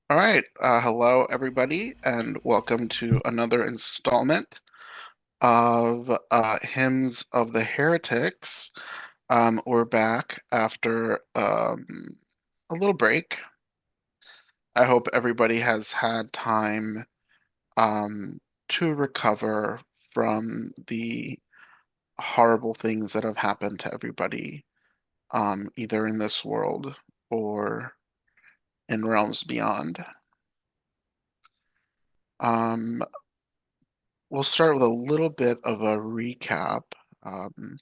All right. Hello, everybody, and welcome to another installment of Hymns of the Heretics. We're back after a little break. I hope everybody has had time um, to recover from the horrible things that have happened to everybody, either in this world or in realms beyond. Um, we'll start with a little bit of a recap. Um,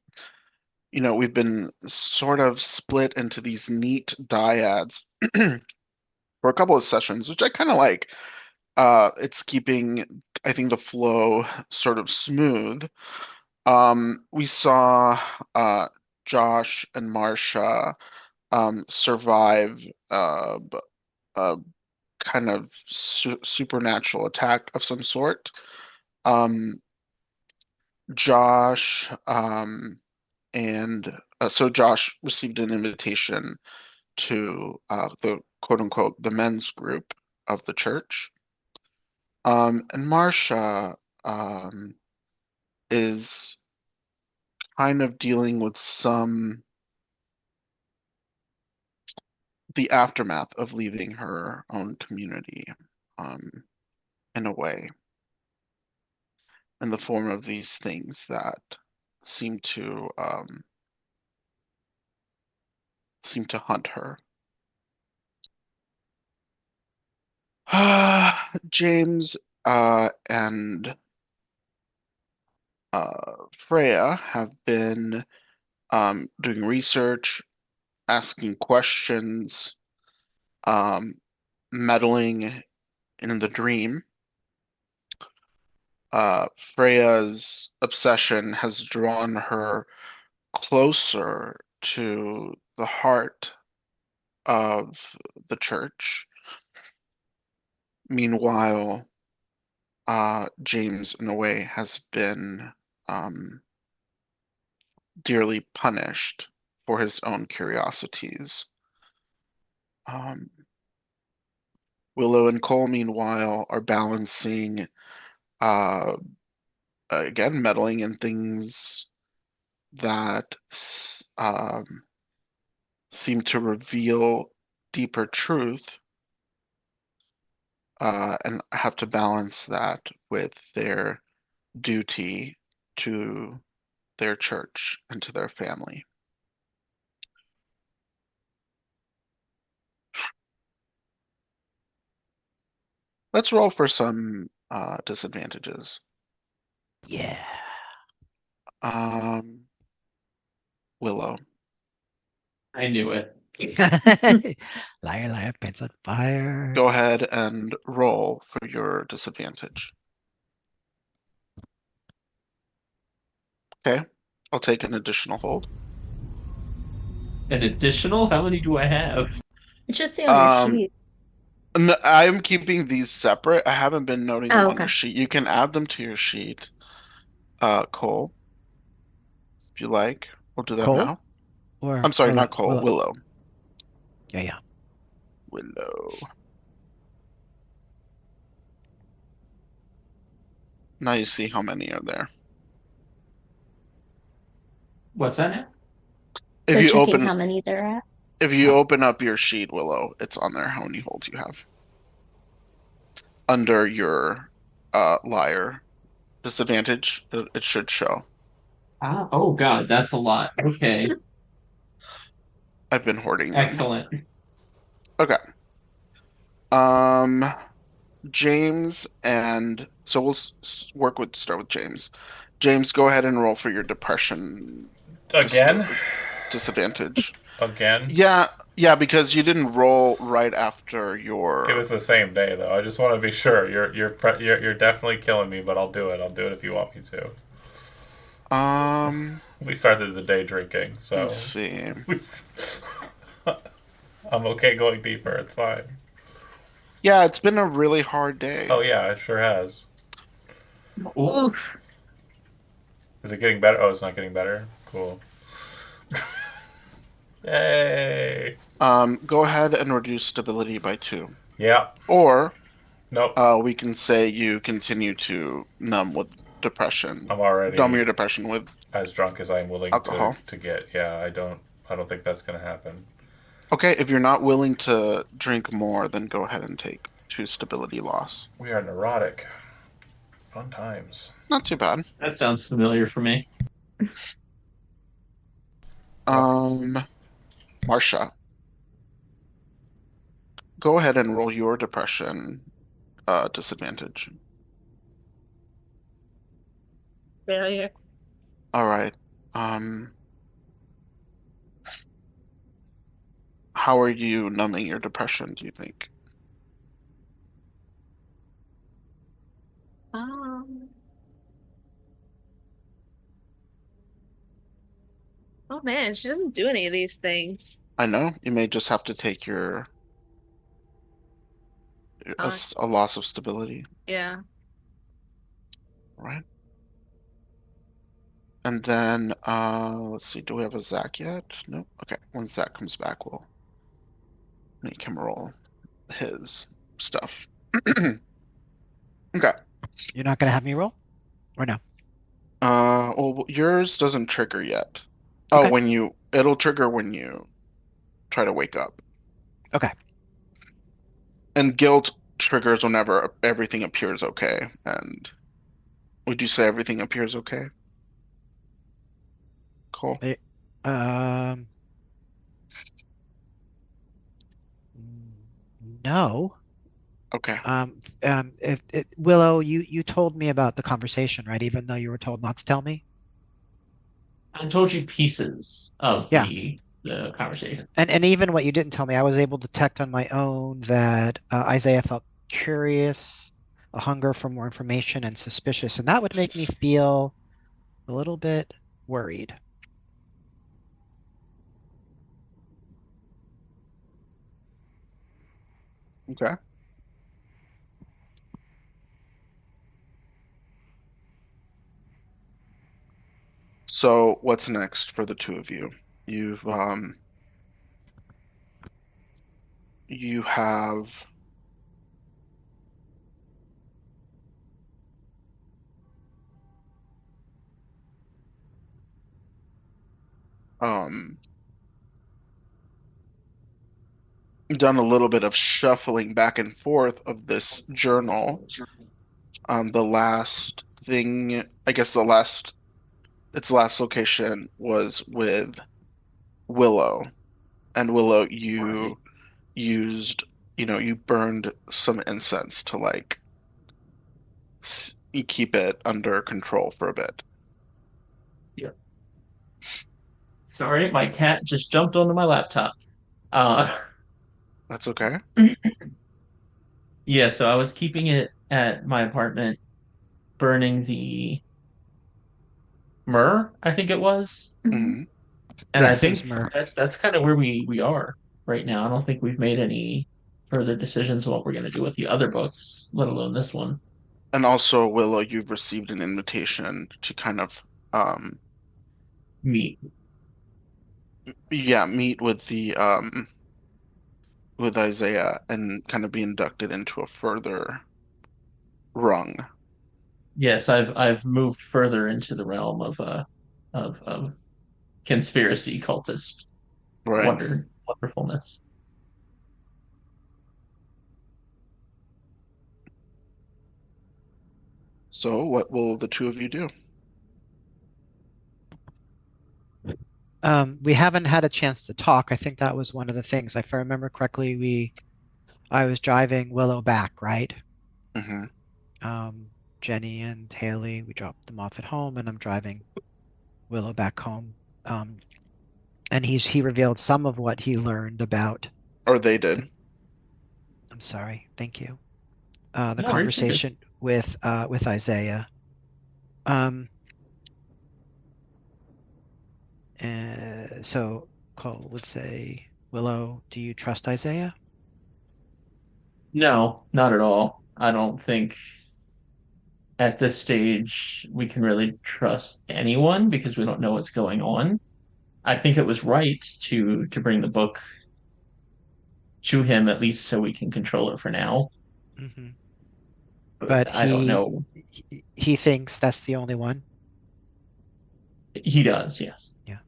we've been sort of split into these neat dyads for a couple of sessions, which I kind of like. It's keeping, I think, the flow sort of smooth. We saw Josh and Marsha survive a kind of supernatural attack of some sort. Um, Josh and so Josh received an invitation to the quote unquote the men's group of the church. And Marsha is kind of dealing with the aftermath of leaving her own community, um, in a way, in the form of these things that seem to seem to hunt her. James and Freya have been doing research, asking questions, um, meddling in the dream. Freya's obsession has drawn her closer to the heart of the church. Meanwhile, James, in a way, has been um, dearly punished for his own curiosities. Um, Willow and Cole, meanwhile, are balancing, uh, again, meddling in things that seem to reveal deeper truth, and have to balance that with their duty to their church and to their family. Let's roll for some disadvantages. Yeah. Um, Willow, I knew it. Liar, liar, pants on fire. go ahead and roll for your disadvantage. Okay, I'll take an additional hold. An additional? How many do I have? It should say on your Um, sheet. I'm keeping these separate. I haven't been noting them Oh, on your okay. sheet. You can add them to your sheet, Cole, if you like. We'll do that Cole now. or I'm sorry, Willow? not Cole, Willow. Willow. Yeah, yeah. Willow. Now you see how many are there. What's that now? If They're you checking open how many they're at. if you Oh, open up your sheet, Willow, it's on there how many holds you have under your liar disadvantage. It should show. Ah, oh God, that's a lot. Okay, I've been hoarding them. excellent. Okay. Um, James and so we'll start with James. James, go ahead and roll for your depression Again? disadvantage. Again? Yeah, yeah, because you didn't roll right after It was your. the same day though. I just want to be sure. You're definitely killing me, but I'll do it. I'll do it if you want me to. Um, We started the day drinking, let's so see. I'm okay going deeper. It's fine. Yeah, it's been a really hard day. Oh yeah, it sure has. Oh, Oof. Is it getting better? Oh, it's not getting better. Cool. Yay! Go ahead and reduce stability by two. Yeah. Or Nope. we can say you continue to numb with depression, I'm numb your already depression with as drunk as I'm willing alcohol. to get. Yeah, I don't think that's gonna happen. Okay, if you're not willing to drink more, then go ahead and take 2 stability loss. We are neurotic. Fun times. Not too bad. That sounds familiar for me. Yep. Marsha, go ahead and roll your depression disadvantage. Failure. All right. Um, how are you numbing your depression, do you think? Um. Oh man, she doesn't do any of these things. I know you may just have to take your Uh, a loss of stability, yeah. right? And then let's see, do we have a Zach yet? No. Okay, when Zach comes back, we'll make him roll his stuff. Okay. You're not gonna have me roll? Or no? Well, yours doesn't trigger yet. Oh, Okay. when it'll trigger when you try to wake up. Okay. And guilt triggers whenever everything appears okay. And would you say everything appears okay? Cool. They, um, no. Okay. Willow, you told me about the conversation, right? Even though you were told not to tell me. I told you pieces of Yeah. the conversation. And even what you didn't tell me, I was able to detect on my own that Isaiah felt curious, a hunger for more information, and suspicious, and that would make me feel a little bit worried. Okay. So what's next for the two of you? You've you have um done a little bit of shuffling back and forth of this journal. The last thing, I guess its last location was with Willow. And Willow, you Right. used, you burned some incense to like you keep it under control for a bit. Yeah. Sorry, my cat just jumped onto my laptop. Uh, That's okay. yeah, so I was keeping it at my apartment, burning the myrrh, I think it was. Mhm. Hmm. And I Yes, it was think Myrrh. that's kind of where we are right now. I don't think we've made any further decisions on what we're going to do with the other books, let alone this one. And also, Willow, you've received an invitation to kind of, um, Meat. yeah, meet with Isaiah and kind of be inducted into a further rung, Yes, I've moved further into the realm of conspiracy cultist right? wonderfulness. So, what will the two of you do? We haven't had a chance to talk. I think that was one of the things. If I remember correctly, I was driving Willow back, right? Hmm. Jenny and Haley, we dropped them off at home, and I'm driving Willow back home. And he revealed some of what he learned about Or they the, did. I'm sorry, thank you. The No worries, you're good. conversation with Isaiah. Um, so Cole would say, Willow, do you trust Isaiah? No, not at all. I don't think at this stage we can really trust anyone because we don't know what's going on. I think it was right to bring the book to him at least so we can control it for now. Hmm. But But I don't know. he thinks that's the only one. He does, yes. Yeah.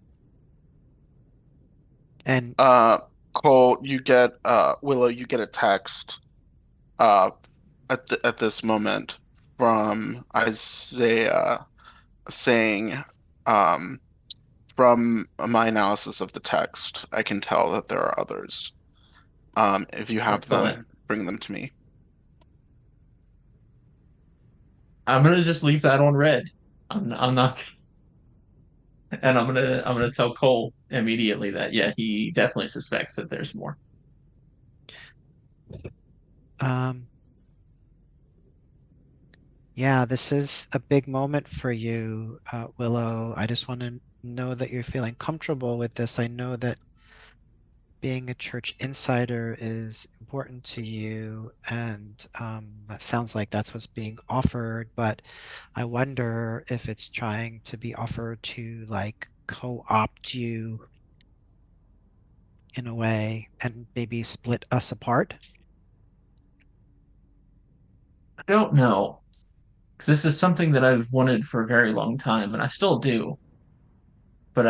And Uh, Cole, you get Willow, you get a text uh at this moment from Isaiah saying, um, from my analysis of the text, I can tell that there are others. If you have Excellent. them, bring them to me. I'm gonna just leave that on red. I'm not, and I'm gonna tell Cole immediately that yeah, he definitely suspects that there's more. um, yeah, this is a big moment for you, Willow. I just want to know that you're feeling comfortable with this. I know that being a church insider is important to you, and that sounds like that's what's being offered, but I wonder if it's trying to be offered to like co-opt you in a way and maybe split us apart. I don't know, because this is something that I've wanted for a very long time, and I still do, but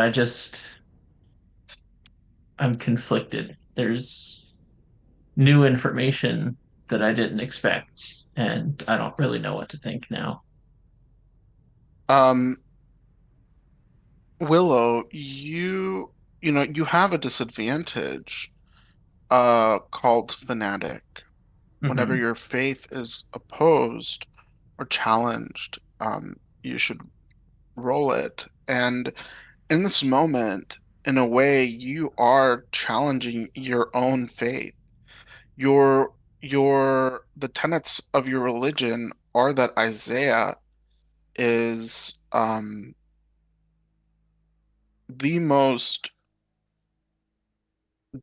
I'm conflicted. There's new information that I didn't expect, and I don't really know what to think now. Um, Willow, you have a disadvantage called fanatic. Whenever Hmm. your faith is opposed or challenged, you should roll it. And in this moment, in a way, you are challenging your own faith. The tenets of your religion are that Isaiah is the most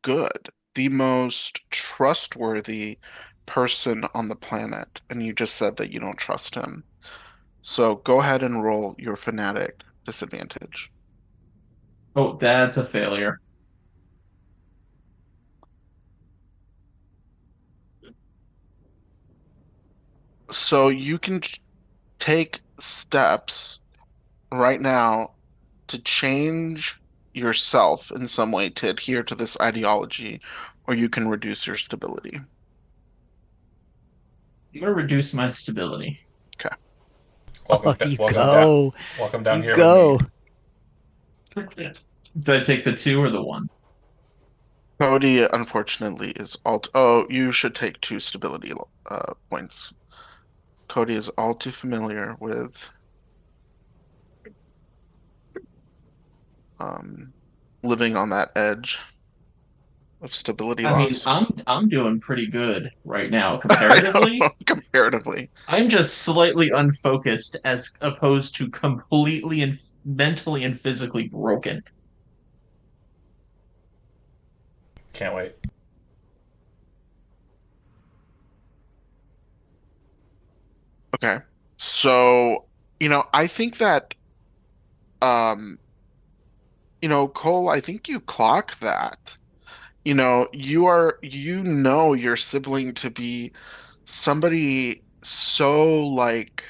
good, the most trustworthy person on the planet, and you just said that you don't trust him. So go ahead and roll your fanatic disadvantage. Oh, that's a failure. So you can take steps right now to change yourself in some way to adhere to this ideology, or you can reduce your stability. I'm gonna reduce my stability. Okay. Oh, Welcome down you here with me. go. Do I take the 2 or the 1? Cody, unfortunately, is alt. Oh, you should take 2 stability points. Cody is all too familiar with um, living on that edge of stability I mean, loss. I'm doing pretty good right now I comparatively. know, comparatively. I'm just slightly unfocused as opposed to completely and mentally and physically broken. Can't wait. Okay. So, I think that, um, Cole, I think you clock that. You know your sibling to be somebody so like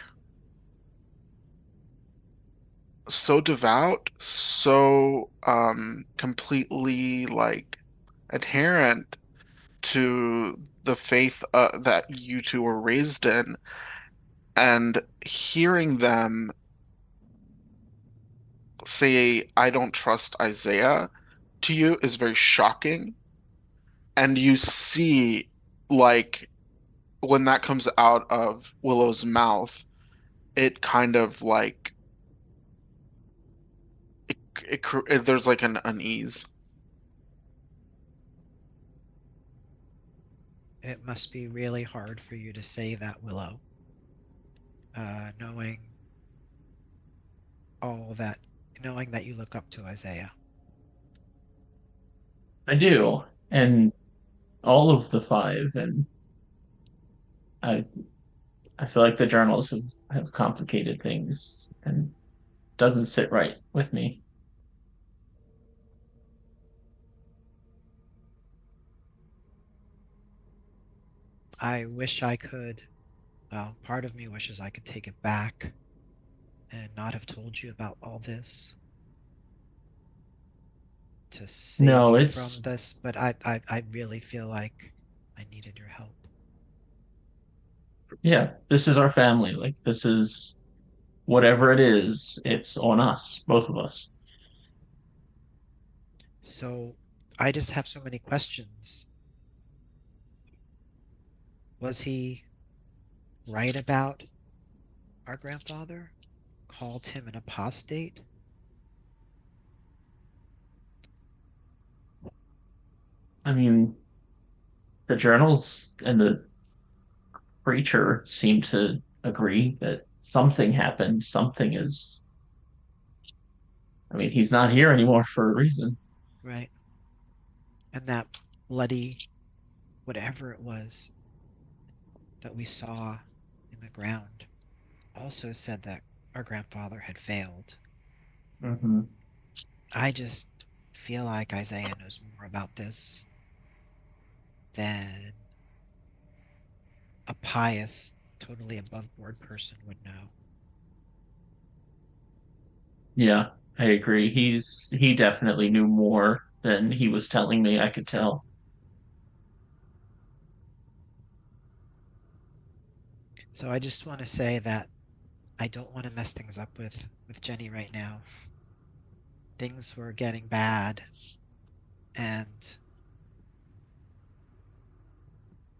so devout, so completely like adherent to the faith that you two were raised in, and hearing them say, "I don't trust Isaiah" to you is very shocking. And you see, like, when that comes out of Willow's mouth, it kind of like there's like an unease. It must be really hard for you to say that, Willow, knowing all that, knowing that you look up to Isaiah. I do, and all of the 5, and I I feel like the journals have complicated things and doesn't sit right with me. I wish I could, well, part of me wishes I could take it back and not have told you about all this to save No, you from it's this, but I really feel like I needed your help. yeah, this is our family. Like this is whatever it is, it's on us, both of us. So I just have so many questions. Was he right about our grandfather? Called him an apostate? I mean, the journals and the preacher seem to agree that something happened. Something is, I mean, he's not here anymore for a reason. Right. And that bloody whatever it was that we saw in the ground also said that our grandfather had failed. Hmm. I just feel like Isaiah knows more about this than a pious, totally above board person would know. Yeah, I agree. He definitely knew more than he was telling me. I could tell. So I just want to say that I don't want to mess things up with Jenny right now. Things were getting bad, and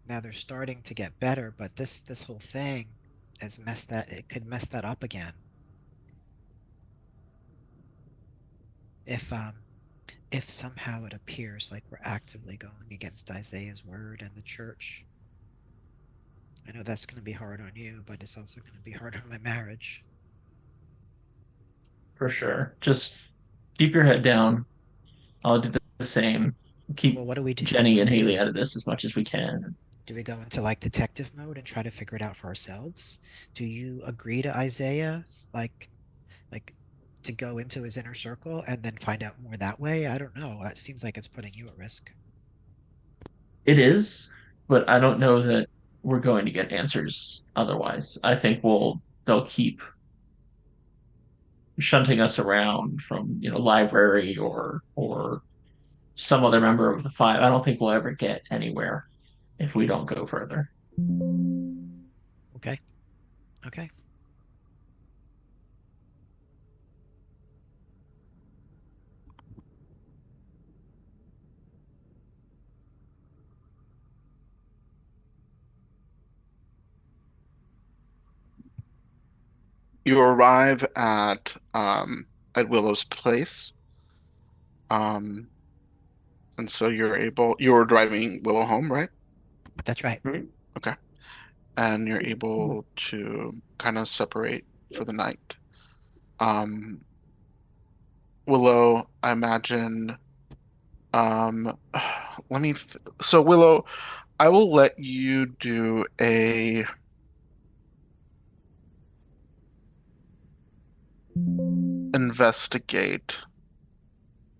now they're starting to get better, but this whole thing has messed that it could mess that up again. If if somehow it appears like we're actively going against Isaiah's word and the church, I know that's going to be hard on you, but it's also going to be hard on my marriage. For sure. Just keep your head down. I'll do the same. Well, Keep what do we do? Jenny What do and we Haley do? out of this as much as we can. Do we go into like detective mode and try to figure it out for ourselves? Do you agree to Isaiah, like to go into his inner circle and then find out more that way? I don't know. That seems like it's putting you at risk. It is, but I don't know that we're going to get answers otherwise. I think they'll keep shunting us around from, library or some other member of the five. I don't think we'll ever get anywhere if we don't go further. Okay. Okay. You arrive at Willow's place. Um, and so you're driving Willow home, right? That's right. Right. Okay. And you're able to kind of separate for the night. Um, Willow, I imagine, let me th so Willow, I will let you do a investigate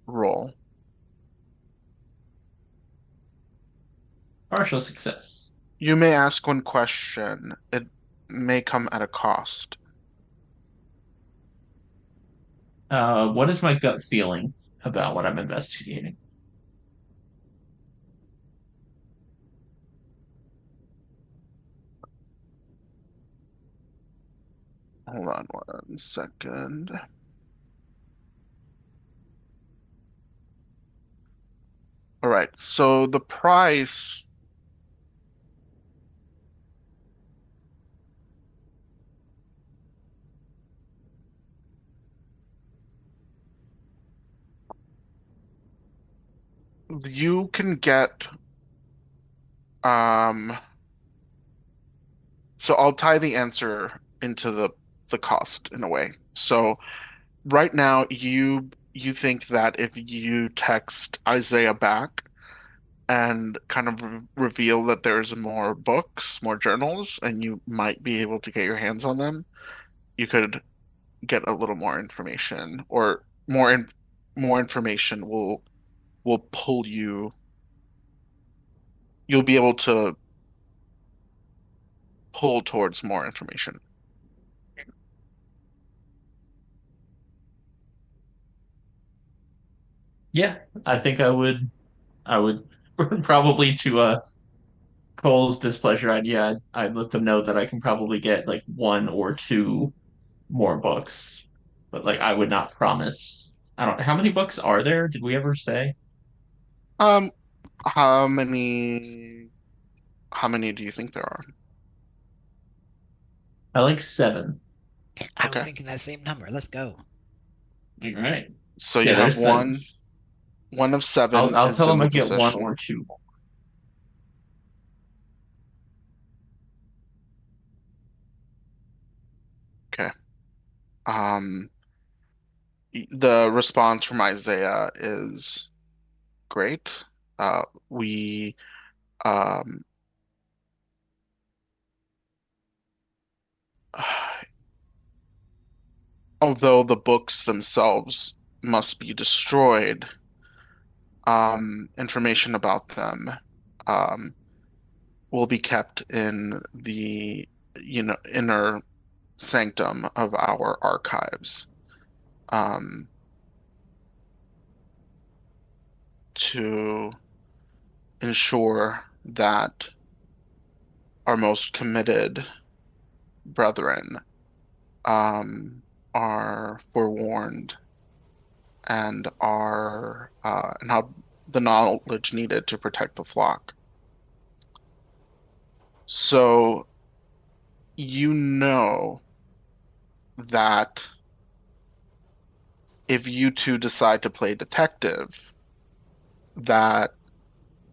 roll. Partial success. You may ask one question. It may come at a cost. What is my gut feeling about what I'm investigating? Hold on 1 second. All right, so the price, you can get um so I'll tie the answer into the cost in a way. So right now you think that if you text Isaiah back and kind of reveal that there's more books, more journals, and you might be able to get your hands on them, you could get a little more information, or more information will pull you. You'll be able to pull towards more information. Yeah, I think I would probably to Cole's displeasure idea, I'd let them know that I can probably get like one or two more books, but like I would not promise. I don't. How many books are there? Did we ever say? Um, how many how many do you think there are? I like seven. I was Okay. thinking that same number. Let's go. All right. So So you yeah, have there's one. that's. One of seven I'll is tell in them the I get one or position. two. Okay. Um, the response from Isaiah is great. We um although the books themselves must be destroyed, information about them um will be kept in the inner sanctum of our archives um to ensure that our most committed brethren um, are forewarned and have the knowledge needed to protect the flock. So you know that if you two decide to play detective, that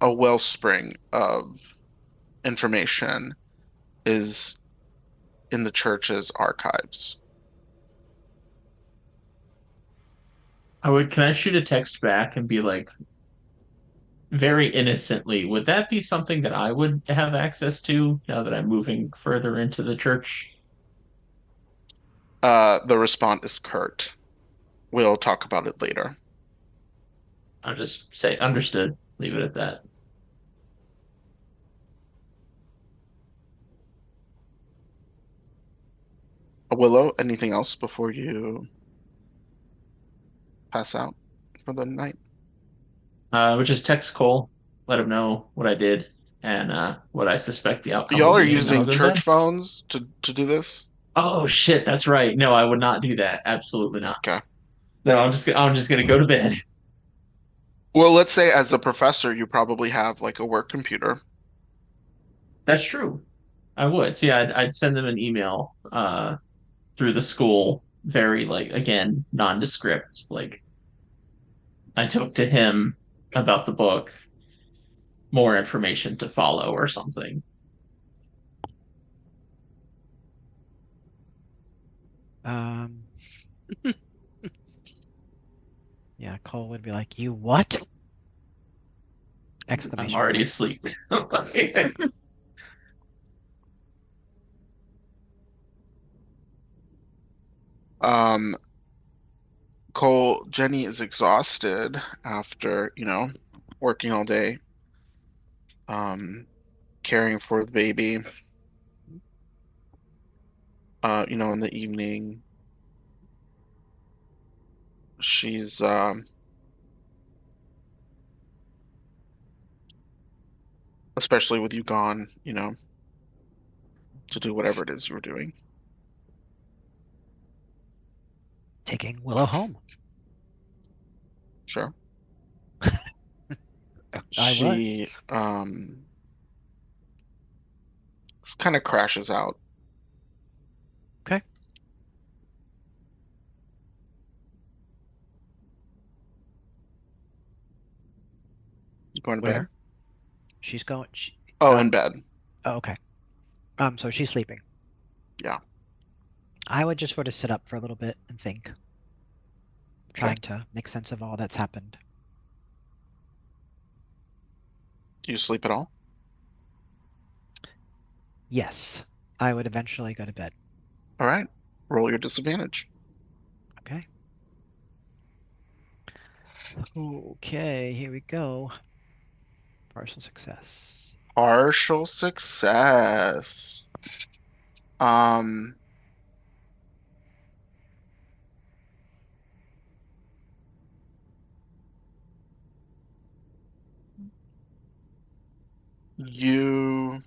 a wellspring of information is in the church's archives. I would. Can I shoot a text back and be like, very innocently, would that be something that I would have access to now that I'm moving further into the church? The response is curt. We'll talk about it later. I'll just say understood. Leave it at that. Willow, anything else before you pass out for the night? Which is text Cole, let him know what I did and what I suspect the outcome Y'all will are be, and then I'll using go to bed. church phones to do this? Oh shit, that's right. No, I would not do that. Absolutely not. Okay. No, I'm just gonna go to bed. Well, let's say as a professor, you probably have like a work computer. That's true. I would. So yeah, I'd send them an email through the school, very like again nondescript. Like I talked to him about the book, more information to follow or something. Um, yeah, Cole would be like, "You what?" I'm Exclamation already point. asleep. Um, Cole, Jenny is exhausted after, working all day, um, caring for the baby. In the evening, she's especially with you gone, to do whatever it is you were doing. Taking Willow home. Sure. I would. She kind of crashes out. Okay. You going to bed? Where? She's going. Oh, in bed. Oh, okay. So she's sleeping. Yeah. I would just sort of sit up for a little bit and think, Okay. trying to make sense of all that's happened. Do you sleep at all? Yes, I would eventually go to bed. All right. Roll your disadvantage. Okay. Okay, here we go. Partial success. Partial success. Um, you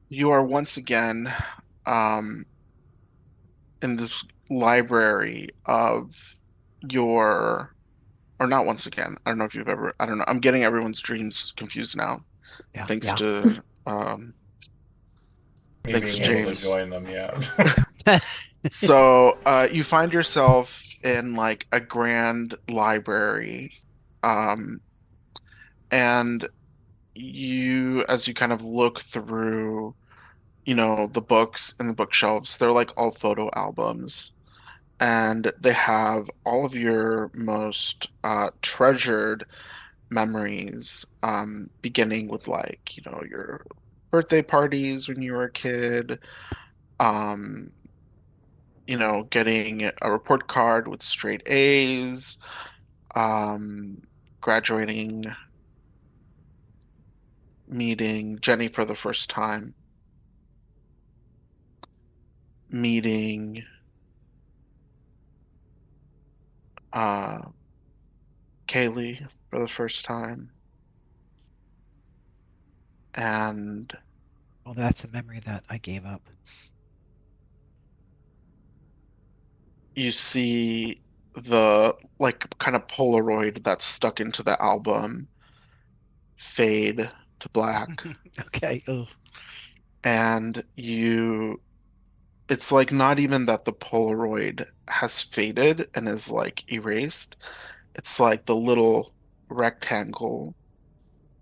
you are once again um in this library of your, or not once again. I don't know if you've ever, I don't know. I'm getting everyone's dreams confused now. Yeah, Thanks yeah. to um Me thanks to being able to James. join them, yeah. So you find yourself in like a grand library. Um and you, as you kind of look through, the books and the bookshelves, they're like all photo albums. And they have all of your most treasured memories, beginning with like, your birthday parties when you were a kid, um, getting a report card with straight A's, um, graduating, meeting Jenny for the first time, meeting uh, Kaylee for the first time, and Well, that's a memory that I gave up. you see the like kind of Polaroid that's stuck into the album fade to black, Okay. Oh, and it's like not even that the Polaroid has faded and is like erased. It's like the little rectangle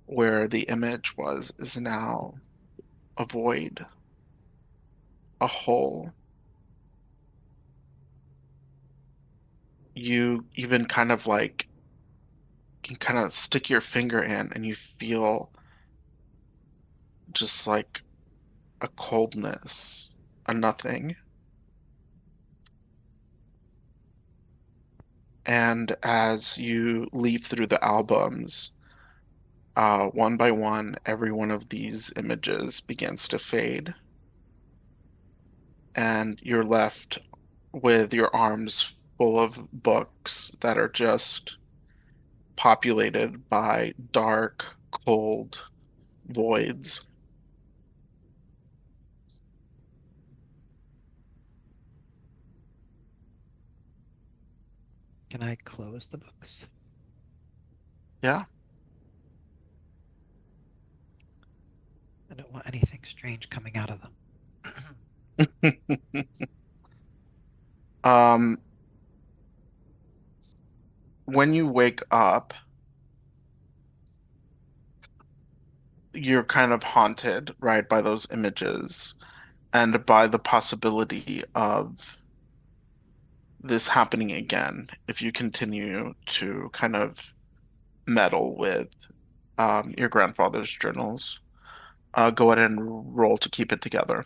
where the image was is now a void, a hole. You even kind of like can kind of stick your finger in and you feel just like a coldness, a nothing. And as you leaf through the albums, one by one, every one of these images begins to fade, and you're left with your arms full of books that are just populated by dark, cold voids. can I close the books? Yeah. I don't want anything strange coming out of them. Um, when you wake up, you're kind of haunted, right, by those images and by the possibility of this happening again if you continue to kind of meddle with your grandfather's journals. Go ahead and roll to keep it together.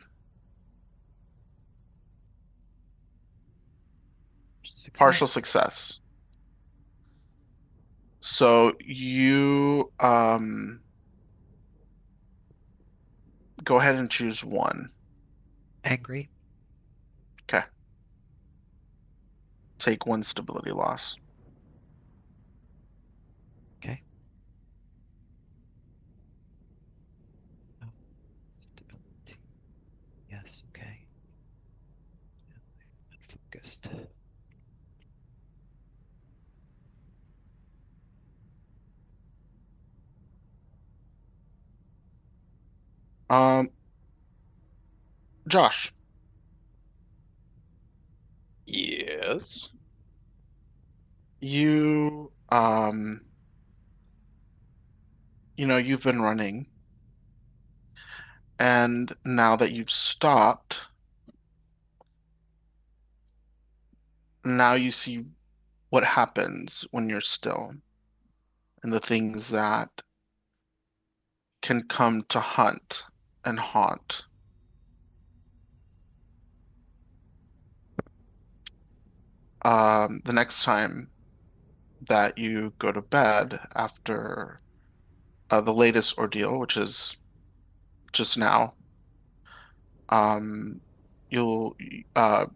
Partial Success. success. So you go ahead and choose one. Angry. Okay. Take one stability loss. Okay. Oh, stability. Yes. Okay. Unfocused. Um, Josh, Yes. you you've been running, and now that you've stopped, now you see what happens when you're still and the things that can come to hunt and haunt. The next time that you go to bed after the latest ordeal, which is just now, um, you'll uh,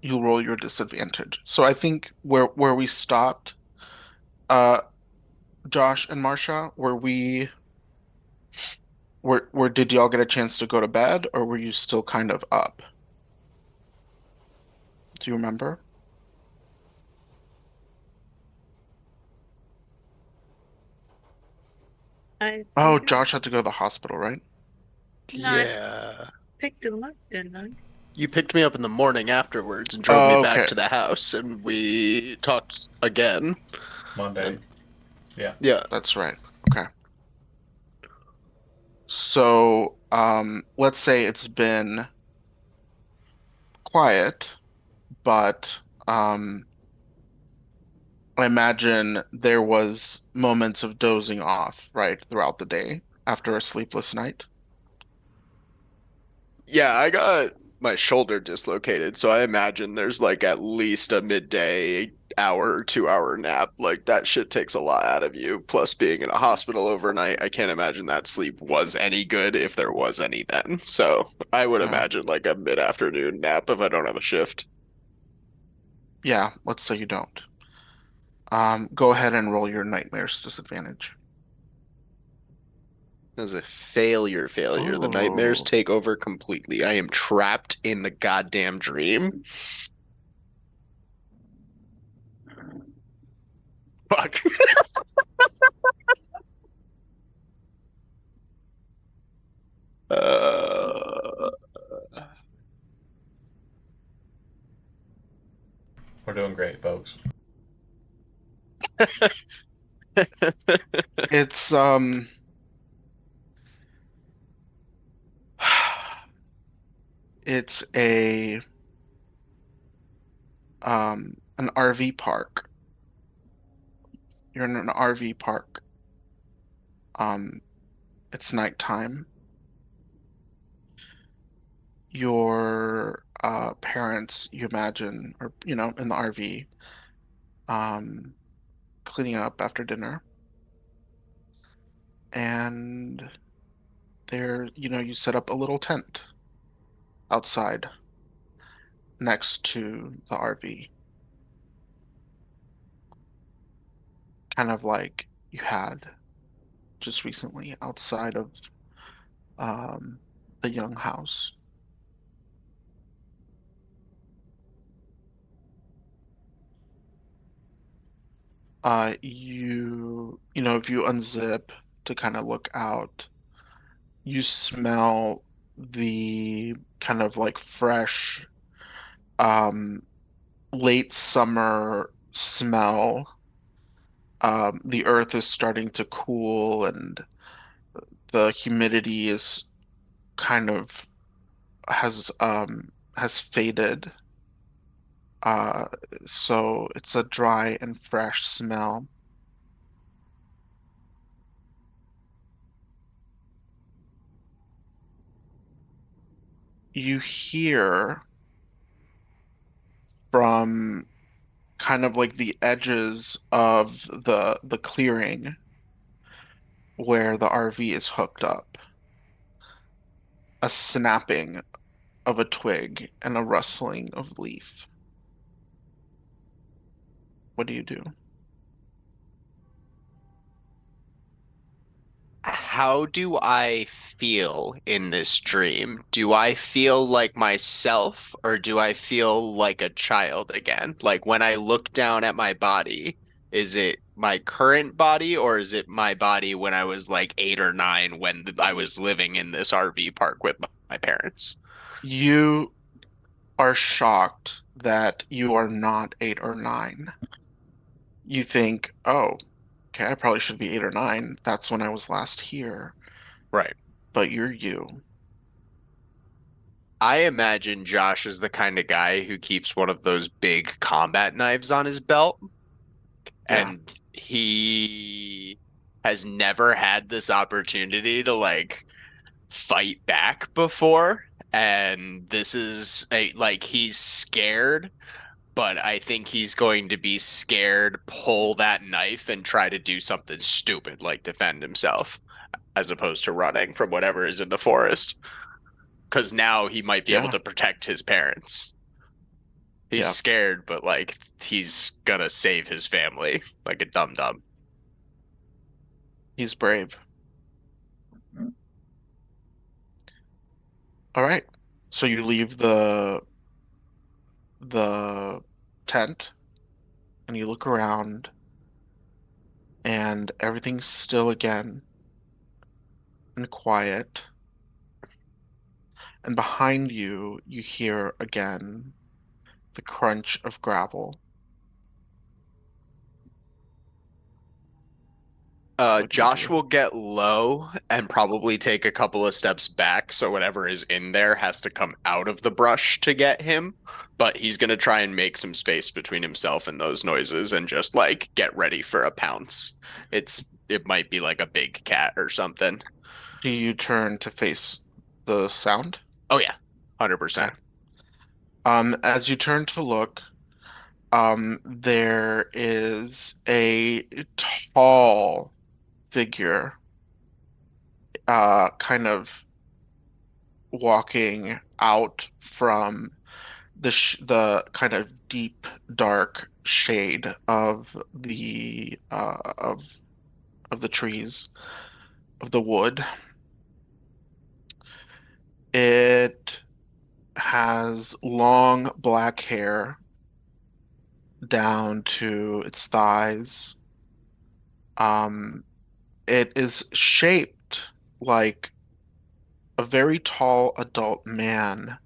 you'll roll your disadvantage. So I think where we stopped, uh, Josh and Marcia, were did y'all get a chance to go to bed, or were you still kind of up? Do you remember? I Oh, think Josh had to go to the hospital, right? no, I Yeah. picked him up, didn't I? You picked me up in the morning afterwards and drove me Oh, back okay. to the house, and we talked again. Monday. Yeah. Yeah. That's right. Okay. So, let's say it's been quiet, but I imagine there was moments of dozing off, right, throughout the day after a sleepless night. Yeah, I got my shoulder dislocated, so I imagine there's like at least a midday hour, 2 hour nap. Like that shit takes a lot out of you. Plus being in a hospital overnight, I can't imagine that sleep was any good if there was any then. So I would Yeah. imagine like a mid-afternoon nap if I don't have a shift. Yeah, let's say you don't. Go ahead and roll your nightmares disadvantage. As a failure. The nightmares Oh, take over completely. I am trapped in the goddamn dream. Fuck. Uh, We're doing great, folks. it's it's a an RV park. You're in an RV park. Um, it's nighttime. Your parents, you imagine, are, in the RV, um, cleaning up after dinner. And you set up a little tent outside next to the RV, kind of like you had just recently outside of um, the young house. If you unzip to kind of look out, you smell the kind of like fresh, um, late summer smell. The earth is starting to cool and the humidity is kind of has faded. Uh, so it's a dry and fresh smell. You hear from kind of like the edges of the clearing where the RV is hooked up, a snapping of a twig and a rustling of leaf. What do you do? how do I feel in this dream? Do I feel like myself or do I feel like a child again? Like when I look down at my body, is it my current body or is it my body when I was like 8 or 9 when I was living in this RV park with my parents? You are shocked that you are not 8 or 9. You think, oh, okay, I probably should be 8 or 9. That's when I was last here. Right. But you're you. I imagine Josh is the kind of guy who keeps one of those big combat knives on his belt, Yeah. and he has never had this opportunity to like fight back before. And this is like he's scared, but I think he's going to be scared, pull that knife, and try to do something stupid like defend himself, as opposed to running from whatever is in the forest. Because now he might be able Yeah. to protect his parents. He's Yeah. scared, but like he's gonna save his family like a dum dum. He's brave. All right. So you leave the tent and you look around and everything's still again and quiet. And behind you, you hear again the crunch of gravel. What do you Josh do? will get low and probably take a couple of steps back, so whatever is in there has to come out of the brush to get him. But he's gonna try and make some space between himself and those noises and just like get ready for a pounce. It might be like a big cat or something. Do you turn to face the sound? Oh yeah, 100%. Okay. As you turn to look, there is a tall figure, kind of walking out from the kind of deep, dark shade of the trees of the wood. It has long black hair down to its thighs. Um, it is shaped like a very tall adult man,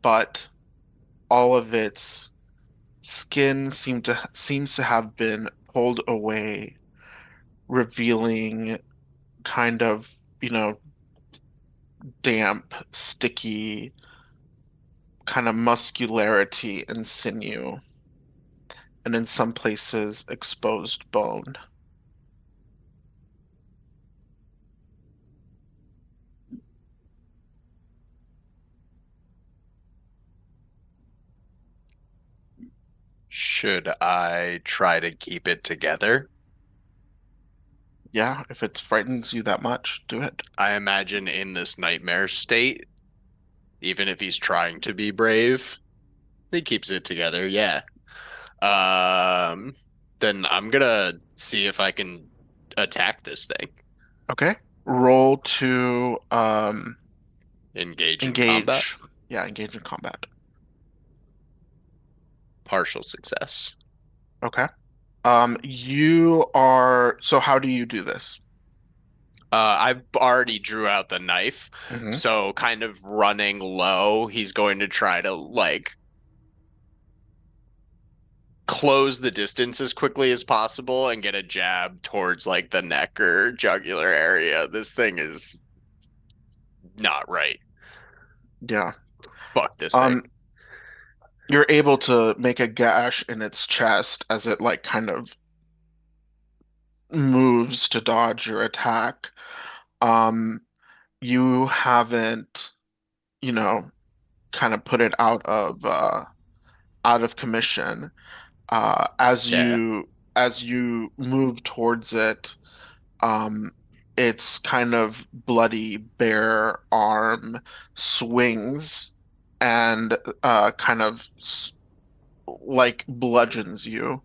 but all of its skin seems to have been pulled away, revealing kind of, damp, sticky kind of muscularity and sinew, and in some places exposed bone. Should I try to keep it together? Yeah, if it frightens you that much, do it. I imagine in this nightmare state, even if he's trying to be brave, he keeps it together. Yeah. Um, then I'm gonna see if I can attack this thing. Okay. Roll to Engage in combat. engage. Yeah, engage in combat. Partial success. Okay. So how do you do this? I've already drew out the knife, Hmm. so kind of running low, he's going to try to like close the distance as quickly as possible and get a jab towards like the neck or jugular area. This thing is not right. Yeah. Fuck this Um, thing. you're able to make a gash in its chest as it like kind of moves to dodge your attack. Um, you haven't, you know, kind of put it out of commission. Yeah. As you move towards it, um, its kind of bloody bare arm swings and kind of like bludgeons you.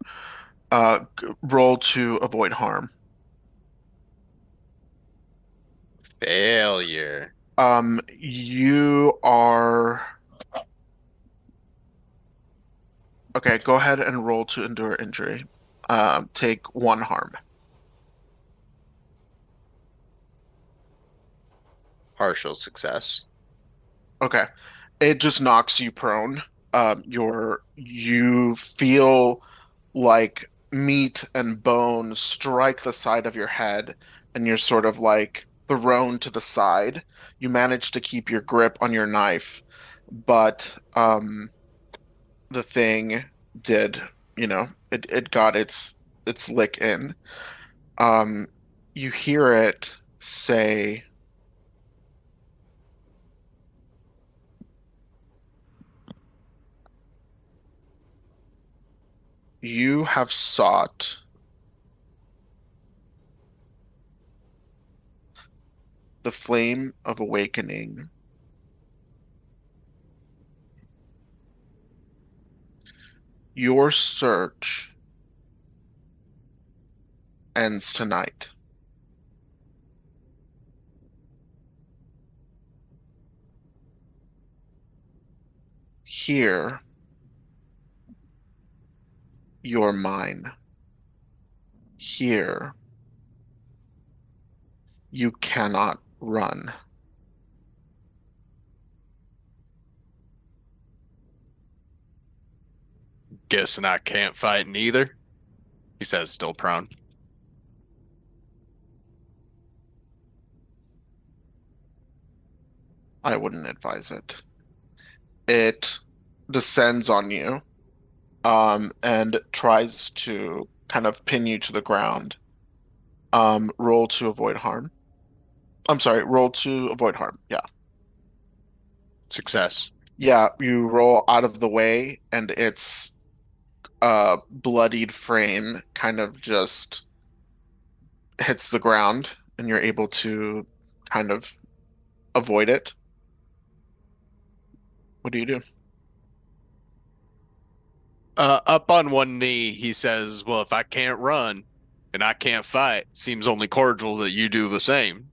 Roll to avoid harm. Failure. You are okay. Go ahead and roll to endure injury. Take one harm. Partial success. Okay. It just knocks you prone. You feel like meat and bone strike the side of your head, and you're sort of like thrown to the side. You manage to keep your grip on your knife, but the thing did, it got its lick in. Um, you hear it say, You have sought the flame of awakening. Your search ends tonight. Here, you're mine. Here, you cannot run. Guessing I can't fight neither. He says, still prone. I wouldn't advise it. It descends on you, and tries to kind of pin you to the ground. Roll to avoid harm. I'm sorry, roll to avoid harm. Yeah. Success. Yeah, you roll out of the way, and its bloodied frame kind of just hits the ground, and you're able to kind of avoid it. What do you do? Up on one knee, he says, well, if I can't run and I can't fight, seems only cordial that you do the same.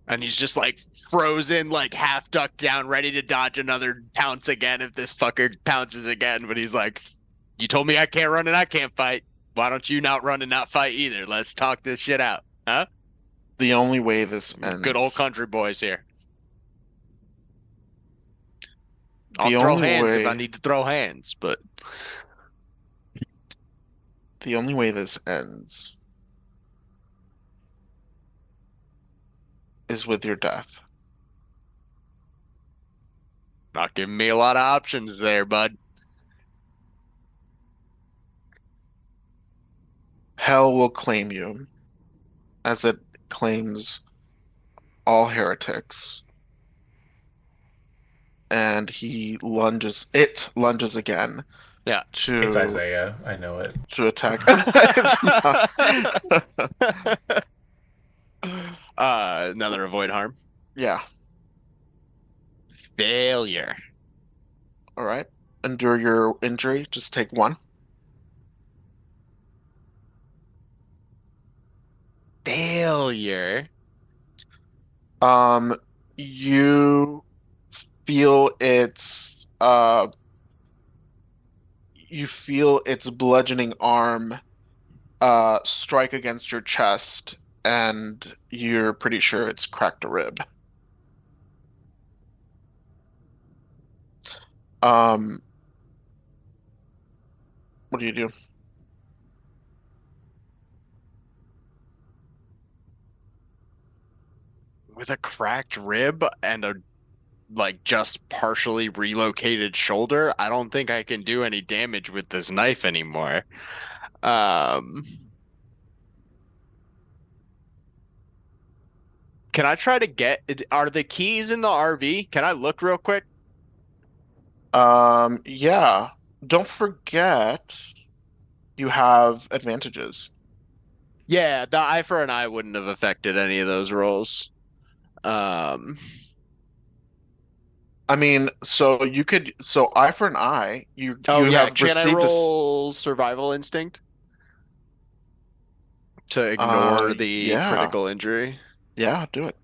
And he's just like frozen, like half ducked down, ready to dodge another pounce again if this fucker pounces again. But he's like, you told me I can't run and I can't fight. Why don't you not run and not fight either? Let's talk this shit out. Huh? The only way this ends. Good old country boys here. The I'll throw only hands if I way- need to throw hands, but The only way this ends is with your death. not giving me a lot of options there, bud. Hell will claim you, as it claims all heretics. And it lunges again. Yeah. To It's Isaiah. I know it. to attack. It's not. Another avoid harm. Yeah. Failure. All right. Endure your injury. Just take one. Failure. You feel its bludgeoning arm strike against your chest, and you're pretty sure it's cracked a rib. What do you do? With a cracked rib and a like just partially relocated shoulder, I don't think I can do any damage with this knife anymore. Can I try to are the keys in the RV? Can I look real quick? Yeah. Don't forget you have advantages. Yeah, the eye for an eye wouldn't have affected any of those rolls. I mean, so eye for an eye, you yeah, have can I received roll survival instinct to ignore the yeah. critical injury? Yeah, do it.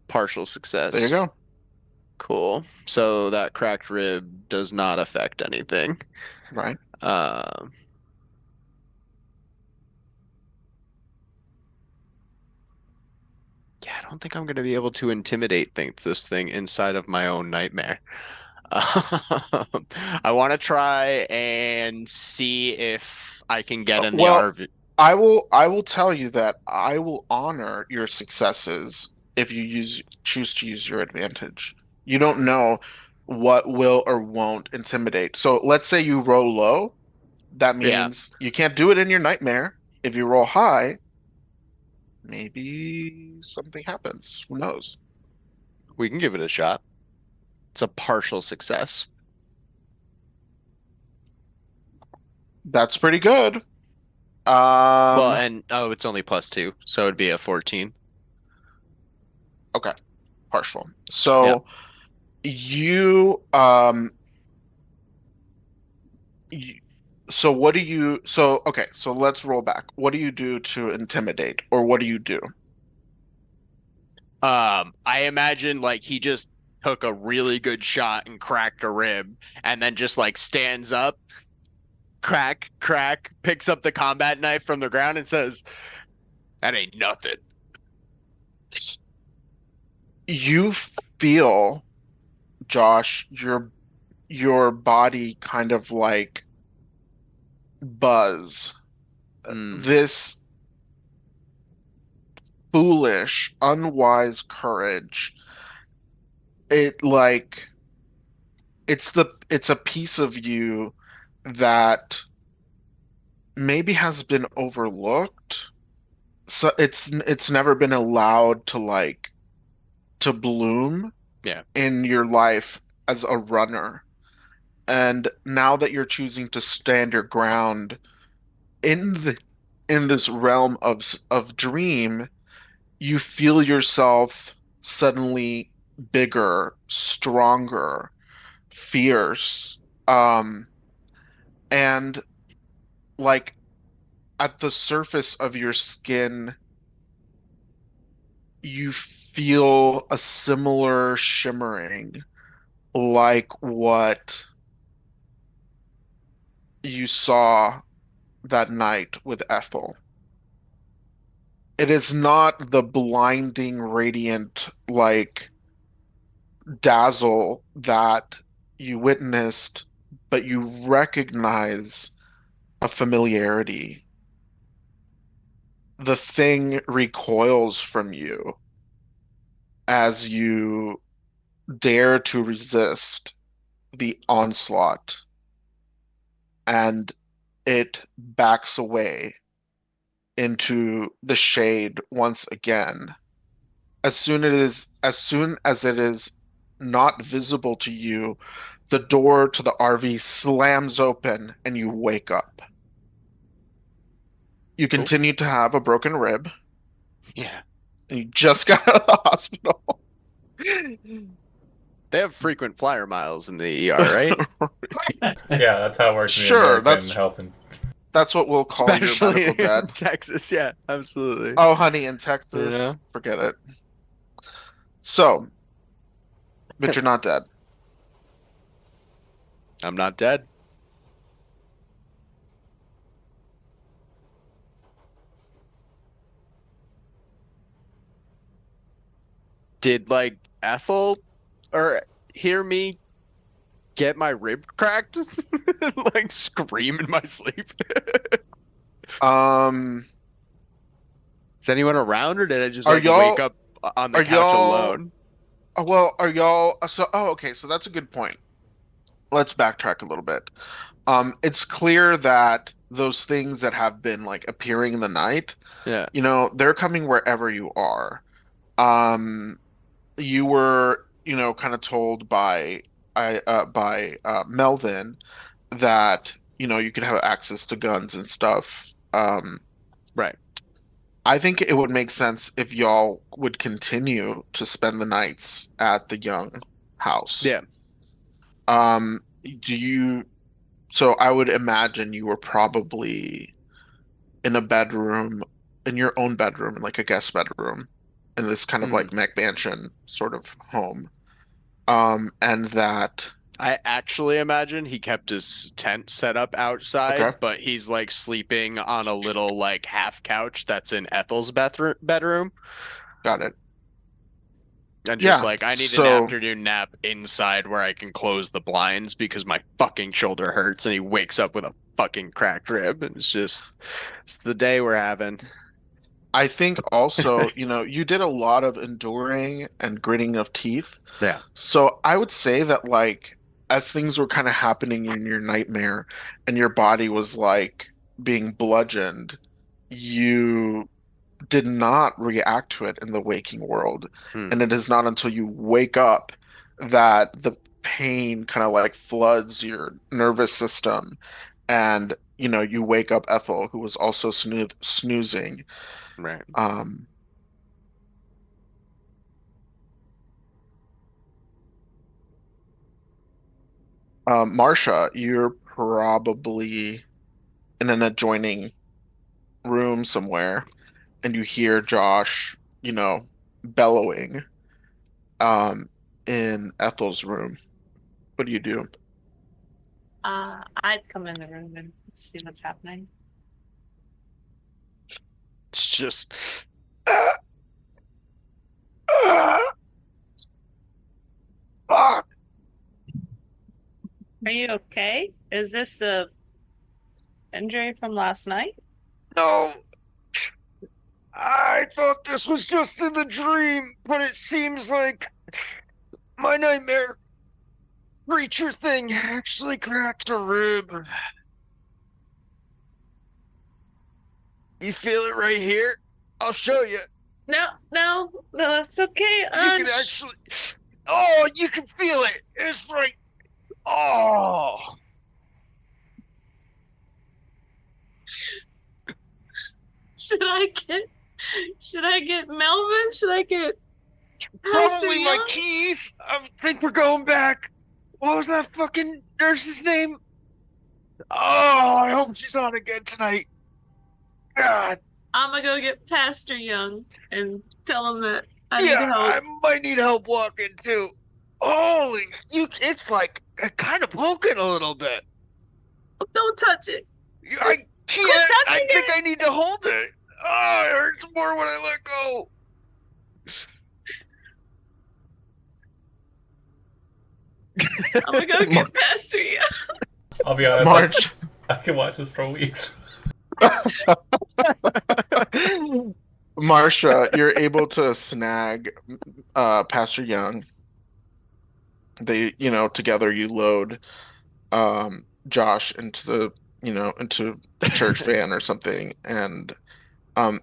Partial success. There you go. Cool. So that cracked rib does not affect anything. Right. Yeah, I don't think I'm going to be able to intimidate this thing inside of my own nightmare. I want to try and see if I can get in the RV. I will tell you that I will honor your successes if you choose to use your advantage. You don't know what will or won't intimidate. So let's say you roll low, that means you can't do it in your nightmare. If you roll high, maybe something happens. Who knows? We can give it a shot. It's a partial success. That's pretty good. Well, Um, and oh, it's only +2, so it'd be a 14. okay, partial. Yeah. So you you, so what do you so okay, so let's roll back. What do you do to intimidate, or what do you do? I imagine like he just took a really good shot and cracked a rib, and then just like stands up, crack, crack, picks up the combat knife from the ground and says, "That ain't nothing." You feel, Josh, your body kind of like buzz. Mm, This foolish, unwise courage. It like it's a piece of you that maybe has been overlooked. So it's never been allowed to like to bloom yeah. in your life as a runner. And now that you're choosing to stand your ground in this realm of dream, you feel yourself suddenly bigger, stronger, fierce. And like at the surface of your skin, you feel a similar shimmering like what you saw that night with Ethel. It is not the blinding, radiant, like dazzle that you witnessed, but you recognize a familiarity. The thing recoils from you as you dare to resist the onslaught, and it backs away into the shade once again. As soon as it is not visible to you, the door to the RV slams open and you wake up. You Cool. continue to have a broken rib. Yeah. And you just got out of the hospital. They have frequent flyer miles in the ER, right? Yeah, that's how it works in the Sure, American health and that's what we'll call your Especially medical in debt. Texas. Yeah, absolutely. Oh, honey, in You Texas, know? forget it. So, but you're not dead. I'm not dead. Did like Ethel or hear me get my rib cracked? Like scream in my sleep. Um, Is anyone around or did I just are like wake y'all up on the are couch y'all alone? well, are y'all so oh okay, so that's a good point. Let's backtrack a little bit. It's clear that those things that have been like appearing in the night, Yeah. they're coming wherever you are. Um, you were, kind of told by Melvin that, you could have access to guns and stuff. Right. I think it would make sense if y'all would continue to spend the nights at the Young house. Yeah. Do you, so I would imagine you were probably in a bedroom, in your own bedroom, in like a guest bedroom, in this kind of Mhm. like McMansion sort of home. And that, I actually imagine he kept his tent set up okay, outside, but he's like sleeping on a little like half couch that's in Ethel's bedroom. got it. And just Yeah, like, I need an so afternoon nap inside where I can close the blinds because my fucking shoulder hurts. And he wakes up with a fucking cracked rib. And it's the day we're having. I think also, you did a lot of enduring and gritting of teeth. Yeah. So I would say that like as things were kind of happening in your nightmare and your body was like being bludgeoned, you did not react to it in the waking world. Hmm. And it is not until you wake up that the pain kind of like floods your nervous system. And, you wake up Ethel, who was also snoozing. Right. Um, Marcia, you're probably in an adjoining room somewhere, and you hear Josh, bellowing, um, in Ethel's room. What do you do? I'd come in the room and see what's happening. It's just. Fuck! Are you okay? Is this a injury from last night? No, I thought this was just in the dream, but it seems like my nightmare creature thing actually cracked a rib. You feel it right here? I'll show you. No, it's okay. You can actually. Oh, you can feel it. It's right. Oh. Should I get Melvin? Should I get Pastor Probably my Young? keys. I think we're going back. What was that fucking nurse's name? Oh, I hope she's on again tonight. God. I'm gonna go get Pastor Young and tell him that I need Yeah, help. I might need help walking too. Holy, it's like kind of poking a little bit. Don't touch it. I Just can't. quit I touching think it. I need to hold it. Oh, it hurts more when I let go. I'm gonna go get Pastor Young. I'll be honest. March. I can watch this for weeks. Marcia, you're able to snag Pastor Young. They, together you load Josh into into a church van or something, and um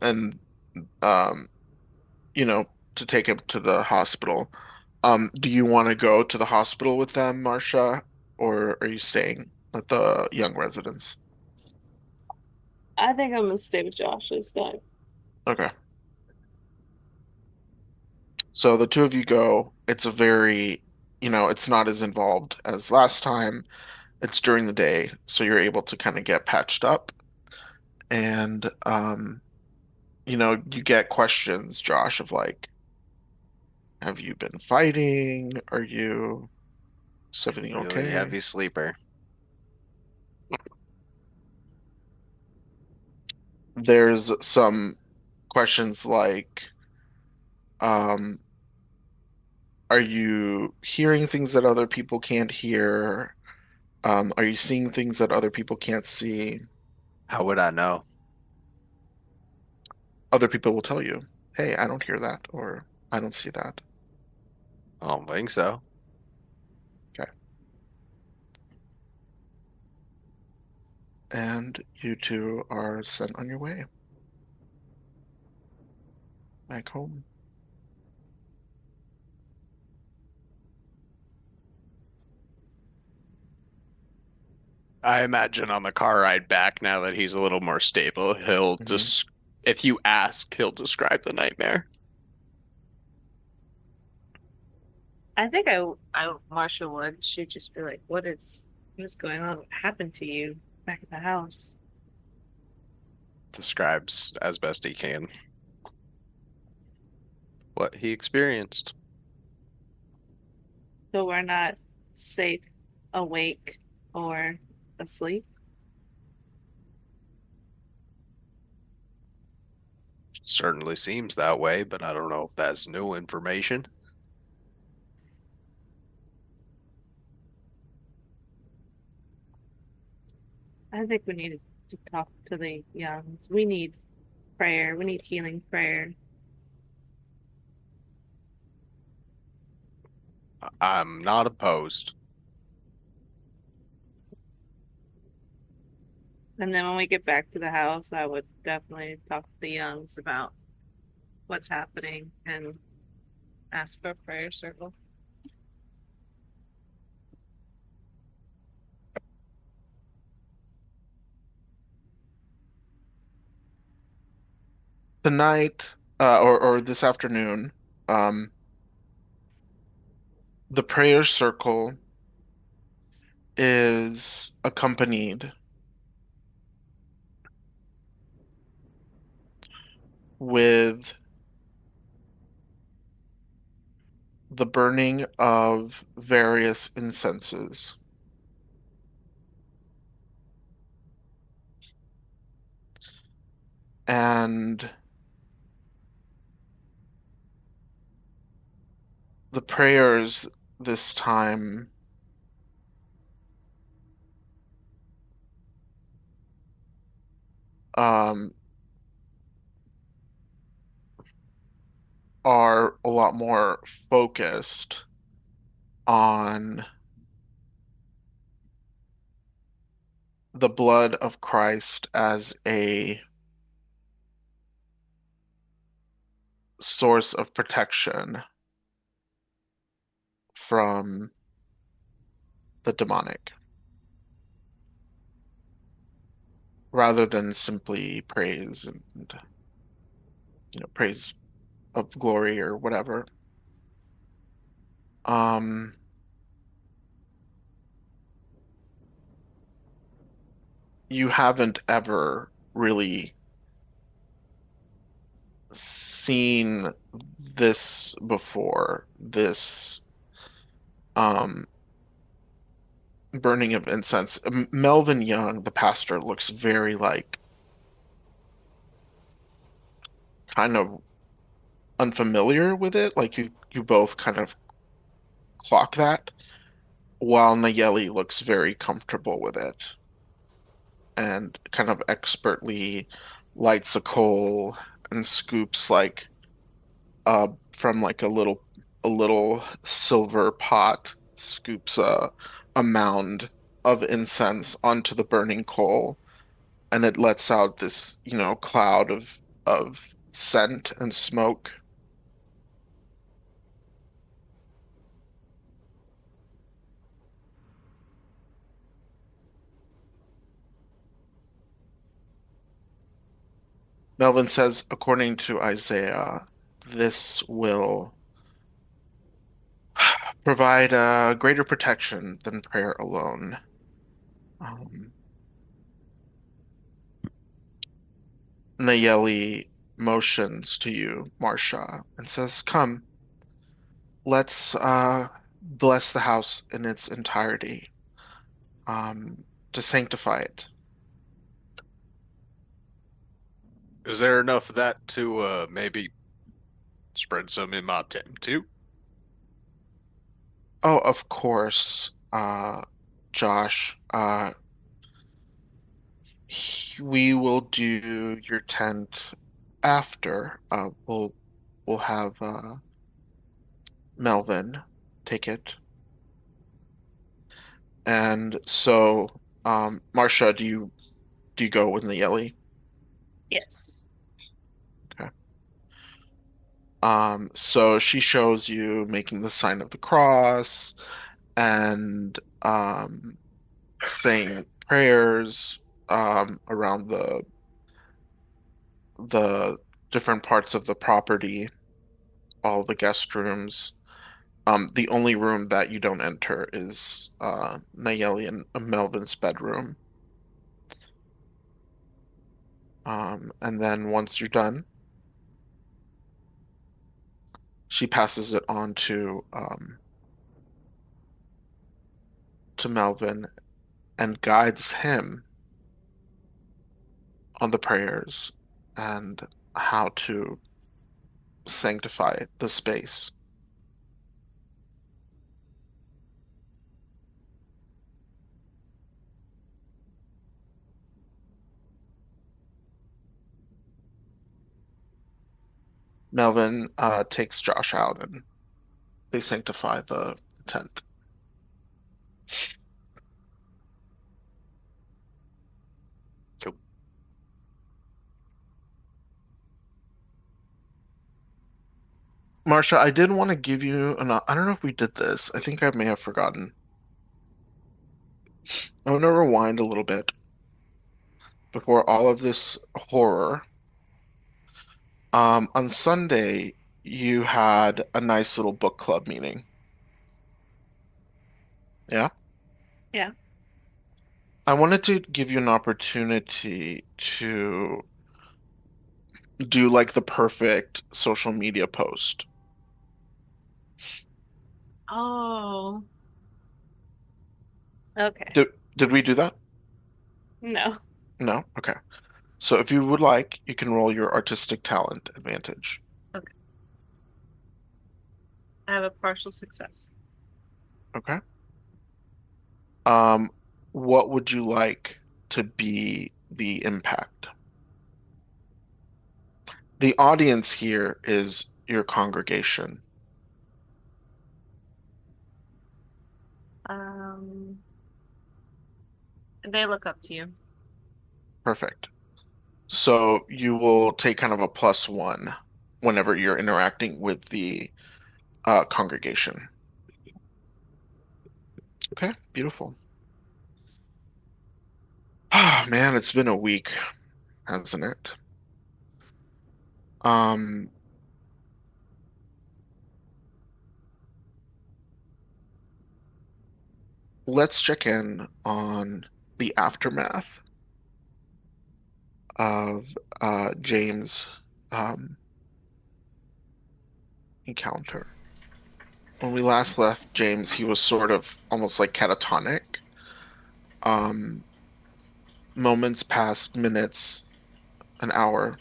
you know to take him to the hospital. Do you want to go to the hospital with them, Marcia, or are you staying at the Young residence? I think I'm gonna stay with Josh this time. Okay. So the two of you go. It's a very, it's not as involved as last time. It's during the day, so you're able to kind of get patched up. And you get questions, Josh, of like, have you been fighting? Is everything Really okay? heavy sleeper. There's some questions like, um, are you hearing things that other people can't hear? Are you seeing things that other people can't see? How would I know? Other people will tell you, hey, I don't hear that, or I don't see that. I don't think so. Okay. And you two are sent on your way back home. I imagine on the car ride back, now that he's a little more stable, he'll Mhm. just, if you ask, he'll describe the nightmare. I think Marsha would. She'd just be like, what is going on? What happened to you back at the house? Describes as best he can what he experienced. So we're not safe, awake, or asleep. Certainly seems that way, but I don't know if that's new information. I think we need to talk to the Youngs. We need prayer. We need healing prayer. I'm not opposed. And then when we get back to the house, I would definitely talk to the Youngs about what's happening and ask for a prayer circle. Tonight, or this afternoon, um, the prayer circle is accompanied with the burning of various incenses. And the prayers this time um, are a lot more focused on the blood of Christ as a source of protection from the demonic, rather than simply praise and praise of glory or whatever. Um, you haven't ever really seen this before, this um burning of incense. Melvin Young, the pastor, looks very like kind of unfamiliar with it. Like you both kind of clock that, while Nayeli looks very comfortable with it and kind of expertly lights a coal and scoops like from like a little silver pot, scoops a mound of incense onto the burning coal, and it lets out this, cloud of scent and smoke. Melvin says, according to Isaiah, this will provide a greater protection than prayer alone. Um, Nayeli motions to you, Marcia, and says, "Come, let's bless the house in its entirety, to sanctify it." Is there enough of that to maybe spread some in my tent too? Oh, of course, Josh. We will do your tent after. We'll have Melvin take it. And so, Marcia, do you go with Nayeli? Yes. Okay. So she shows you making the sign of the cross and saying prayers around the different parts of the property, all the guest rooms. The only room that you don't enter is Nayeli and Melvin's bedroom. And then once you're done, she passes it on to Melvin and guides him on the prayers and how to sanctify the space. Melvin takes Josh out and they sanctify the tent. Cool. Marsha, I did want to give you an. I don't know if we did this. I think I may have forgotten. I want to rewind a little bit before all of this horror. On Sunday, you had a nice little book club meeting. Yeah. Yeah. I wanted to give you an opportunity to do like the perfect social media post. Oh, okay. Did we do that? No. No? Okay. So if you would like, you can roll your artistic talent advantage. Okay. I have a partial success. Okay. Um, what would you like to be the impact? The audience here is your congregation. Um, they look up to you. Perfect. So you will take kind of a +1 whenever you're interacting with the congregation. Okay, beautiful. Ah, man, it's been a week, hasn't it? Um, let's check in on the aftermath of James' um, encounter. When we last left James, he was sort of almost like catatonic. Um, moments pass, minutes, an hour.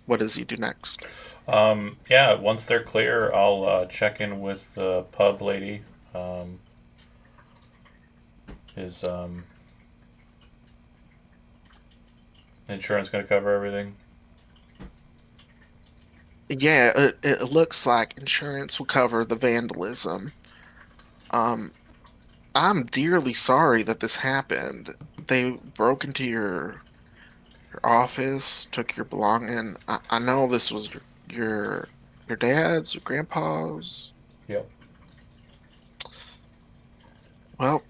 What does he do next? Yeah, once they're clear, I'll check in with the pub lady. Um, is insurance going to cover everything? Yeah, it looks like insurance will cover the vandalism. Um, I'm dearly sorry that this happened. They broke into your office, took your belonging. I know this was your your dad's, your grandpa's. Yep. Well,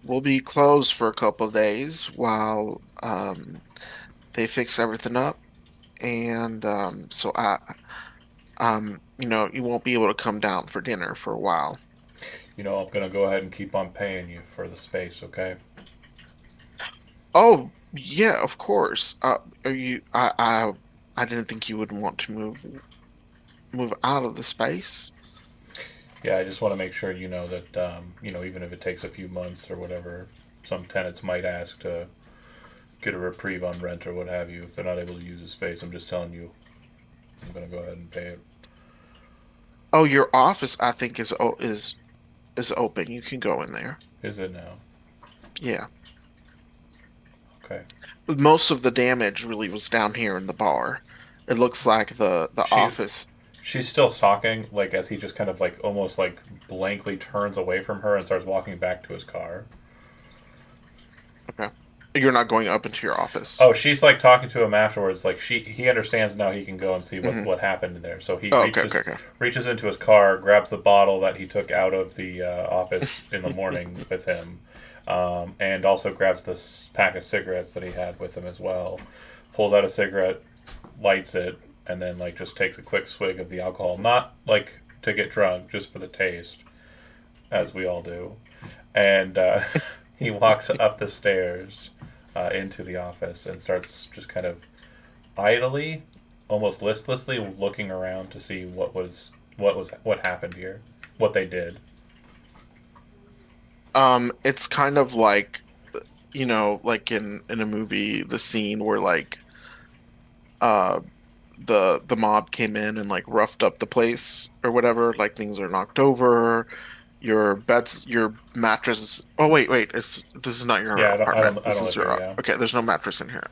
we'll be closed for a couple of days while they fix everything up, and so you won't be able to come down for dinner for a while. I'm going to go ahead and keep on paying you for the space, okay? Oh, yeah, of course. Are you? I didn't think you would want to move out of the space. Yeah, I just want to make sure you know that, even if it takes a few months or whatever, some tenants might ask to get a reprieve on rent or what have you if they're not able to use the space. I'm just telling you, I'm going to go ahead and pay it. Oh, your office, I think, is open. You can go in there. Is it now? Yeah. Okay. Most of the damage really was down here in the bar. It looks like the She office. she's still talking, like as he just kind of like almost like blankly turns away from her and starts walking back to his car. Okay. You're not going up into your office. Oh, she's like talking to him afterwards. Like he understands now. He can go and see what Hmm. what happened in there. So he Oh, okay, okay, okay. reaches into his car, grabs the bottle that he took out of the office in the morning with him, and also grabs this pack of cigarettes that he had with him as well. Pulls out a cigarette, lights it, and then like just takes a quick swig of the alcohol, not like to get drunk, just for the taste, as we all do. And he walks up the stairs into the office and starts just kind of idly, almost listlessly looking around to see what happened here, what they did. It's kind of like, like in a movie, the scene where like uh the mob came in and like roughed up the place or whatever, like things are knocked over, your mattress. Oh, wait, this is not your Yeah, apartment. I This don't is live here. your Yeah, okay. There's no mattress in here.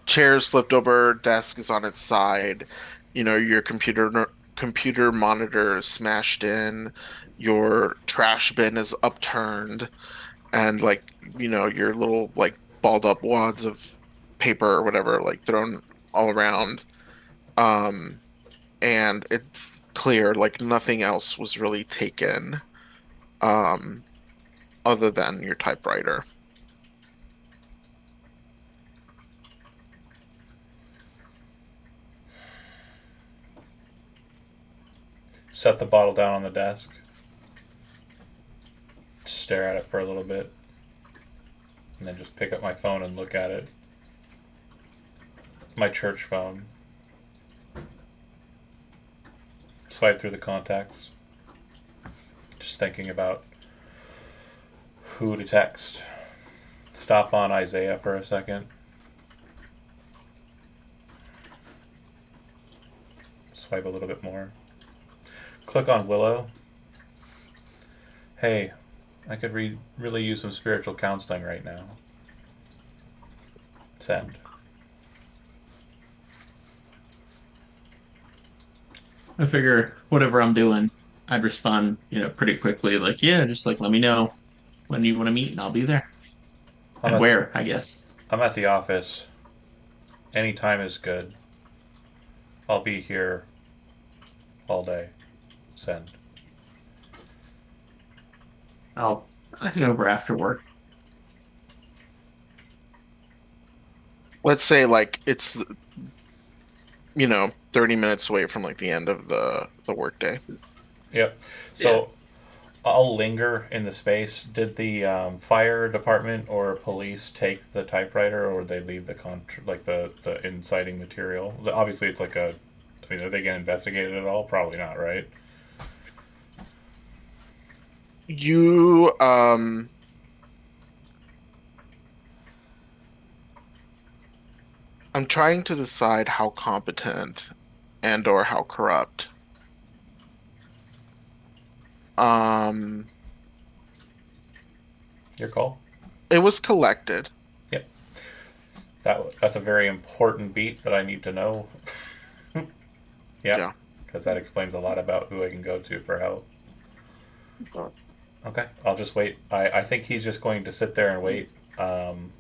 Chairs flipped over, desk is on its side. Your computer monitor is smashed in. Your trash bin is upturned, and like your little like balled up wads of paper or whatever like thrown all around. Um, and it's clear like nothing else was really taken, um, other than your typewriter. Set the bottle down on the desk. Stare at it for a little bit. And then just pick up my phone and look at it. My church phone. Swipe through the contacts. Just thinking about who to text. Stop on Isaiah for a second. Swipe a little bit more. Click on Willow. Hey, I could really use some spiritual counseling right now. Send. I figure whatever I'm doing, I'd respond, pretty quickly. Like, yeah, just like let me know when you want to meet, and I'll be there. I'm And at, where, I guess. I'm at the office. Any time is good. I'll be here all day. Send. I'll head over after work. Let's say like it's 30 minutes away from like the end of the workday. Yep. So I'll linger in the space. Did the fire department or police take the typewriter, or would they leave the inciting material? Obviously, it's like a. I mean, are they getting investigated at all? Probably not, right? You I'm trying to decide how competent and or how corrupt. Um, Your call. it was collected. Yep. That's a very important beat that I need to know. Yeah. Because that explains a lot about who I can go to for help. Okay, I'll just wait. I think he's just going to sit there and wait. And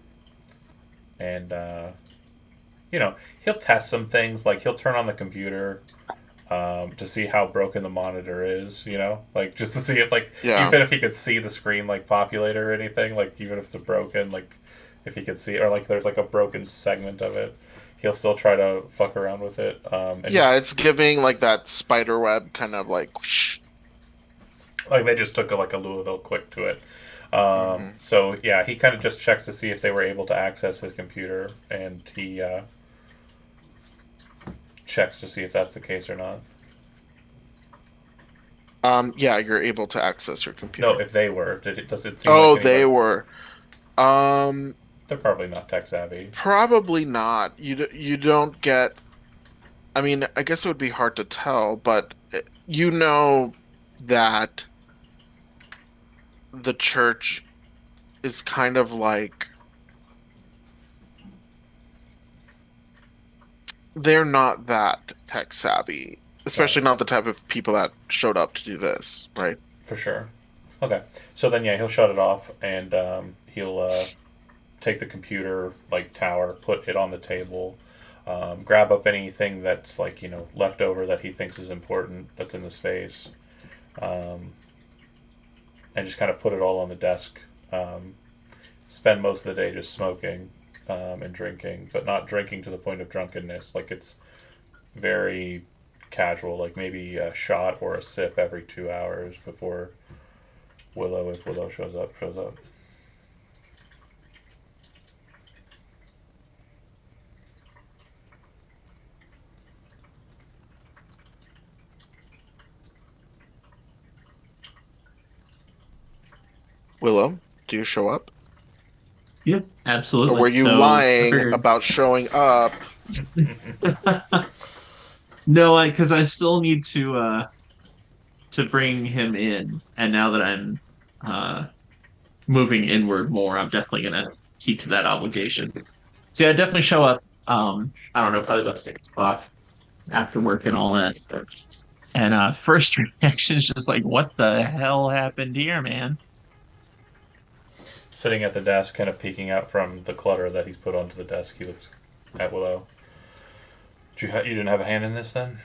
he'll test some things. Like he'll turn on the computer to see how broken the monitor is. Like just to see if Yeah. even if he could see the screen like populate or anything. Like even if it's broken, like if he could see or like there's like a broken segment of it, he'll still try to fuck around with it. And Yeah, it's giving like that spider web kind of like whoosh. like they just took a Louisville quick to it. Mhm. So yeah, he kind of just checks to see if they were able to access his computer, and he checks to see if that's the case or not. Yeah, you're able to access your No, computer. if they were, does it seem Oh, like they anybody? were. Um, They're probably not tech savvy. Probably not. You don't get. I mean, I guess it would be hard to tell, but you know that the church is kind of like they're not that tech savvy, Got especially it. not the type of people that showed up to do this, right? For sure. Okay. So then, yeah, he'll shut it off, and he'll take the computer like tower, put it on the table, grab up anything that's like left over that he thinks is important that's in the space, um, and just kind of put it all on the desk. Spend most of the day just smoking and drinking, but not drinking to the point of drunkenness. Like it's very casual, like maybe a shot or a sip every 2 hours before Willow, if Willow shows up, shows up. Willow, do you show up? Yeah, Or absolutely. were you So I lying figured about showing up? no, because I still need to bring him in, and now that I'm uh moving inward more, I'm definitely gonna keep to that obligation. See, I definitely show up. I don't know, probably about 6 o'clock after work and all that. And first reaction is just like, what the hell happened here, man? Sitting at the desk, kind of peeking out from the clutter that he's put onto the desk, he looks at Willow. You didn't have a hand in this then?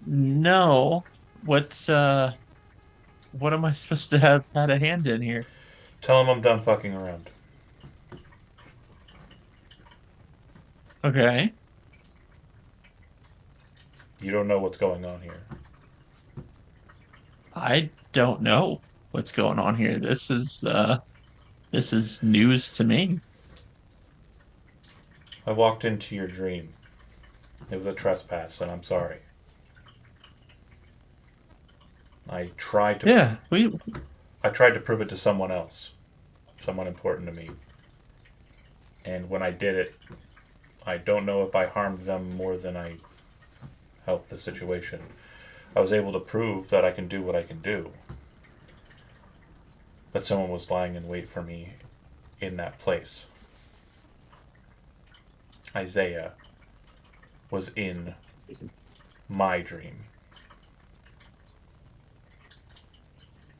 No. What am I supposed to have had a hand in here? Tell him I'm done fucking around. Okay. You don't know what's going on here. I don't know what's going on here. This is news to me. I walked into your dream. It was a trespass, and I'm sorry. I tried to Yeah, we I tried to prove it to someone else, someone important to me. And when I did it, I don't know if I harmed them more than I helped the situation. I was able to prove that I can do what I can do. That someone was lying in wait for me in that place. Isaiah was in my dream.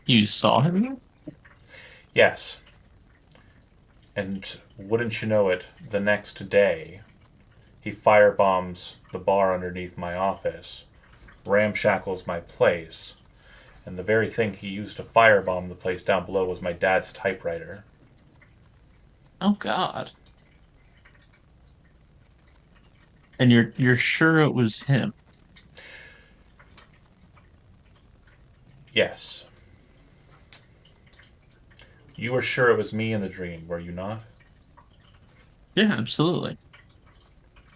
you saw him? Yes. And wouldn't you know it, the next day, he firebombs the bar underneath my office, ramshackles my place, and the very thing he used to firebomb the place down below was my dad's typewriter. Oh God. And you're sure it was him? Yes. You were sure it was me in the dream, were you not? Yeah, absolutely.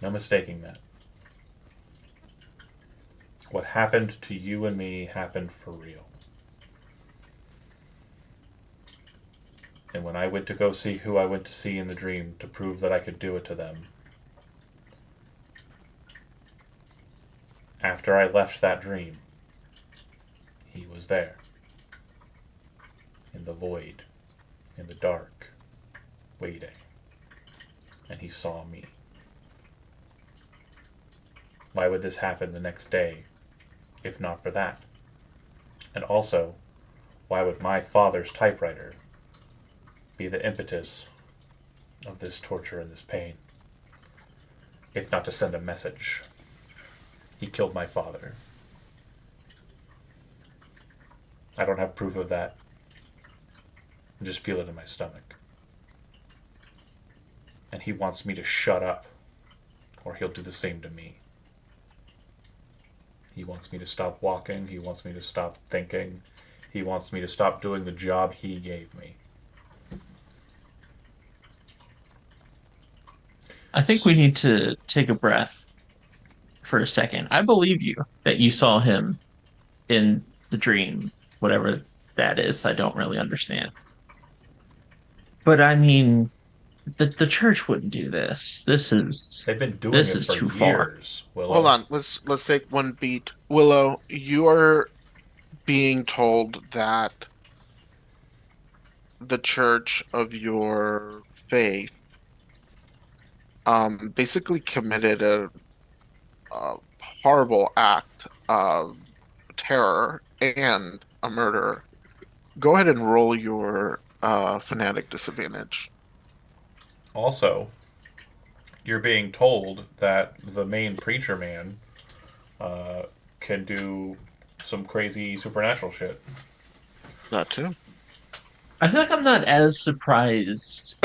No mistaking that. What happened to you and me happened for real. And when I went to go see who I went to see in the dream to prove that I could do it to them, after I left that dream, he was there. In the void, in the dark, waiting. And he saw me. Why would this happen the next day, if not for that? And also, why would my father's typewriter be the impetus of this torture and this pain, if not to send a message? He killed my father. I don't have proof of that. I just feel it in my stomach. And he wants me to shut up, or he'll do the same to me. He wants me to stop walking. He wants me to stop thinking. He wants me to stop doing the job he gave me. I think we need to take a breath for a second. I believe you that you saw him in the dream, whatever that is. I don't really understand. But I mean, the church wouldn't do this. They've been doing This it is for too far. years, Hold Willow. on. Let's take one beat. Willow, you are being told that the church of your faith basically committed a horrible act of terror and a murder. Go ahead and roll your fanatic disadvantage. Also, you're being told that the main preacher man uh, can do some crazy supernatural shit. That too. I feel like I'm not as surprised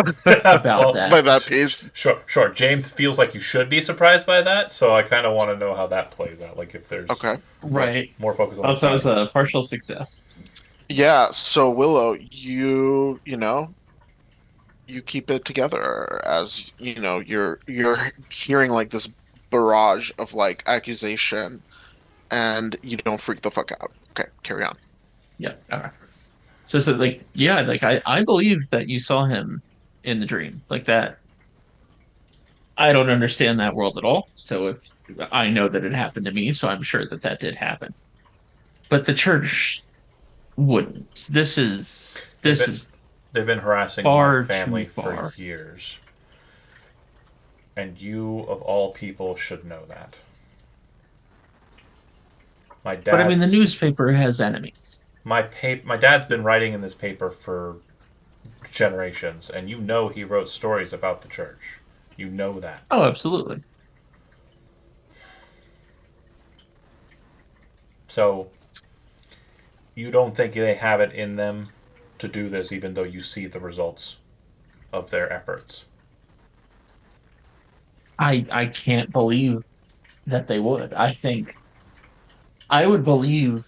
about Well, By that. that piece. sure. James feels like you should be surprised by that, so I kind of want to know how that plays out. Like if there's Okay. Right. more focus on the Also, it's side. a partial success. Yeah, so Willow, you keep it together as, you're hearing like this barrage of like accusation and you don't freak the fuck out. Okay, carry on. Yeah. Okay. So like yeah, like I believe that you saw him in the dream. Like that. I don't understand that world at all. So if I know that it happened to me, so I'm sure that that did happen. But the church wouldn't. They've This been is they've been harassing my far too family for far. years, and you of all people should know that. My But I mean, the dad's newspaper has enemies. my dad's been writing in this paper for generations, and you know he wrote stories about the church. You know that. Oh, absolutely. So you don't think they have it in them to do this, even though you see the results of their efforts. I can't believe that they would. I think I would believe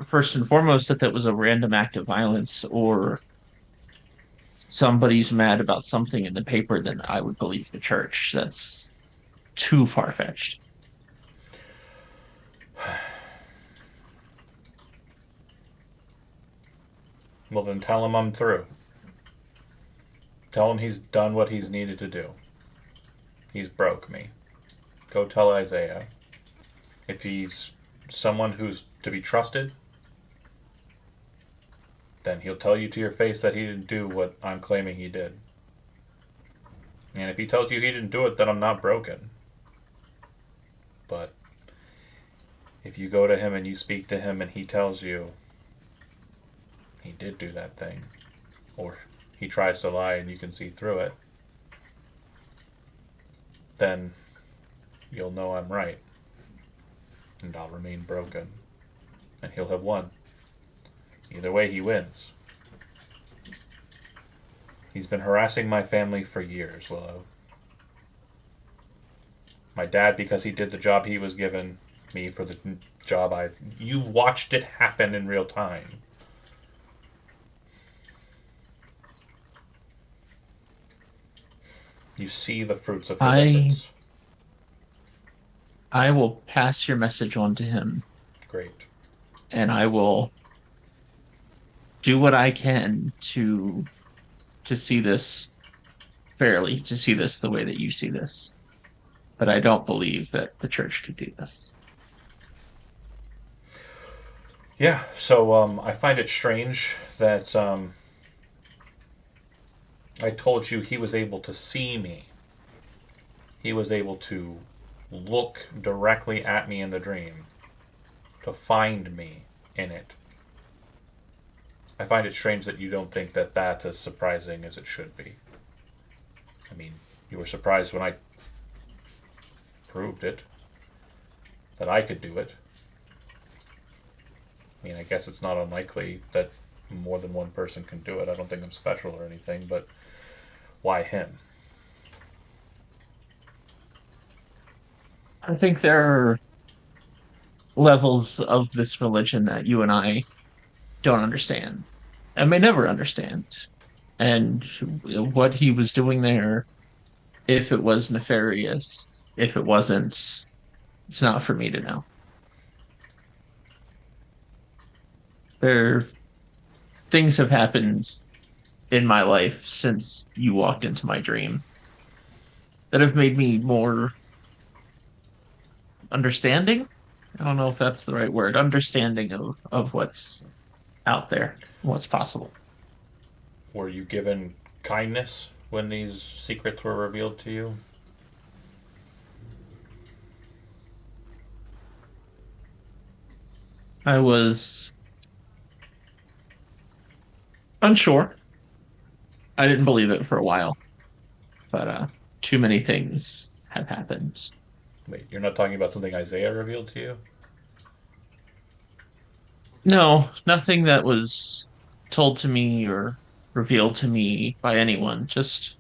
first and foremost that was a random act of violence or somebody's mad about something in the paper, then I would believe the church. That's too far fetched. Well, then tell him I'm through. Tell him he's done what he's needed to do. He's broke me. Go tell Isaiah. If he's someone who's to be trusted, then he'll tell you to your face that he didn't do what I'm claiming he did. And if he tells you he didn't do it, then I'm not broken. But if you go to him and you speak to him and he tells you he did do that thing, or he tries to lie and you can see through it, then you'll know I'm right. And I'll remain broken. And he'll have won. Either way, he wins. He's been harassing my family for years, Willow. My dad, because he did the job he was given, me for the job I... You watched it happen in real time. You see the fruits of his efforts. I will pass your message on to him, Great. and I will do what I can to see this fairly, to see this the way that you see this. But I don't believe that the church could do this. Yeah, so I find it strange that I told you he was able to see me. He was able to look directly at me in the dream, to find me in it. I find it strange that you don't think that that's as surprising as it should be. I mean, you were surprised when I proved it, that I could do it. I mean, I guess it's not unlikely that more than one person can do it. I don't think I'm special or anything, but why him? I think there are levels of this religion that you and I don't understand and may never understand. And what he was doing there, if it was nefarious, if it wasn't, it's not for me to know. There, things have happened in my life since you walked into my dream that have made me more understanding. I don't know if that's the right word. Understanding of what's out there, what's possible. Were you given kindness when these secrets were revealed to you? I was unsure. I didn't believe it for a while, but too many things have happened. Wait, you're not talking about something Isaiah revealed to you? No, nothing that was told to me or revealed to me by anyone, just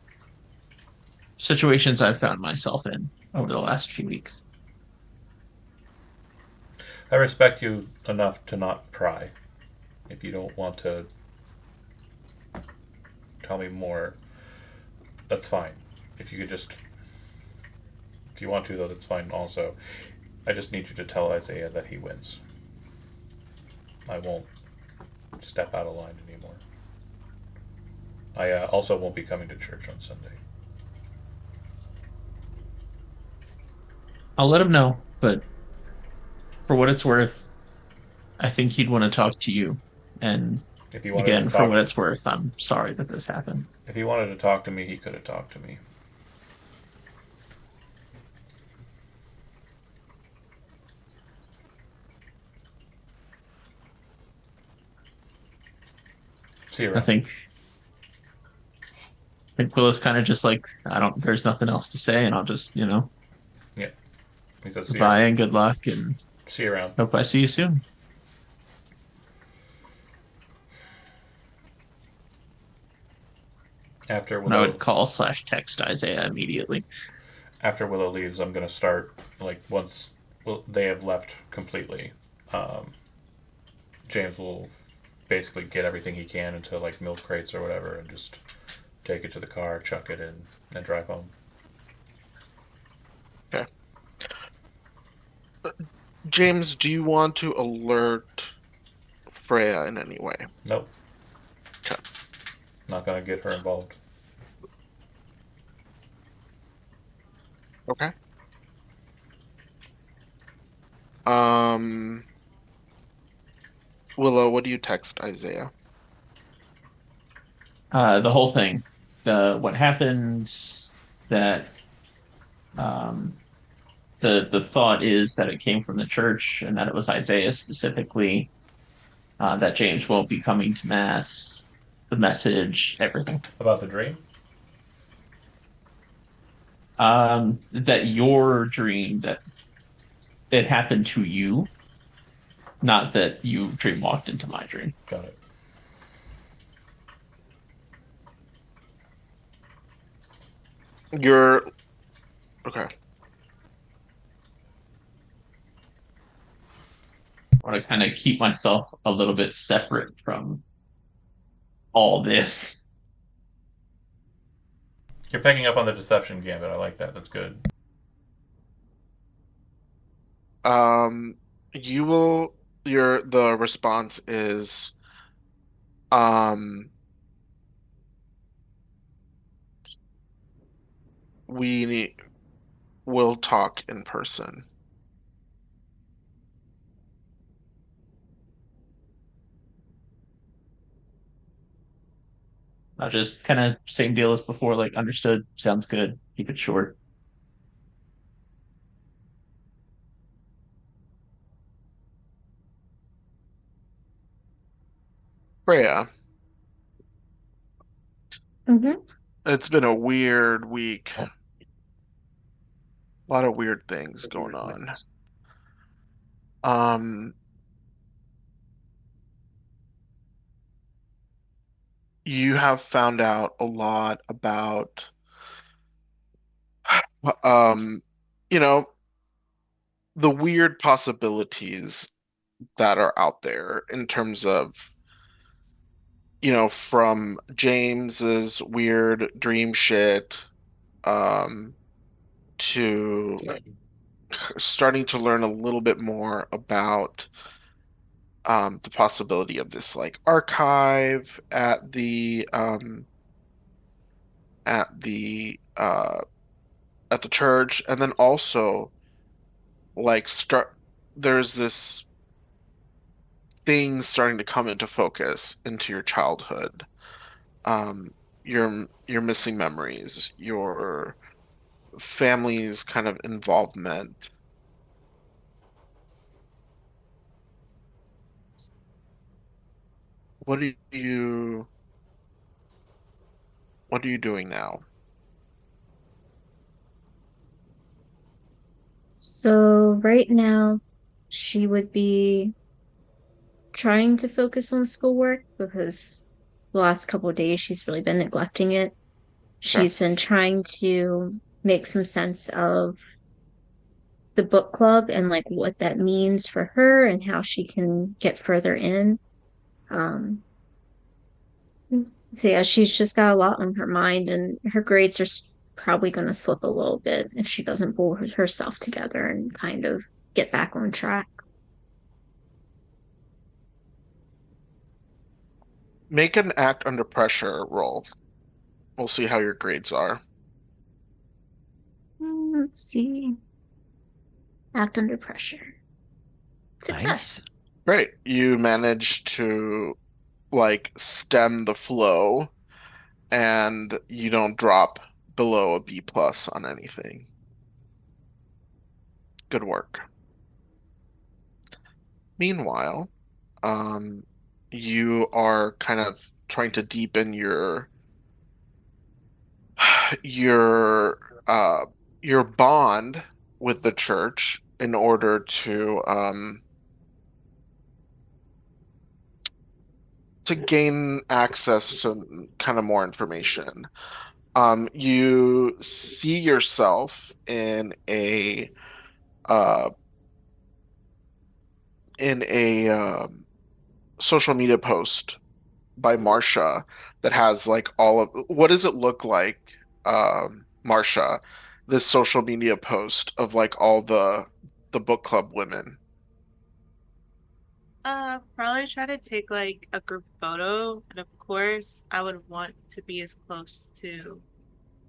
situations I've found myself in over the last few weeks. I respect you enough to not pry. If you don't want to tell me more, that's fine. If you could just... If you want to, though, that's fine also. I just need you to tell Isaiah that he wins. I won't step out of line anymore. I also won't be coming to church on Sunday. I'll let him know, but for what it's worth, I think he'd want to talk to you. And If he wanted again, to for talk, what it's worth, I'm sorry that this happened. if he wanted to talk to me, he could have talked to me. See you I around. think Will's kind of just like, I don't, there's nothing else to say, and I'll just, He says, see you goodbye around. and good luck, and See you around. Hope I see you soon. After And I would Willow call / text Isaiah immediately. after Willow leaves, I'm gonna start like once they have left completely. Um, James will basically get everything he can into like milk crates or whatever, and just take it to the car, chuck it in, and drive home. Okay. James, do you want to alert Freya in any way? Nope. Okay. Not gonna get her involved. Okay. Um, Willow, what do you text Isaiah? The whole thing, what happened, that the thought is that it came from the church and that it was Isaiah specifically, that James won't be coming to mass, the message, everything. About the dream? That your dream, that it happened to you, not that you dream walked into my dream. Got it. You're okay. I want to kind of keep myself a little bit separate from all this. You're picking up on the deception gambit. I like that. That's good. You will the response is we will talk in person. I just kind of same deal as before, like understood, sounds good, keep it short. Freya, Mm-hmm. it's been a weird week. A lot of weird things going on. You have found out a lot about um, you know, the weird possibilities that are out there in terms of, from James's weird dream shit, um, to starting to learn a little bit more about the possibility of this like archive at the uh at the church, and then also like start there's this thing starting to come into focus into your childhood. um your missing memories, your family's kind of involvement. what are you what are you doing now? So right now, she would be trying to focus on schoolwork because the last couple of days she's really been neglecting it. Okay. She's been trying to make some sense of the book club and like what that means for her and how she can get further in. Um, so yeah, she's just got a lot on her mind, and her grades are probably going to slip a little bit if she doesn't pull herself together and kind of get back on track. Make an act under pressure roll. We'll see how your grades are. Let's see. Act under pressure. Nice. Success. Great. You managed to like stem the flow, and you don't drop below a B plus on anything. Good work. Meanwhile, um, you are kind of trying to deepen your your bond with the church, in order to gain access to kind of more information. You see yourself uh, in a social media post by Marsha that has like all of what does it look like, Marsha, this social media post of like all the book club women. Probably try to take like a group photo, and of course, I would want to be as close to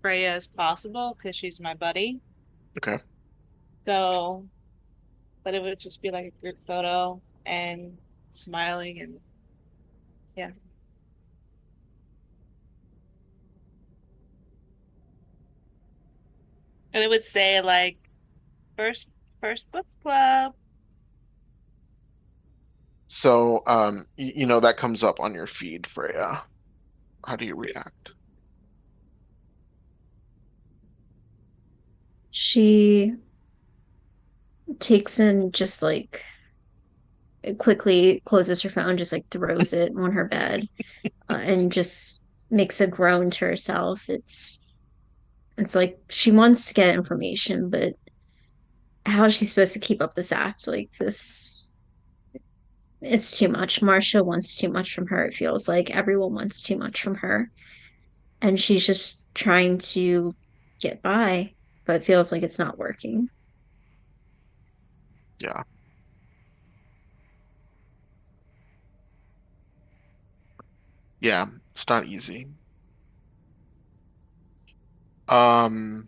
Freya as possible because she's my buddy. Okay. So, but it would just be like a group photo and smiling and yeah. And it would say like first first book club. So, that comes up on your feed, Freya. How do you react? She takes in just like quickly closes her phone, just like throws it on her bed, and just makes a groan to herself. It's like she wants to get information, but how is she supposed to keep up this act? Like this, it's too much. Marcia wants too much from her. It feels like everyone wants too much from her, and she's just trying to get by, but it feels like it's not working. Yeah. Yeah, it's not easy. Um,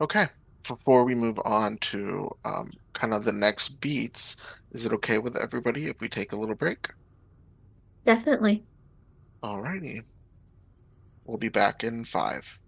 okay. Before we move on to kind of the next beats, is it okay with everybody if we take a little break? Definitely. Alrighty. We'll be back in 5.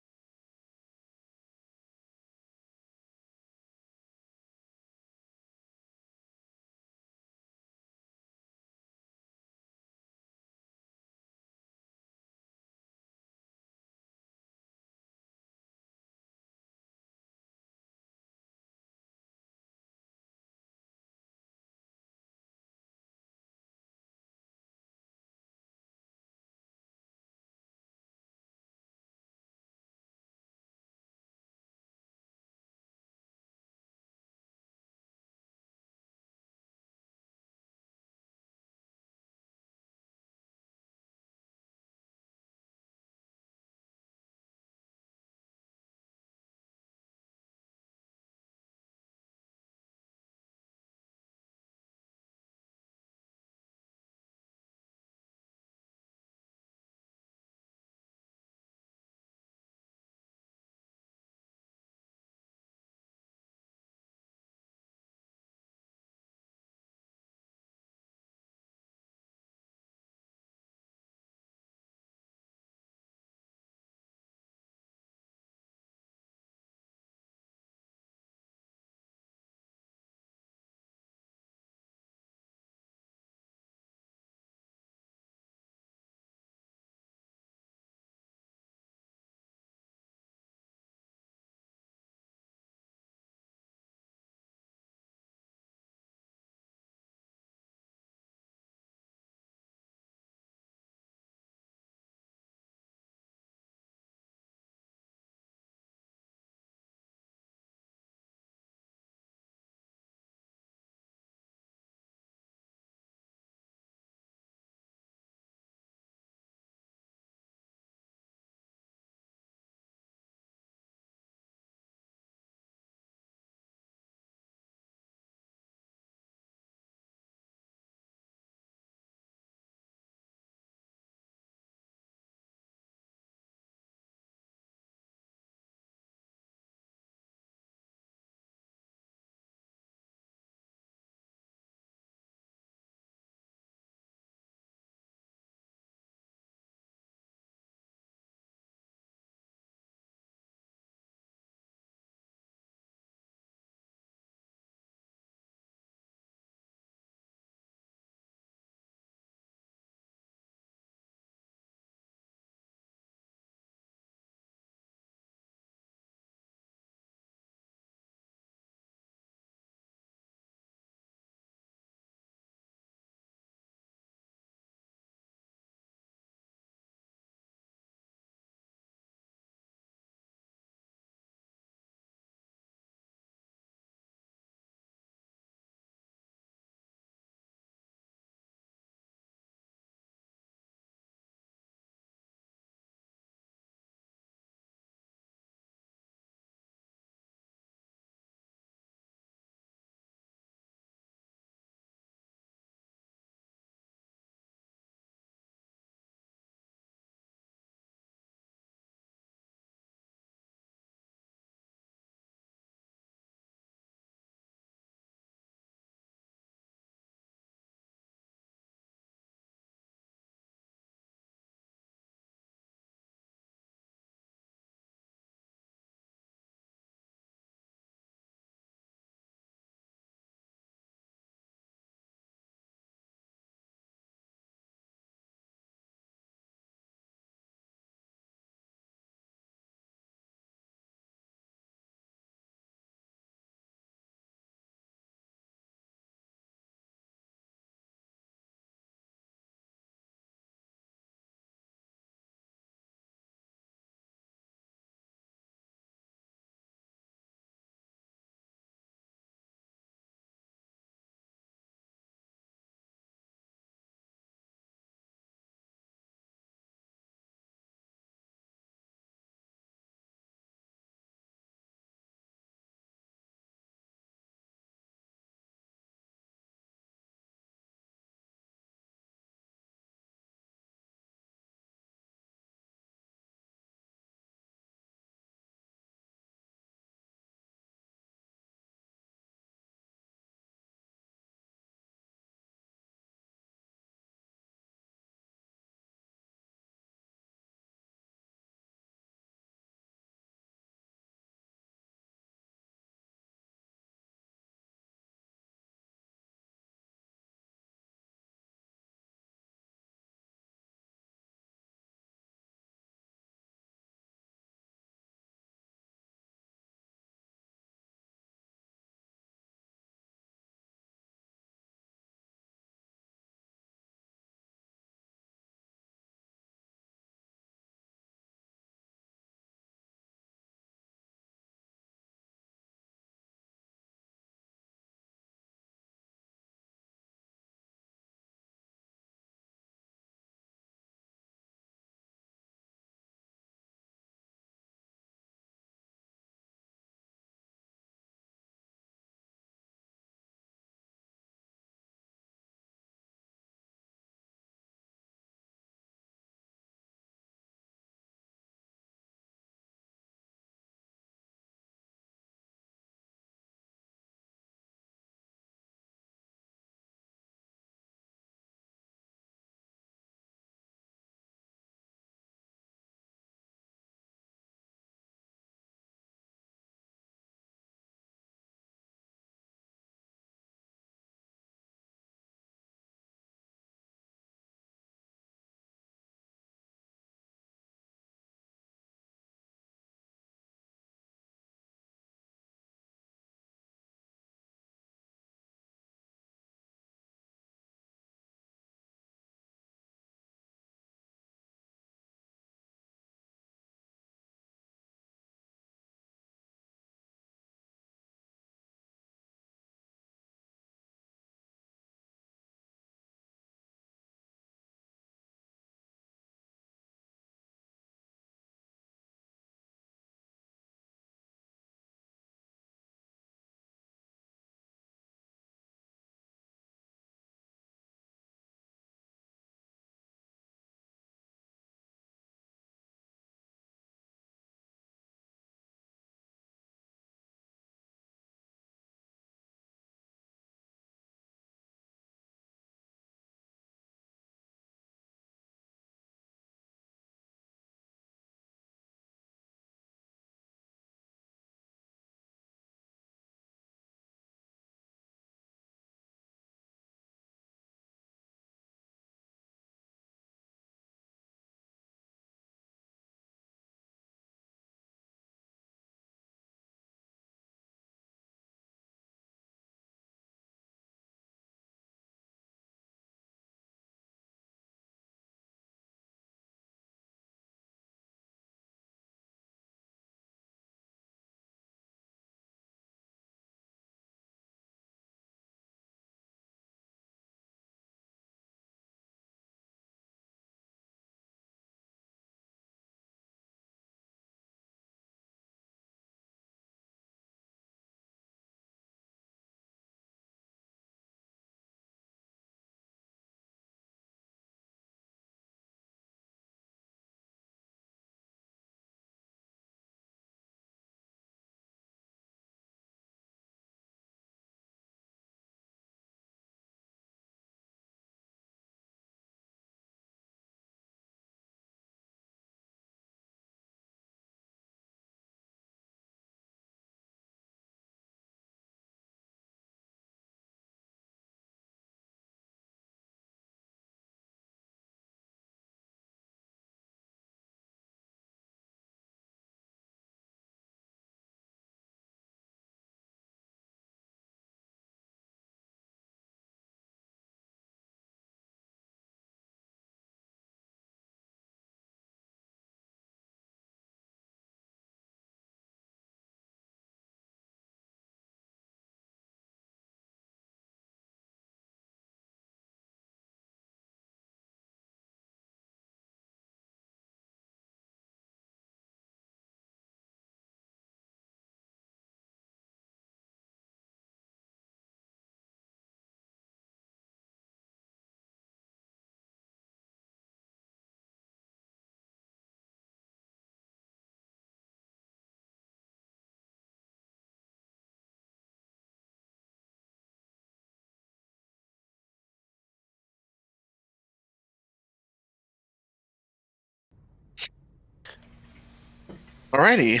Alrighty,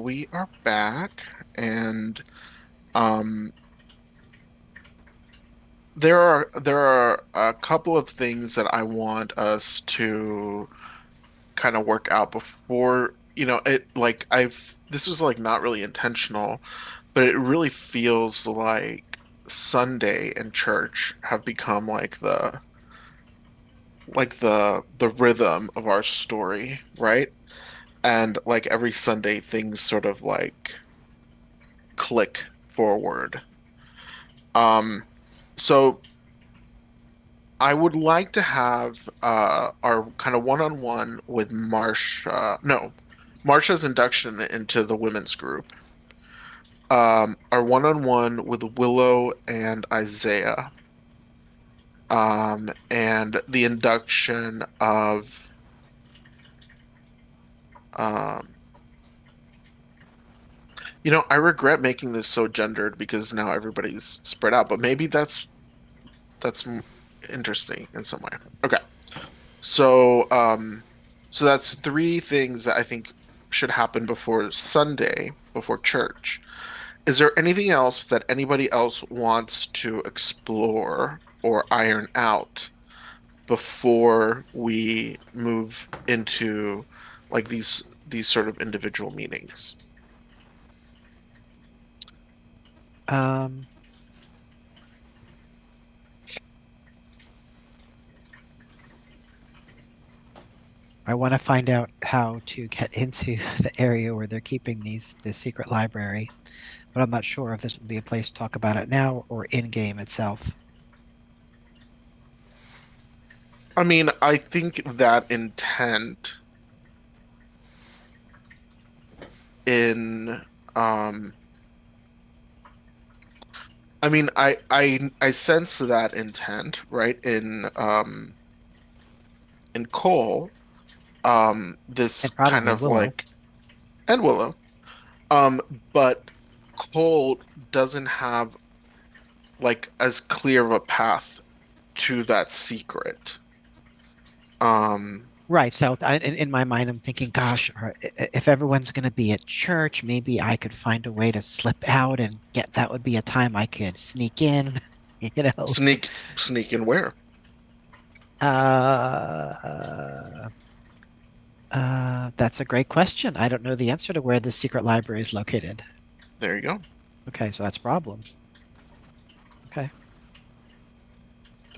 we are back, and um, there are a couple of things that I want us to kind of work out before, it like I've this was like not really intentional, but it really feels like Sunday and church have become like the rhythm of our story, right? And like every Sunday things sort of like click forward. So I would like to have our kind of one-on-one with Marsha. No, Marsha's induction into the women's group. Our one-on-one with Willow and Isaiah. And the induction of um, I regret making this so gendered because now everybody's spread out, but maybe that's interesting in some way. Okay. So, so that's three things that I think should happen before Sunday, before church. Is there anything else that anybody else wants to explore or iron out before we move into like these sort of individual meetings? Um, I want to find out how to get into the area where they're keeping the secret library, but I'm not sure if this would be a place to talk about it now or in game itself. I mean, I think that intent in um I mean, I sense that intent, right? In Cole, this And kind probably of Willow. like and Willow. Um, but Cole doesn't have like as clear of a path to that secret. Um, Right. So in my mind, I'm thinking, gosh, if everyone's going to be at church, maybe I could find a way to slip out and get that would be a time I could sneak in, you know. sneak in where? Uh, that's a great question. I don't know the answer to where the secret library is located. There you go. Okay, so that's a problem. Okay,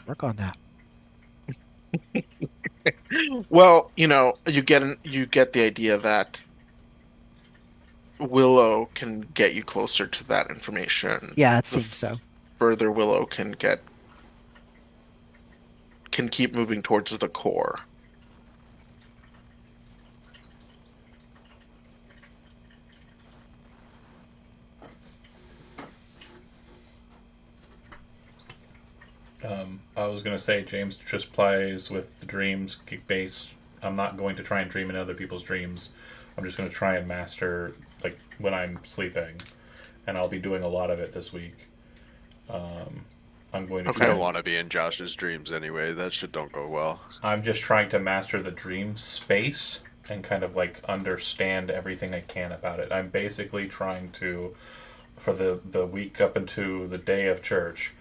work on that. Well, you get the idea that Willow can get you closer to that information. Yeah, it The seems so. further Willow can keep moving towards the core. I was gonna say James just plays with the dreams base. I'm not going to try and dream in other people's dreams. I'm just going to try and master like when I'm sleeping, and I'll be doing a lot of it this week. I'm going to You Okay. don't try. want to be in Josh's dreams anyway. That shit don't go well. I'm just trying to master the dream space and kind of like understand everything I can about it. I'm basically trying to, for the week up into the day of church,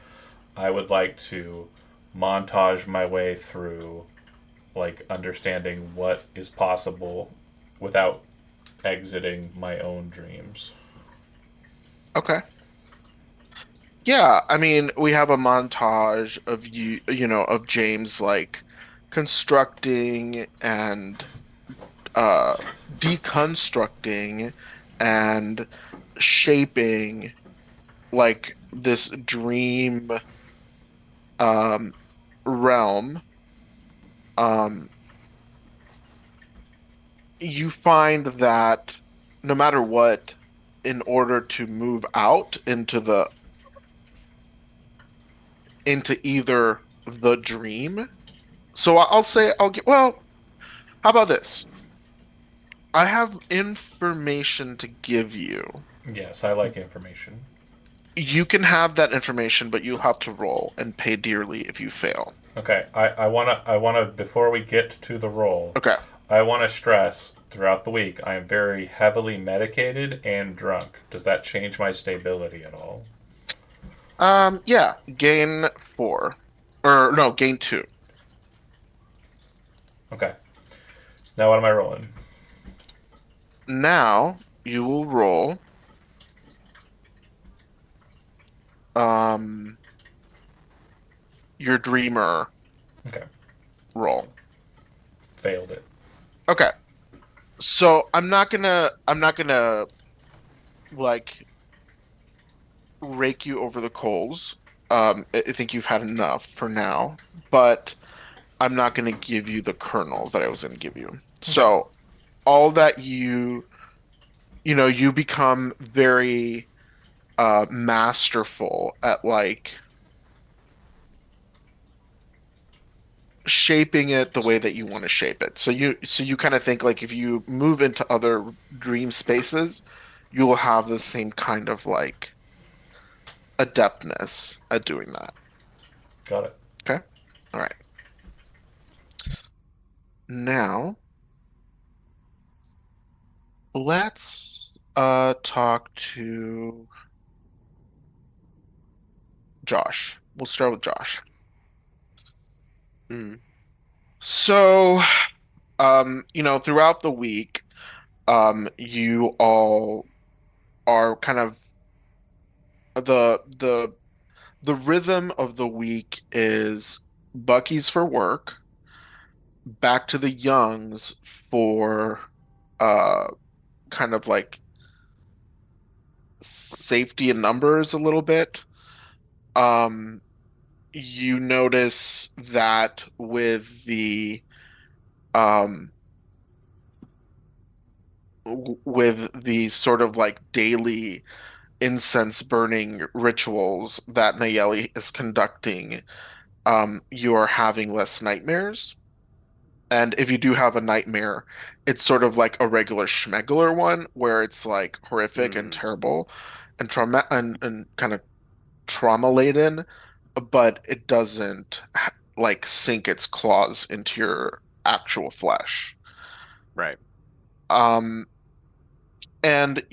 I would like to montage my way through like understanding what is possible without exiting my own dreams. Okay. Yeah, I mean, we have a montage of of James like constructing and uh deconstructing and shaping like this dream um realm. Um you find that no matter what, in order to move out into either the dream. So I'll say I'll get well, how about this? I have information to give you. Yes, I like information. You can have that information, but you'll have to roll and pay dearly if you fail. Okay, I wanna before we get to the roll, Okay. I wanna stress throughout the week I am very heavily medicated and drunk. Does that change my stability at all? Yeah, gain 4. Or no, gain 2. Okay. Now what am I rolling? Now you will roll um your dreamer Okay. roll. Failed it. Okay. So I'm not gonna like rake you over the coals. I think you've had enough for now, but I'm not gonna give you the kernel that I was gonna give you. Okay. So all that you become very masterful at like shaping it the way that you want to shape it. So you kind of think like if you move into other dream spaces, you will have the same kind of like adeptness at doing that. Got it. Okay? All right. Now, let's talk to Josh. We'll start with Josh. Mm, So, throughout the week, you all are kind of the the rhythm of the week is Bucky's for work, back to the Youngs for uh kind of like safety in numbers a little bit. Um, you notice that um with the sort of like daily incense burning rituals that Nayeli is conducting, you are having less nightmares. And if you do have a nightmare, it's sort of like a regular schmegular one where it's like horrific and mm, terrible and trauma and kind of trauma laden, but it doesn't like sink its claws into your actual flesh. right. Um, and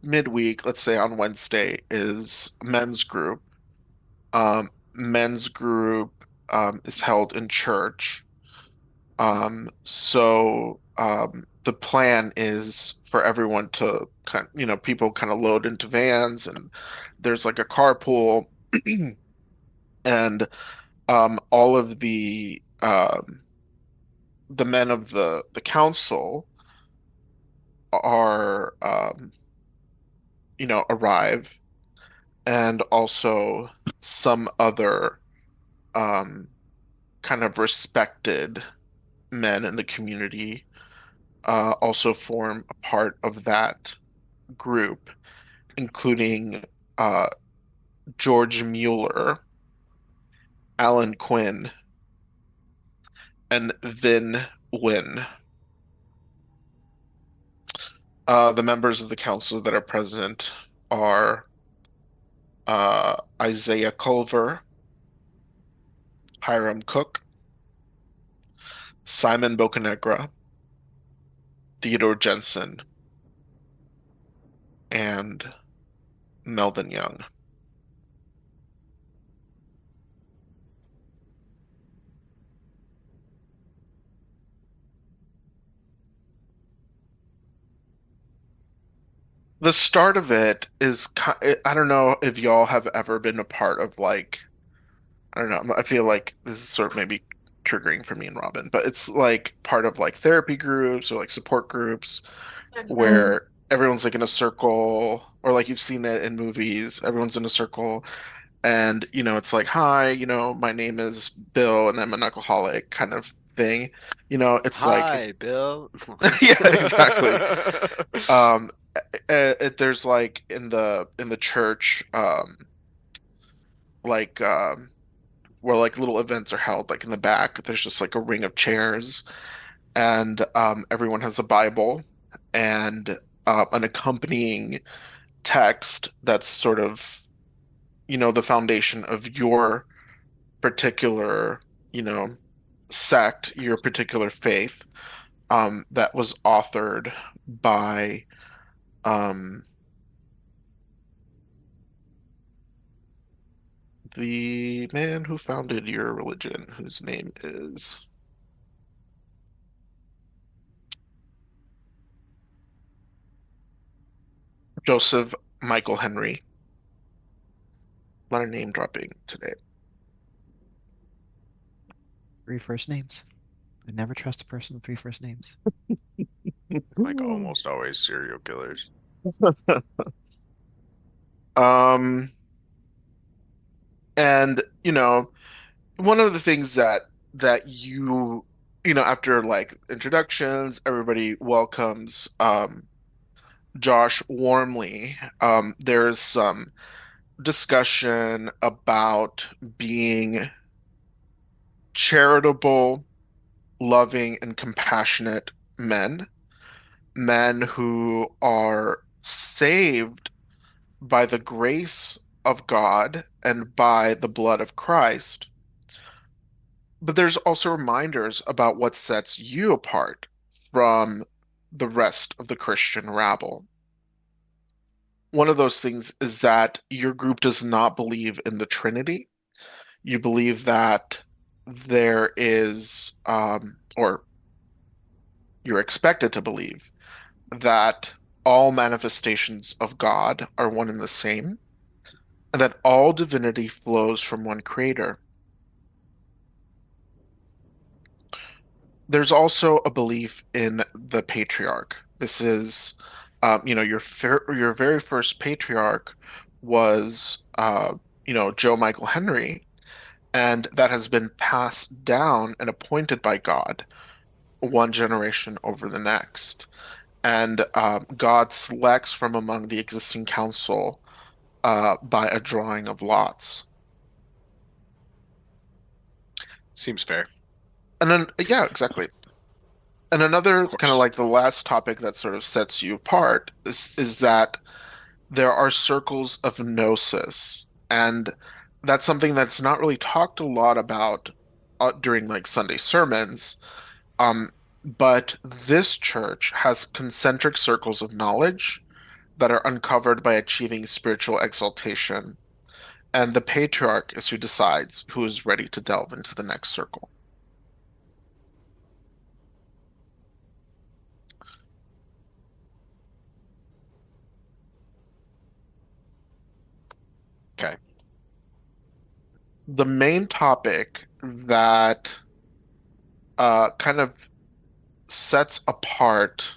midweek, let's say on Wednesday, is men's group. Men's group is held in church. So the plan is for everyone to people kind of load into vans and there's like a carpool and all of the men of the council are arrive and also some other um kind of respected men in the community also form a part of that group, including uh, George Mueller, Alan Quinn, and Vin Wynn. The members of the council that are present are Isaiah Culver, Hiram Cook, Simon Bocanegra, Theodore Jensen, and Melvin Young. The start of it is, I don't know if y'all have ever been a part of like, I don't know, I feel like this is sort of maybe triggering for me and Robin, but it's like part of like therapy groups or like support groups where everyone's like in a circle, or like you've seen it in movies, everyone's in a circle and it's like, hi, my name is Bill and I'm an alcoholic kind of thing. It's like Hi, Bill. yeah, exactly. Um there's like in the church like where like little events are held like in the back there's just like a ring of chairs and everyone has a Bible and an accompanying text that's sort of the foundation of your particular you know sect, your particular faith. that was authored by um, the man who founded your religion, whose name is Joseph Michael Henry. A lot of name dropping today. 3 first names. I never trust a person with 3 first names. Like almost always serial killers. Um, and one of the things that after like introductions, everybody welcomes Josh warmly. There's some discussion about being charitable, loving, and compassionate men, men who are saved by the grace of God and by the blood of Christ. But there's also reminders about what sets you apart from the rest of the Christian rabble. One of those things is that your group does not believe in the Trinity. You believe that there is, or you're expected to believe, that all manifestations of God are one and the same, and that all divinity flows from one creator. There's also a belief in the patriarch. This is, your very first patriarch was, Joe Michael Henry, and that has been passed down and appointed by God one generation over the next. And God selects from among the existing council by a drawing of lots. Seems fair. And then, yeah, exactly. And another Of kind of course. like the last topic that sort of sets you apart is that there are circles of gnosis. And that's something that's not really talked a lot about during like Sunday sermons. Um, but this church has concentric circles of knowledge that are uncovered by achieving spiritual exaltation. And the patriarch is who decides who is ready to delve into the next circle. Okay. The main topic that kind of sets apart.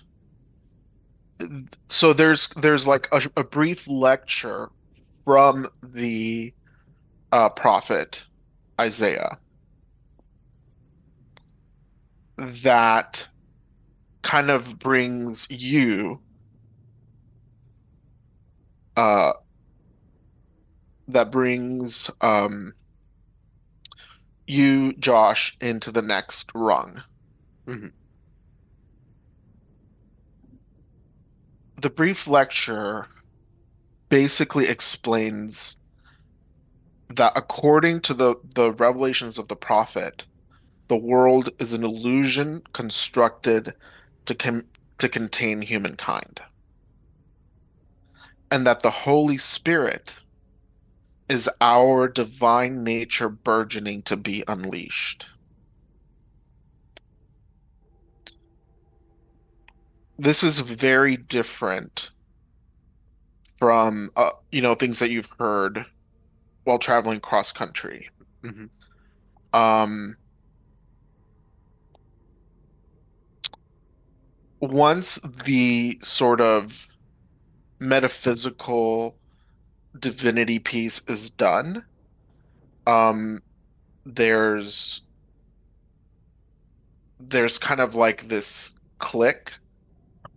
So there's like a brief lecture from the prophet Isaiah that kind of brings you uh that brings you, Josh, into the next rung. Mhm. The brief lecture basically explains that according to the revelations of the prophet, the world is an illusion constructed to to contain humankind, and that the Holy Spirit is our divine nature burgeoning to be unleashed. This is very different from things that you've heard while traveling cross country. Mhm. Um, Once the sort of metaphysical divinity piece is done, um, there's there's kind of like this click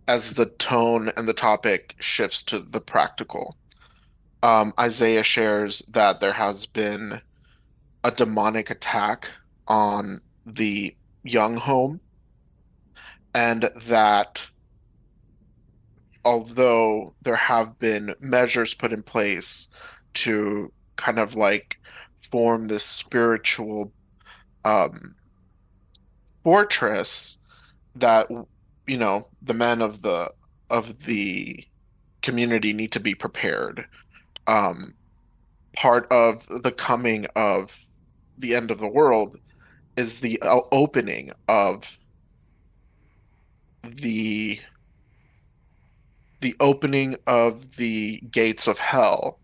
as the tone and the topic shifts to the practical. Isaiah shares that there has been a demonic attack on the Young home, and that although there have been measures put in place to kind of like form this spiritual um, fortress, that the men of the community need to be prepared. Um, Part of the coming of the end of the world is the opening of the the gates of hell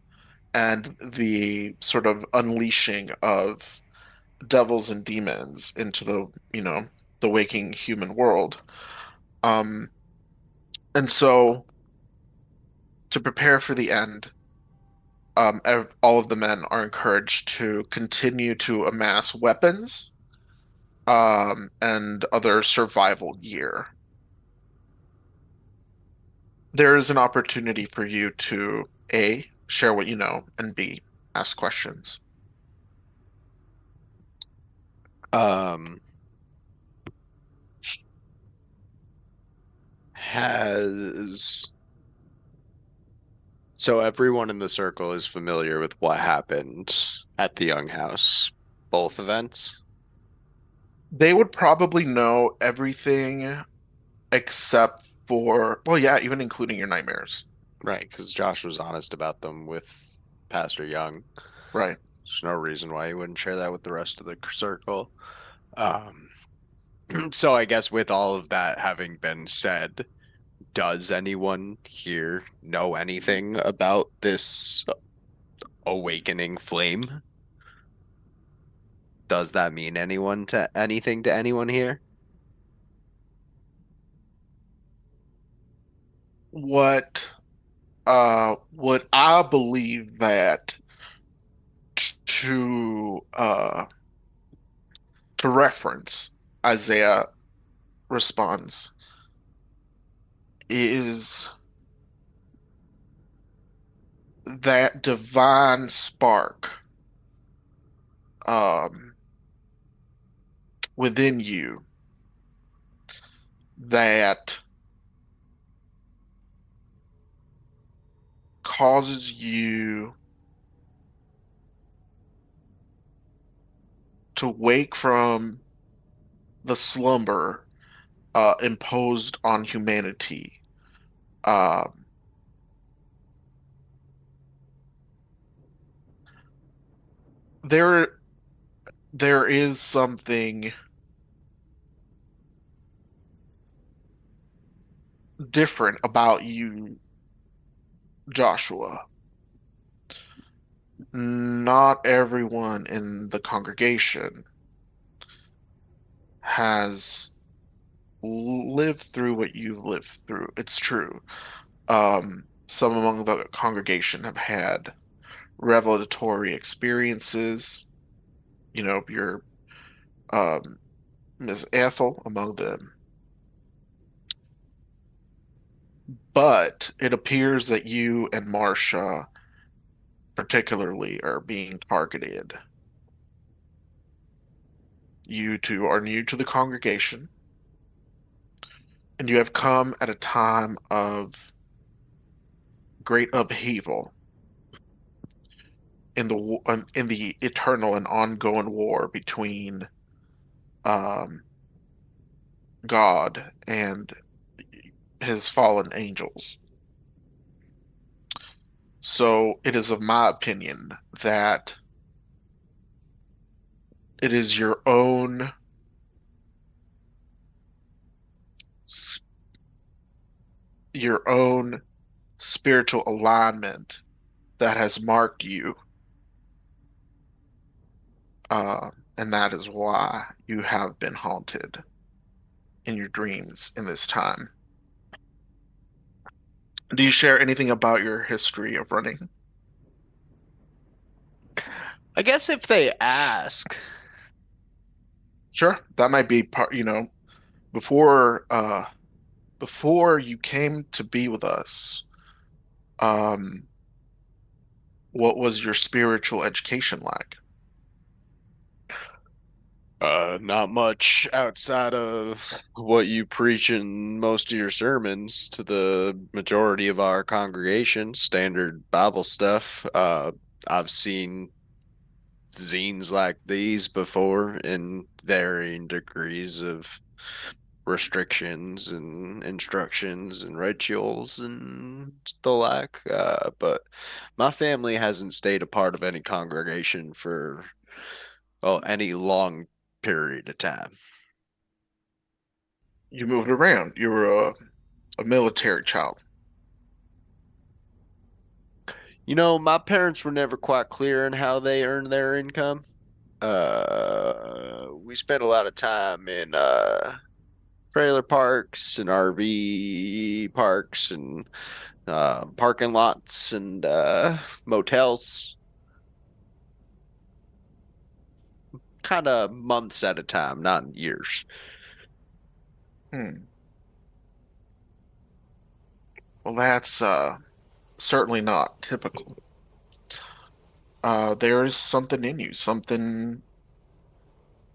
and the sort of unleashing of devils and demons into the waking human world. Um, and so to prepare for the end, all of the men are encouraged to continue to amass weapons, and other survival gear. There is an opportunity for you to A, share what you know, and B, ask questions. Um, has so everyone in the circle is familiar with what happened at the Young House, both events, They would probably know everything except for, well, yeah, even including your nightmares. right? Because Josh was honest about them with Pastor Young. Right. There's no reason why he wouldn't share that with the rest of the circle. Um, so I guess with all of that having been said, does anyone here know anything about this awakening flame? Does that mean anything to anyone here? What would I believe that to to reference Isaiah responds is that divine spark um within you that causes you to wake from the slumber imposed on humanity. Um, there, there is something different about you, Joshua. Not everyone in the congregation has lived through what you've lived through. It's true. Some among the congregation have had revelatory experiences. Your um, Miss Ethel among them. But it appears that you and Marcia particularly are being targeted. You two are new to the congregation, and you have come at a time of great upheaval in the eternal and ongoing war between um, God and his fallen angels. So it is of my opinion that it is your own spiritual alignment that has marked you, and that is why you have been haunted in your dreams in this time. Do you share anything about your history of running? I guess if they ask, Sure, that might be part, before before you came to be with us, um, what was your spiritual education like? not much outside of what you preach in most of your sermons to the majority of our congregation, standard Bible stuff. I've seen zines like these before in varying degrees of restrictions and instructions and rituals and the like. But my family hasn't stayed a part of any congregation for, well, any long period of time. You moved around. You were a military child. My parents were never quite clear on how they earned their income. We spent a lot of time in trailer parks and RV parks and parking lots and motels, kind of months at a time, not years. Hmm. Well, that's certainly not typical. There is something in you, something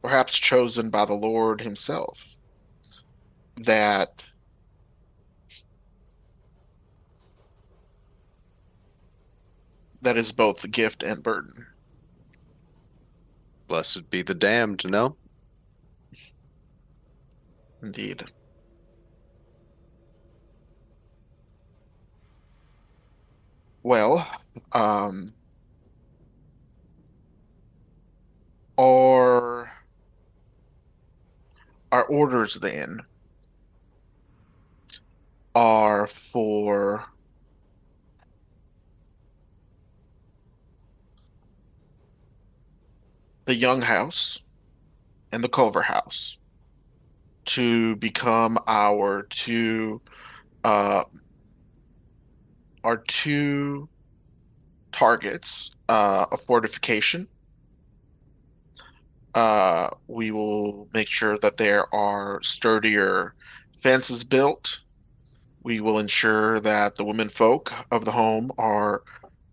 perhaps chosen by the Lord Himself that that is both a gift and burden. Blessed be the damned, no? Indeed. Well, um, our our orders then are for the Young House and the Culver House to become uh our two targets of fortification. We will make sure that there are sturdier fences built. We will ensure that the women folk of the home are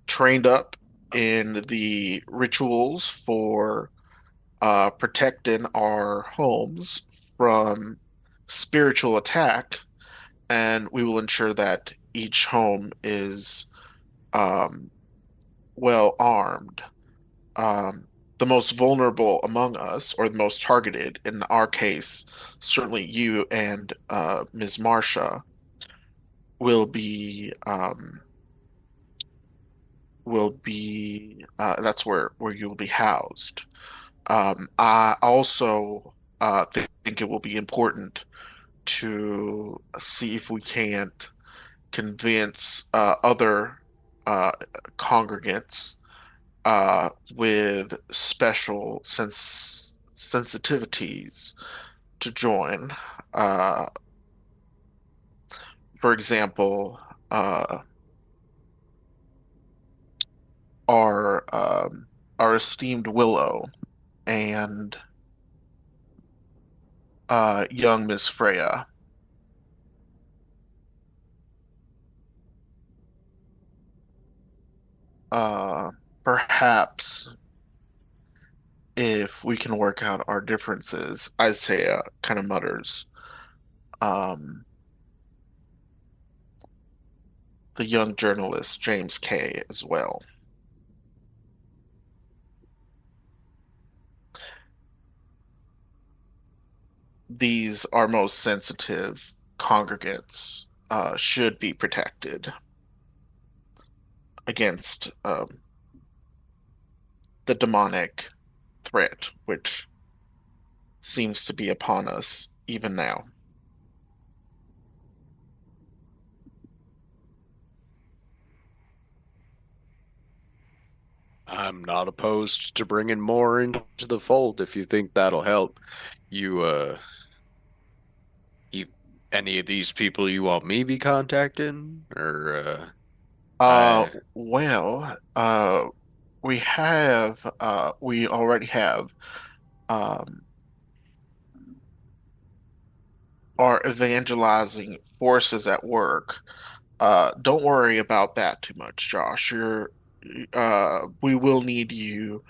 trained up in the rituals for protecting our homes from spiritual attack, and we will ensure that each home is um, well armed. Um, the most vulnerable among us, or the most targeted, in our case, certainly you and Ms. Marsha, will be that's where you will be housed. I also think it will be important to see if we can't convince other uh, congregants uh, with special sensitivities to join. Uh, for example, uh, our our esteemed Willow and young Miss Freya. Uh, Perhaps if we can work out our differences, Isaiah kind of mutters. Um, the young journalist James K. as well. These our most sensitive congregants should be protected against the demonic threat, which seems to be upon us even now. I'm not opposed to bringing more into the fold if you think that'll help. You, you, any of these people you want me be contacting, or Uh, I, well, we already have um, our evangelizing forces at work. Don't worry about that too much, Josh. We will need you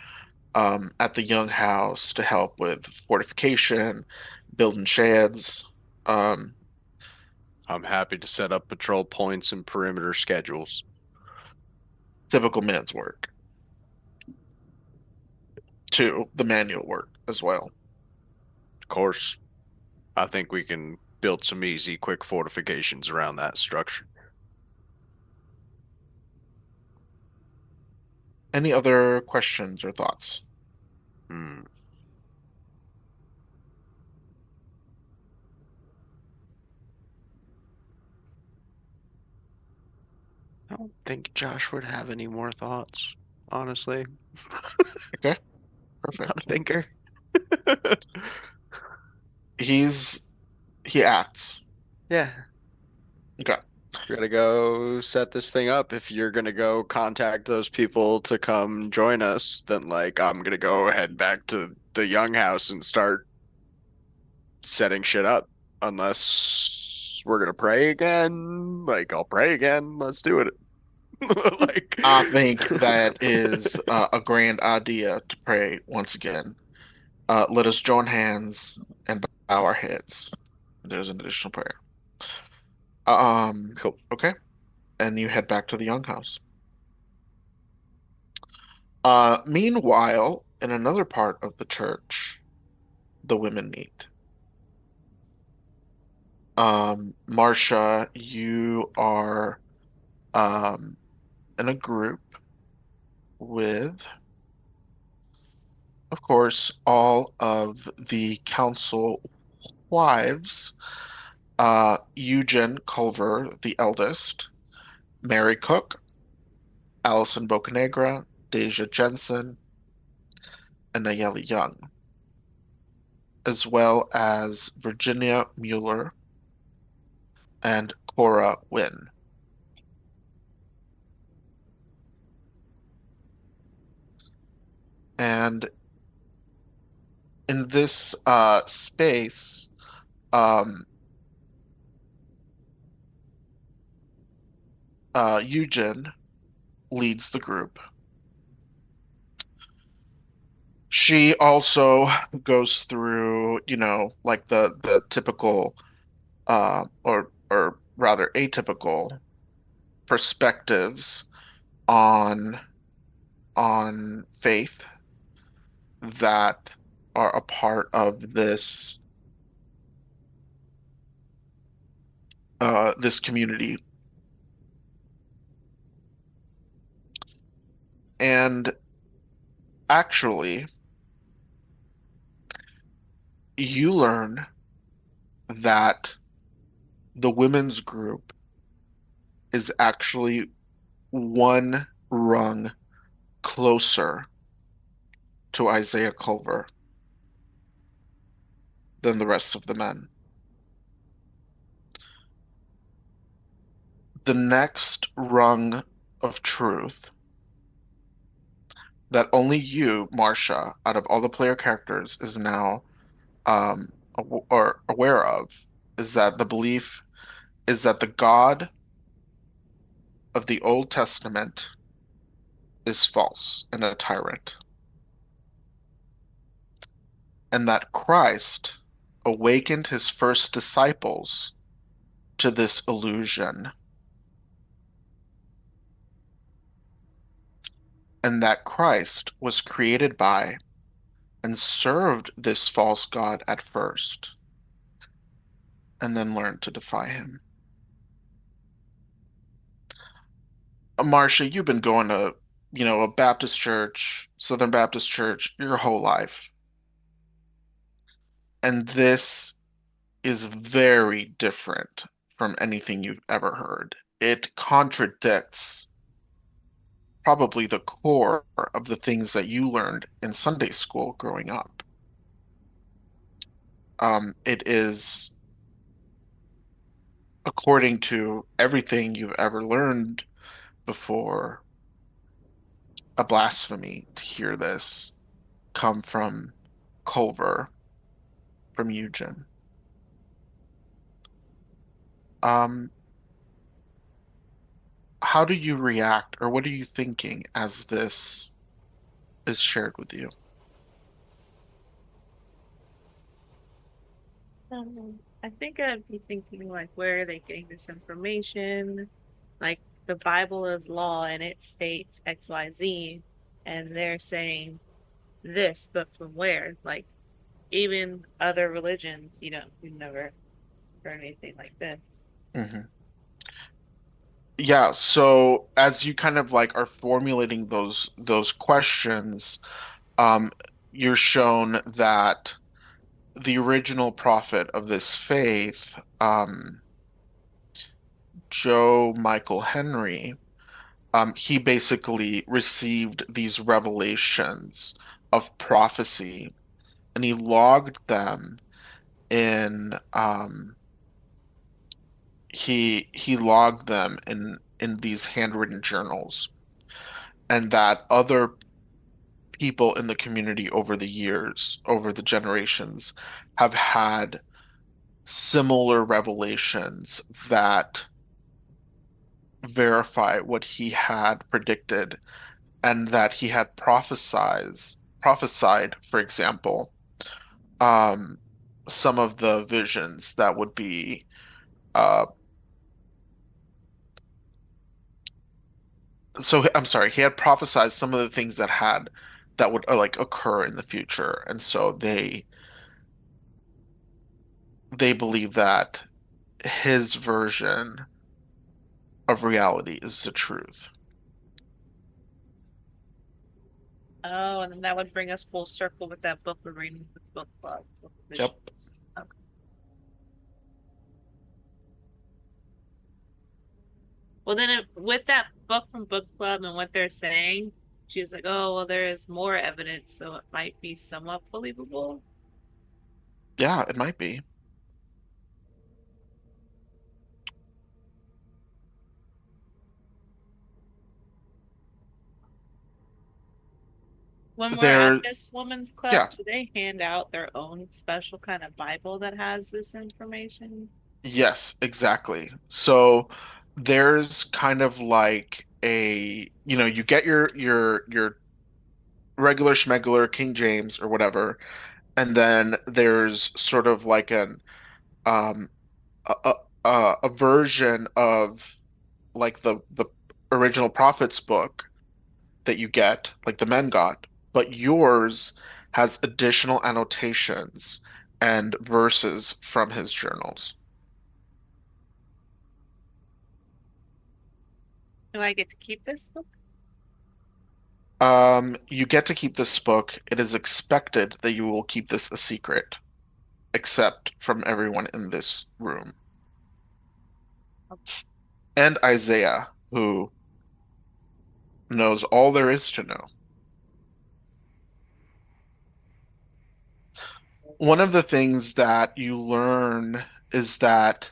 at the Young House to help with fortification, building sheds, um, I'm happy to set up patrol points and perimeter schedules. typical men's work, too, the manual work as well. Of course. I think we can build some easy, quick fortifications around that structure. Any other questions or thoughts? Hmm. I don't think Josh would have any more thoughts, honestly. Okay, He's not a perfect. thinker. He acts. Yeah. Okay. We're gonna go set this thing up. If you're gonna go contact those people to come join us, then like I'm gonna go head back to the young house and start setting shit up. Unless we're gonna pray again. Like I'll pray again. Let's do it. Like I think that is a grand idea to pray once again. Let us join hands and bow our heads. There's an additional prayer. cool. Okay. And you head back to the young house. Meanwhile, in another part of the church, the women meet. Marcia, you are in a group with, of course, all of the council wives. Eugen Culver, the eldest, Mary Cook, Allison Bocanegra, Deja Jensen, and Nayeli Young, as well as Virginia Mueller and Cora Wynn. And in this space, um, Eugen leads the group. She also goes through, like the typical, or rather atypical perspectives on faith that are a part of this community. And actually, you learn that the women's group is actually one rung closer to Isaiah Culver than the rest of the men. The next rung of truth that only you, Marcia, out of all the player characters, is now or aware of is that the belief is that the God of the Old Testament is false and a tyrant, and that Christ awakened his first disciples to this illusion, and that Christ was created by and served this false God at first, and then learned to defy him. Marcia, you've been going to, a Baptist church, Southern Baptist church, your whole life. And this is very different from anything you've ever heard. It contradicts probably the core of the things that you learned in Sunday school growing up. It is, according to everything you've ever learned before, a blasphemy to hear this come from Culver, from Eugen. Um, how do you react, or what are you thinking as this is shared with you? I think I'd be thinking like, where are they getting this information? Like the Bible is law and it states XYZ, and they're saying this, but from where? Like, even other religions, we've never heard anything like this. Mhm. Yeah, so as you kind of like are formulating those questions, um, you're shown that the original prophet of this faith, Joe Michael Henry, he basically received these revelations of prophecy, and he logged them in he logged them in these handwritten journals, and that other people in the community over the years, over the generations, have had similar revelations that verify what he had predicted, and that he had prophesied, for example, um, some of the visions that would be uh, so I'm sorry, he had prophesied some of the things that would like occur in the future, and so they believe that his version of reality is the truth. Oh, and then that would bring us full circle with that book we're reading with book club. Book Yep. visions. Okay. Well, then with that book from book club and what they're saying, she's like, "Oh, well, there is more evidence, so it might be somewhat believable." Yeah, it might be. When we're at There, this woman's club, yeah, do they hand out their own special kind of Bible that has this information? yes, exactly. So there's kind of like you get your regular schmegular King James or whatever, and then there's sort of like an um a, a, a version of like the original prophet's book that you get, like the men got, but yours has additional annotations and verses from his journals. Do I get to keep this book? You get to keep this book. It is expected that you will keep this a secret, except from everyone in this room. And Isaiah, who knows all there is to know. One of the things that you learn is that,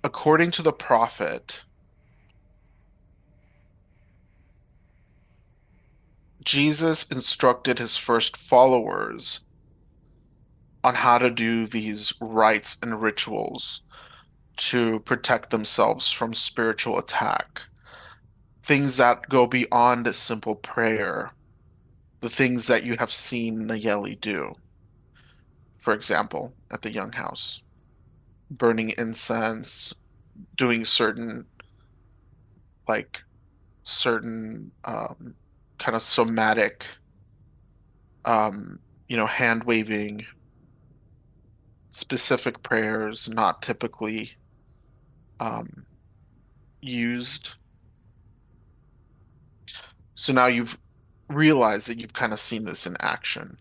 according to the prophet, Jesus instructed his first followers on how to do these rites and rituals to protect themselves from spiritual attack. Things that go beyond simple prayer, the things that you have seen Nayeli do, for example, at the Young House, burning incense, doing like, certain kind of somatic, um, hand waving, specific prayers not typically um, used. So now you've realized that you've kind of seen this in action.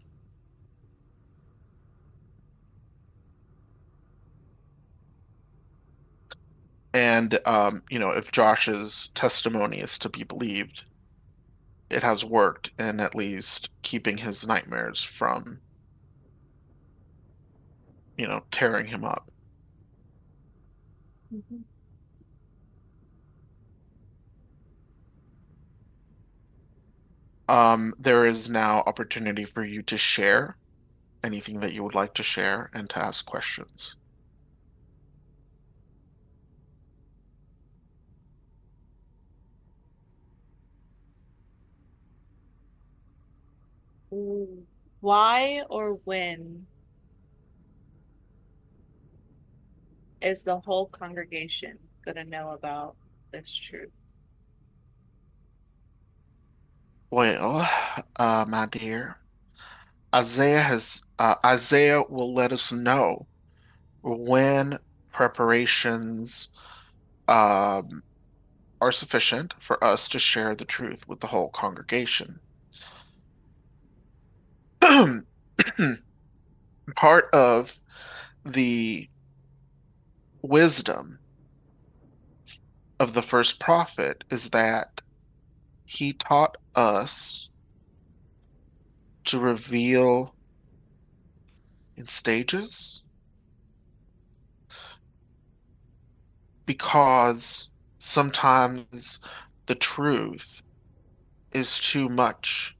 And if Josh's testimony is to be believed, it has worked in at least keeping his nightmares from, tearing him up. Mhm. There is now opportunity for you to share anything that you would like to share and to ask questions. Ooh. Why or when is the whole congregation gonna know about this truth? Well, my dear, Isaiah will let us know when preparations um, are sufficient for us to share the truth with the whole congregation. Part of the wisdom of the first prophet is that he taught us to reveal in stages because sometimes the truth is too much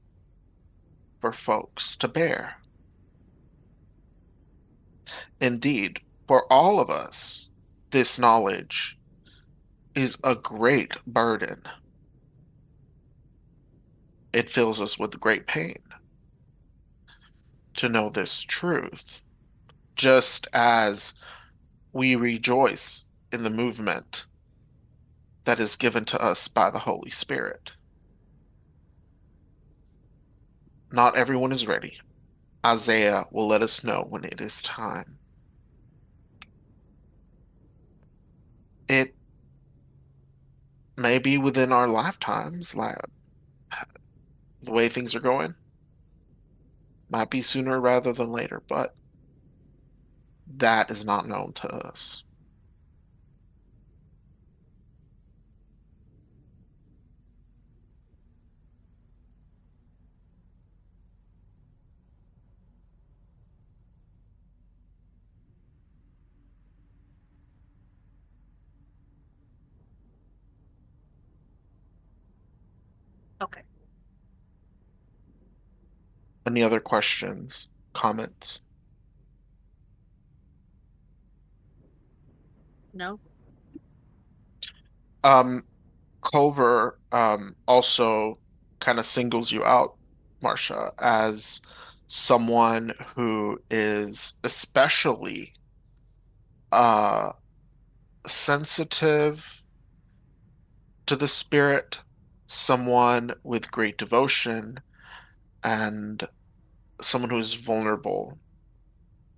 for folks to bear. Indeed, for all of us, this knowledge is a great burden. It fills us with great pain to know this truth, just as we rejoice in the movement that is given to us by the Holy Spirit. Not everyone is ready. Isaiah will let us know when it is time. It may be within our lifetimes, like the way things are going. Might be sooner rather than later, but that is not known to us. Okay. Any other questions, comments? No. Um, Culver also kind of singles you out, Marcia, as someone who is especially uh sensitive to the spirit, someone with great devotion, and someone who is vulnerable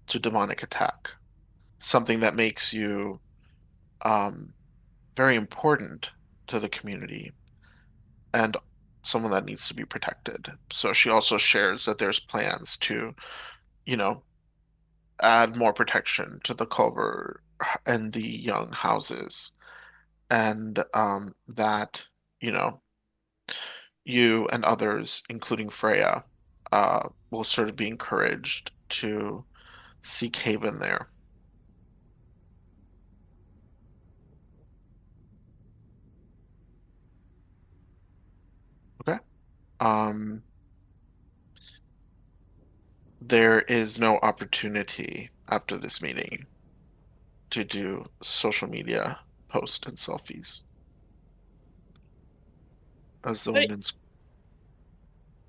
to demonic attack. Something that makes you um very important to the community and someone that needs to be protected. So she also shares that there's plans to, you know, add more protection to the Culver and the Young houses, and that, you know, you and others, including Freya, will sort of be encouraged to seek haven there. Okay. Um, there is no opportunity after this meeting to do social media posts and selfies as the Wait, women's,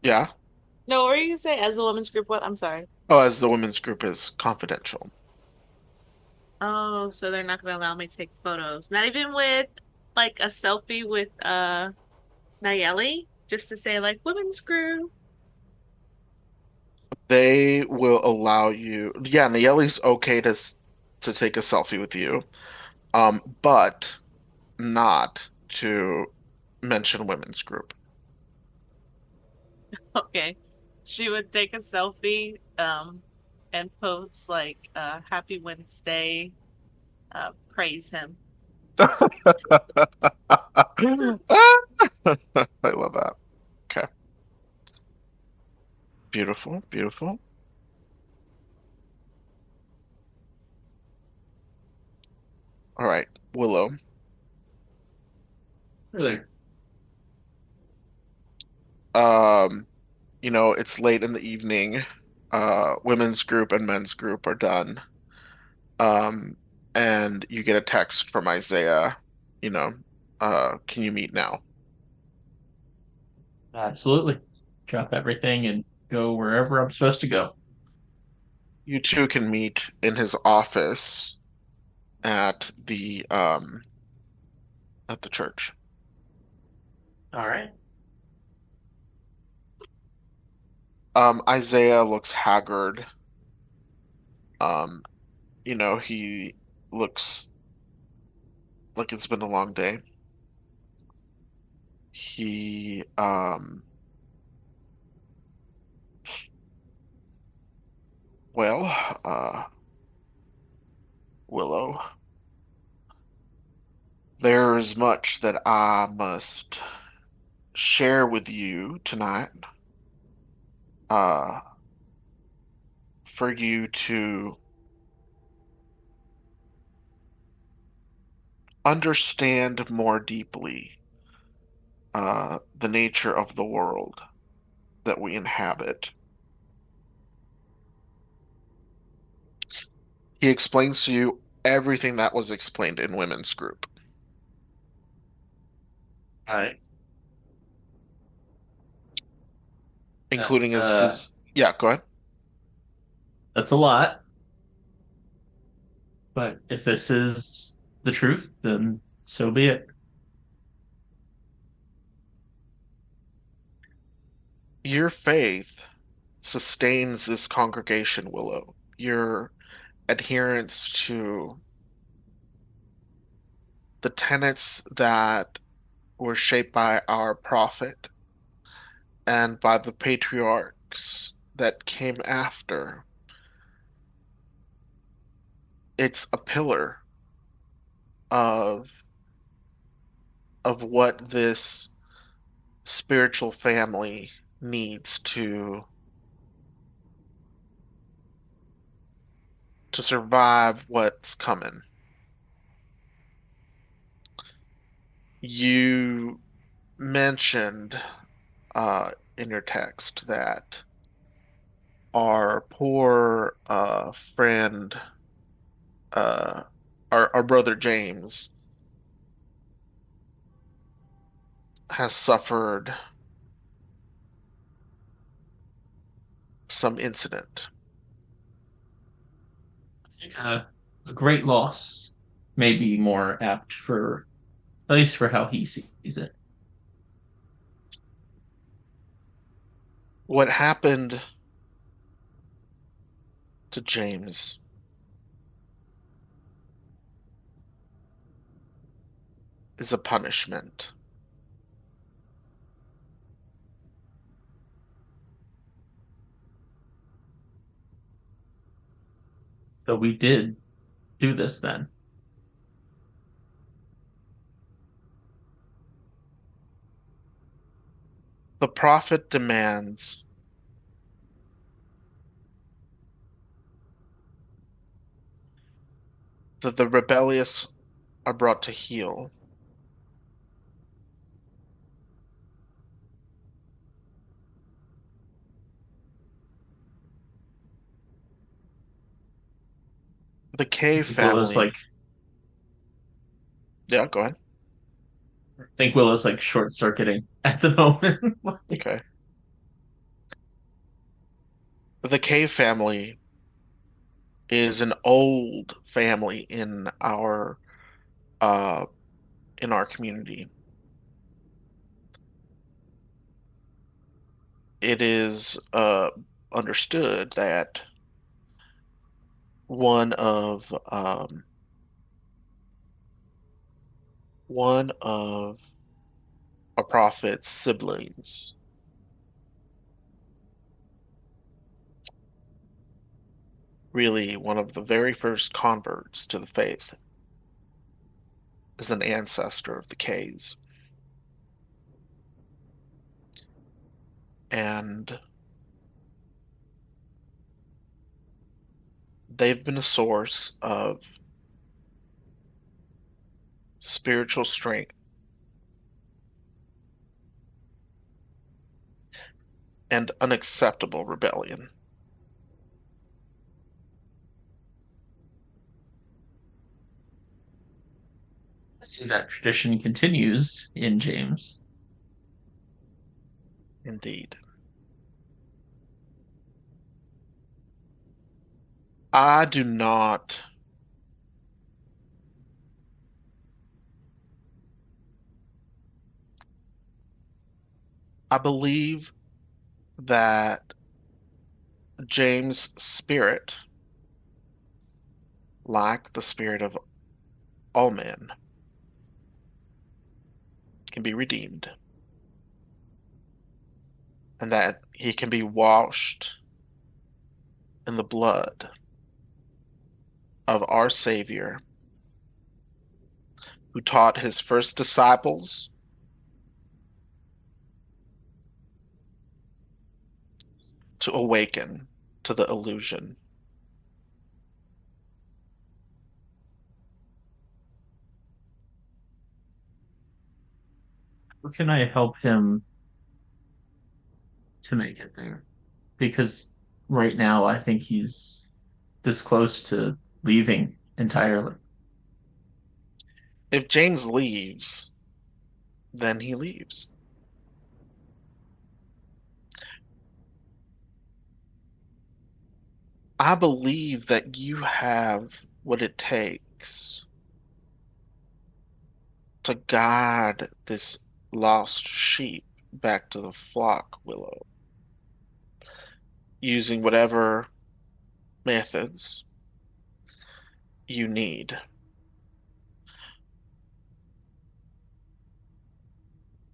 yeah. no, what were you say as a women's group? What? I'm sorry. Oh, as the women's group is confidential. Oh, so they're not gonna allow me to take photos. Not even with like a selfie with Nayeli, just to say like women's group. They will allow you, yeah, Nayeli's okay to take a selfie with you, but not to mention women's group. Okay. She would take a selfie, and post like Happy Wednesday, praise him. I love that. Okay. Beautiful, beautiful. All right, Willow. Really? Um, it's late in the evening. Women's group and men's group are done. Um, and you get a text from Isaiah, you know, can you meet now? Absolutely. Drop everything and go wherever I'm supposed to go. You two can meet in his office at the church. All right. Isaiah looks haggard. Um, he looks like it's been a long day. He, well, Willow, there's much that I must share with you tonight. Uh, for you to understand more deeply the nature of the world that we inhabit. He explains to you everything that was explained in women's group, All right. including That's yeah, go ahead. that's a lot. But if this is the truth, then so be it. Your faith sustains this congregation, Willow. Your adherence to the tenets that were shaped by our prophet and by the patriarchs that came after. It's a pillar of what this spiritual family needs to survive what's coming. You mentioned in your text that our poor friend, uh, our brother James, has suffered some incident. I think a great loss may be more apt for, at least for how he sees it. What happened to James is a punishment. So we did do this then. The prophet demands that the rebellious are brought to heel. The I Cave think Willow's like family. Yeah, go ahead. I think Willow's like short circuiting at the moment. Okay. The Cave family is an old family uh in our community. It is understood that one of one of a prophet's siblings, really one of the very first converts to the faith, is an ancestor of the Caves. And they've been a source of spiritual strength and unacceptable rebellion. I see that tradition continues in James. Indeed. I do not I believe that James' spirit, like the spirit of all men, can be redeemed, and that he can be washed in the blood of our Savior, who taught his first disciples to awaken to the illusion. How can I help him to make it there? Because right now I think he's this close to leaving entirely. If James leaves, then he leaves. I believe that you have what it takes to guide this lost sheep back to the flock, Willow, using whatever methods you need.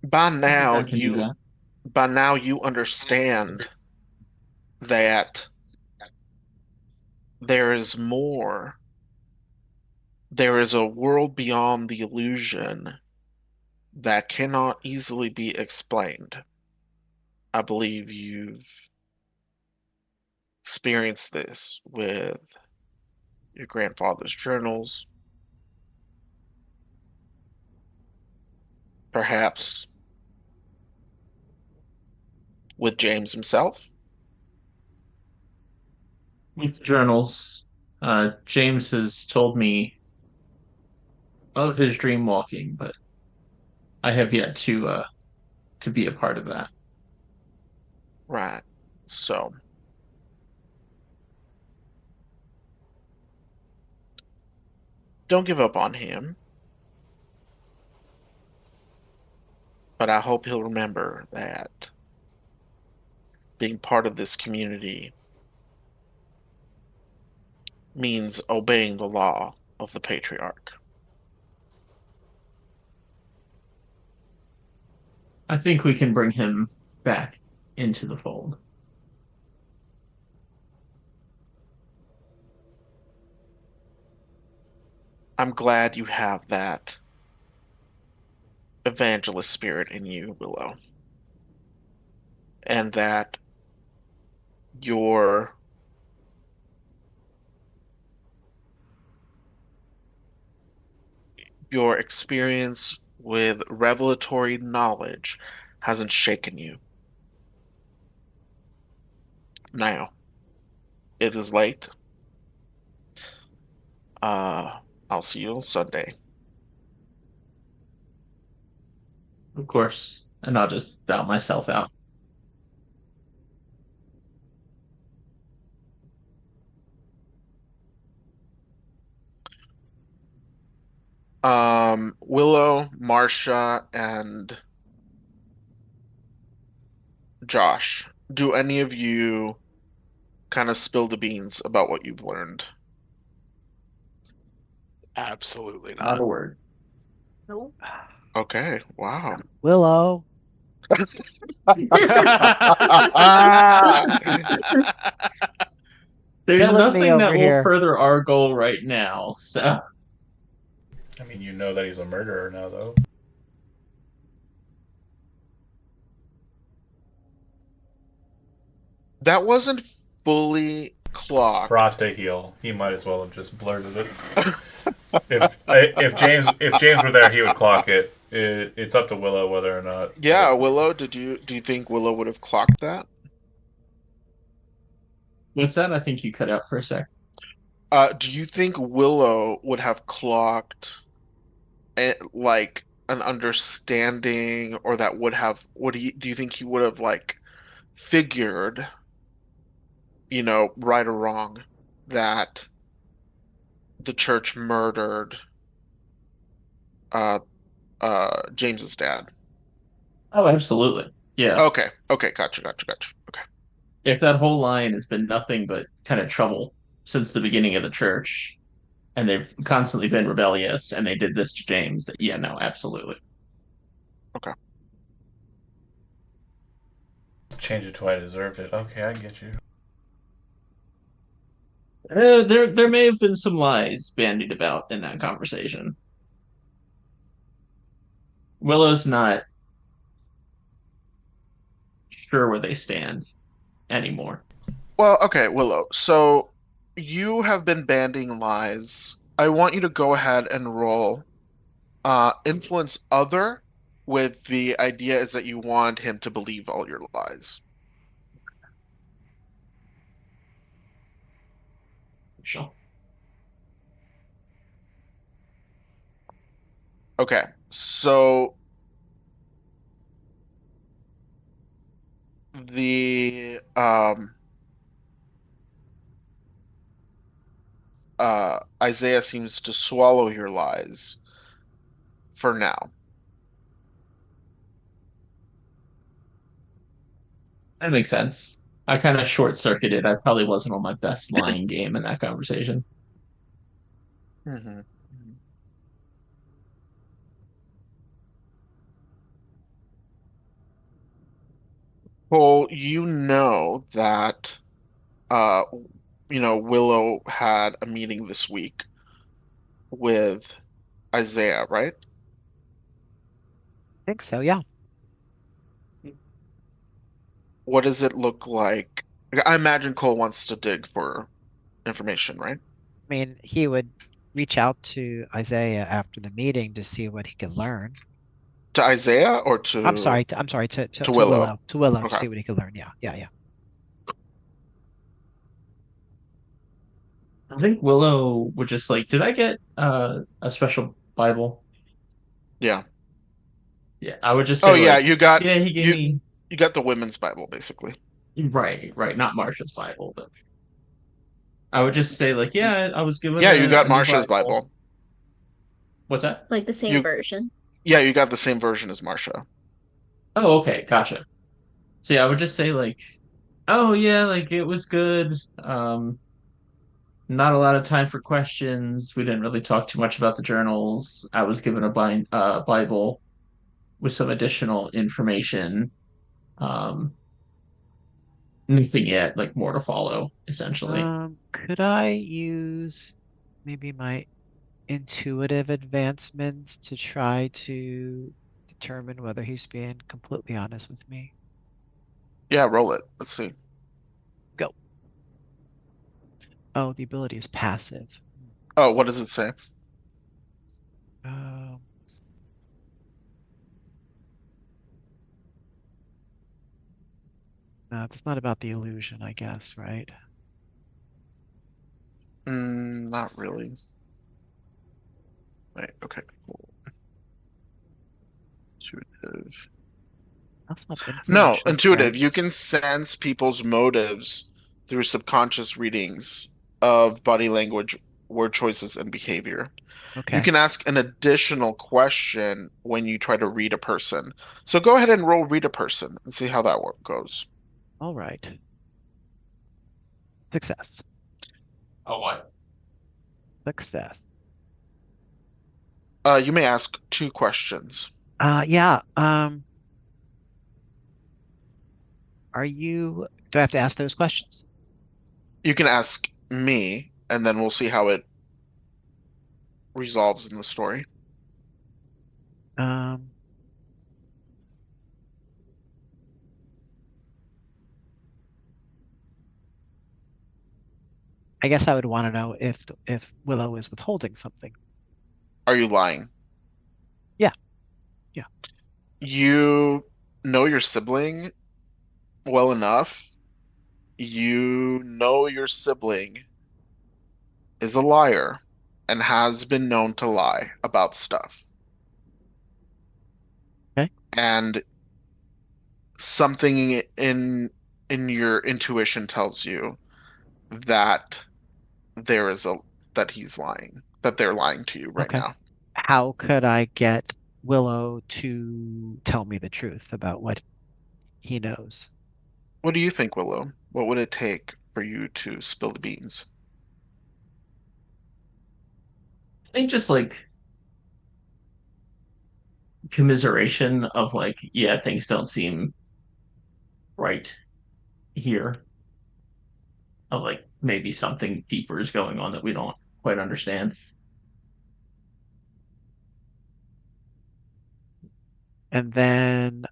By I think now I can do you that. by now you understand that there is more. There is a world beyond the illusion that cannot easily be explained. I believe you've experienced this with your grandfather's journals, perhaps with James himself. With journals, James has told me of his dream walking, but I have yet to be a part of that. Right. So, don't give up on him, but I hope he'll remember that being part of this community means obeying the law of the patriarch. I think we can bring him back into the fold. I'm glad you have that evangelist spirit in you, Willow, and that your your experience with revelatory knowledge hasn't shaken you. Now, it is late. Uh, I'll see you on Sunday. Of course, and I'll just bow myself out. Willow, Marcia, and Josh, do any of you kind of spill the beans about what you've learned? Absolutely Not not. a word. Nope. Okay, wow. Willow, There's killing me nothing that over will here. further our goal right now, so I mean, you know that he's a murderer now, though. That wasn't fully clocked. Brought to heel. He might as well have just blurted it. If James were there, he would clock it. It's up to Willow whether or not. Yeah, Willow, do you think Willow would have clocked that? what's that? I think you cut out for a sec. Do you think Willow would have clocked like an understanding, or that would he do you think he would have like figured, right or wrong, that the church murdered uh James's dad? Oh, absolutely. Yeah. Okay, gotcha. Okay. if that whole line has been nothing but kind of trouble since the beginning of the church, and they've constantly been rebellious, and they did this to James, that yeah, no, absolutely. Okay. Change it to I deserved it. Okay, I get you. There may have been some lies bandied about in that conversation. Willow's not sure where they stand anymore. Well, okay, Willow. So you have been banding lies. I want you to go ahead and roll influence other with the idea is that you want him to believe all your lies. Sure. Okay. So the Isaiah seems to swallow your lies for now. That makes sense. I kind of short circuited. I probably wasn't on my best lying game in that conversation. Mhm. Well, you know that uh Willow had a meeting this week with Isaiah, right? I think so, yeah. What does it look like? I imagine Cole wants to dig for information, right? I mean, he would reach out to Isaiah after the meeting to see what he could learn. To Isaiah or I'm sorry, to to Willow? Willow. To Willow to Okay. see what he could learn. Yeah, yeah, yeah. I think Willow would just like, did I get a special Bible? Yeah. Yeah, I would just Oh say yeah, like, yeah, he gave me you got the women's Bible basically. right, not Marsha's Bible, but I would just say like, Y- yeah, I was given Yeah, you got a new Marsha's Bible. Bible. What's that? Like the same You version. yeah, you got the same version as Marsha. Oh, okay, gotcha. So yeah, I would just say like, oh yeah, like it was good. Not a lot of time for questions. We didn't really talk too much about the journals. I was given a Bible with some additional information. Um, Nothing yet, like more to follow, essentially. Could I use maybe my intuitive advancements to try to determine whether he's being completely honest with me? Yeah, roll it. Let's see. Go. Oh, the ability is passive. Oh, what does it say? Um, no, it's not about the illusion, I guess, right? Not really. Wait, okay, cool. Intuitive. That's not No, influential intuitive. You friends. can sense people's motives through subconscious readings of body language, word choices, and behavior. You Okay. can ask an additional question when you try to read a person. So go ahead and roll read a person and see how that work goes. All right. Success. Oh, what? Success. You may ask two questions. Yeah. Do I have to ask those questions? You can ask me, and then we'll see how it resolves in the story. Um, I guess I would want to know if Willow is withholding something. Are you lying? Yeah. Yeah. You know your sibling well enough. You know your sibling is a liar and has been known to lie about stuff. Okay. And something in your intuition tells you that there is a that he's lying, that they're lying to you right Okay. now. How could I get Willow to tell me the truth about what he knows? What do you think, Willow? What would it take for you to spill the beans? I think just like commiseration of like, yeah, things don't seem right here. Of like maybe something deeper is going on that we don't quite understand. And then,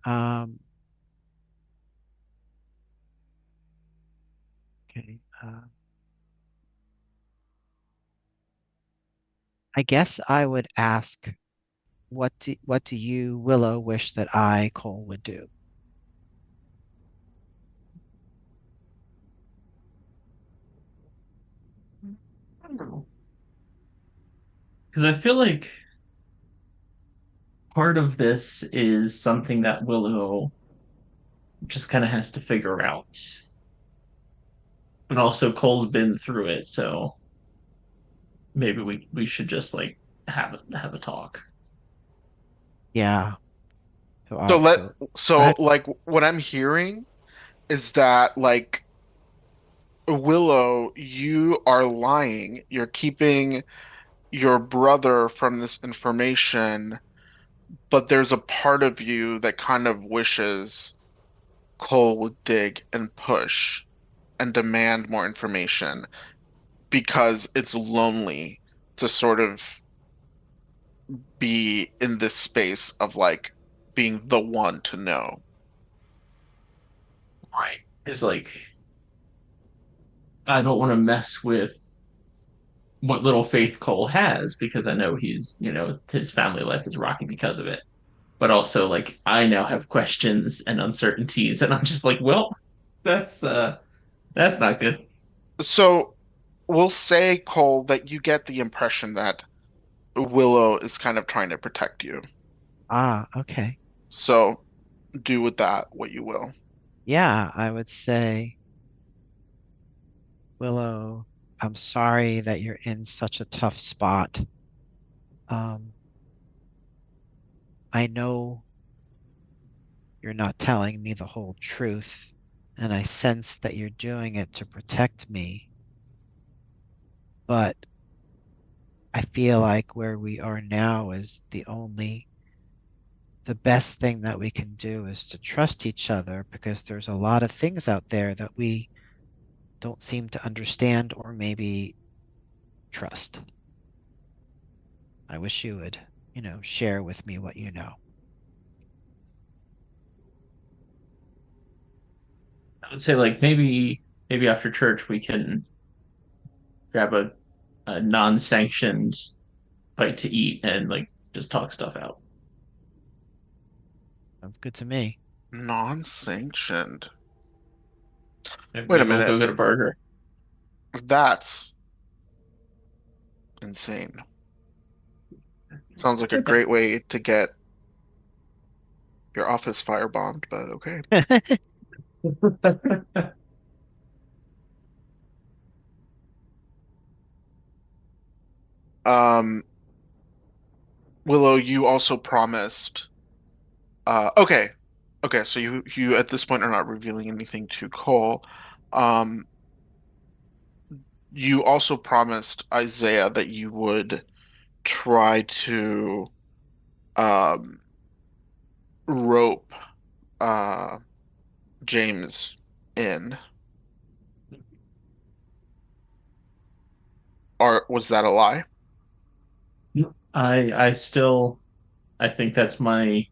okay, I guess I would ask, what do you, Willow, wish that I, Cole, would do? I don't know. Because I feel like part of this is something that Willow just kind of has to figure out. And also Cole's been through it, so maybe we should just like have a talk. Yeah. So let Go so ahead. like what I'm hearing is that like Willow, you are lying. You're keeping your brother from this information, but there's a part of you that kind of wishes Cole would dig and push and demand more information because it's lonely to sort of be in this space of like being the one to know. Right. It's like I don't want to mess with what little faith Cole has because I know his family life is rocky because of it. But also like I now have questions and uncertainties and I'm just like, well, that's uh that's not good. So we'll say, Cole, that you get the impression that Willow is kind of trying to protect you. Ah, okay. So do with that what you will. Yeah, I would say, Willow, I'm sorry that you're in such a tough spot. Um, I know you're not telling me the whole truth, and I sense that you're doing it to protect me, but I feel like where we are now is the best thing that we can do is to trust each other because there's a lot of things out there that we don't seem to understand or maybe trust. I wish you would, share with me what you know. I would say like maybe after church we can grab a non-sanctioned bite to eat and like just talk stuff out. Sounds good to me. Non-sanctioned. Wait a Maybe we'll minute. go get a burger. That's insane. Sounds like a great way to get your office firebombed, but okay. Um, Willow, you also promised. Okay, okay. So you at this point are not revealing anything to Cole. Um, you also promised Isaiah that you would try to um rope uh James in. Or was that a lie? I think that's my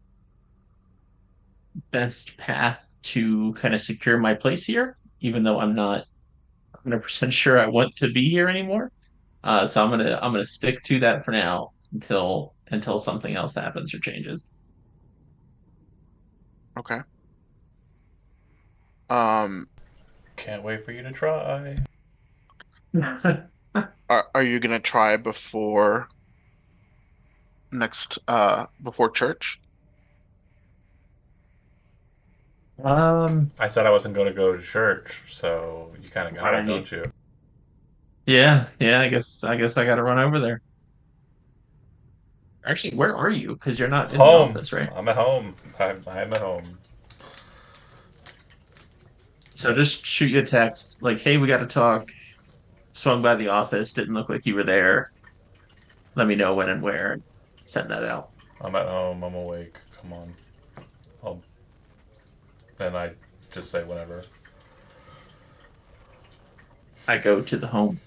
best path to kind of secure my place here, even though I'm not 100% sure I want to be here anymore. So I'm gonna stick to that for now until something else happens or changes. Okay. Um, Can't wait for you to try. are you gonna try before before church? um, I said I wasn't going to go to church, so you kind of got it, right. don't you? Yeah. I guess I got to run over there. Actually, where are you? Because you're not in the Home. office, right? I'm at home. I'm at home. So just shoot you a text like, "Hey, we got to talk. Swung by the office. Didn't look like you were there. Let me know when and where." Send that out. I'm at home. I'm awake. Come on. I'll, and I just say whenever. I go to the home.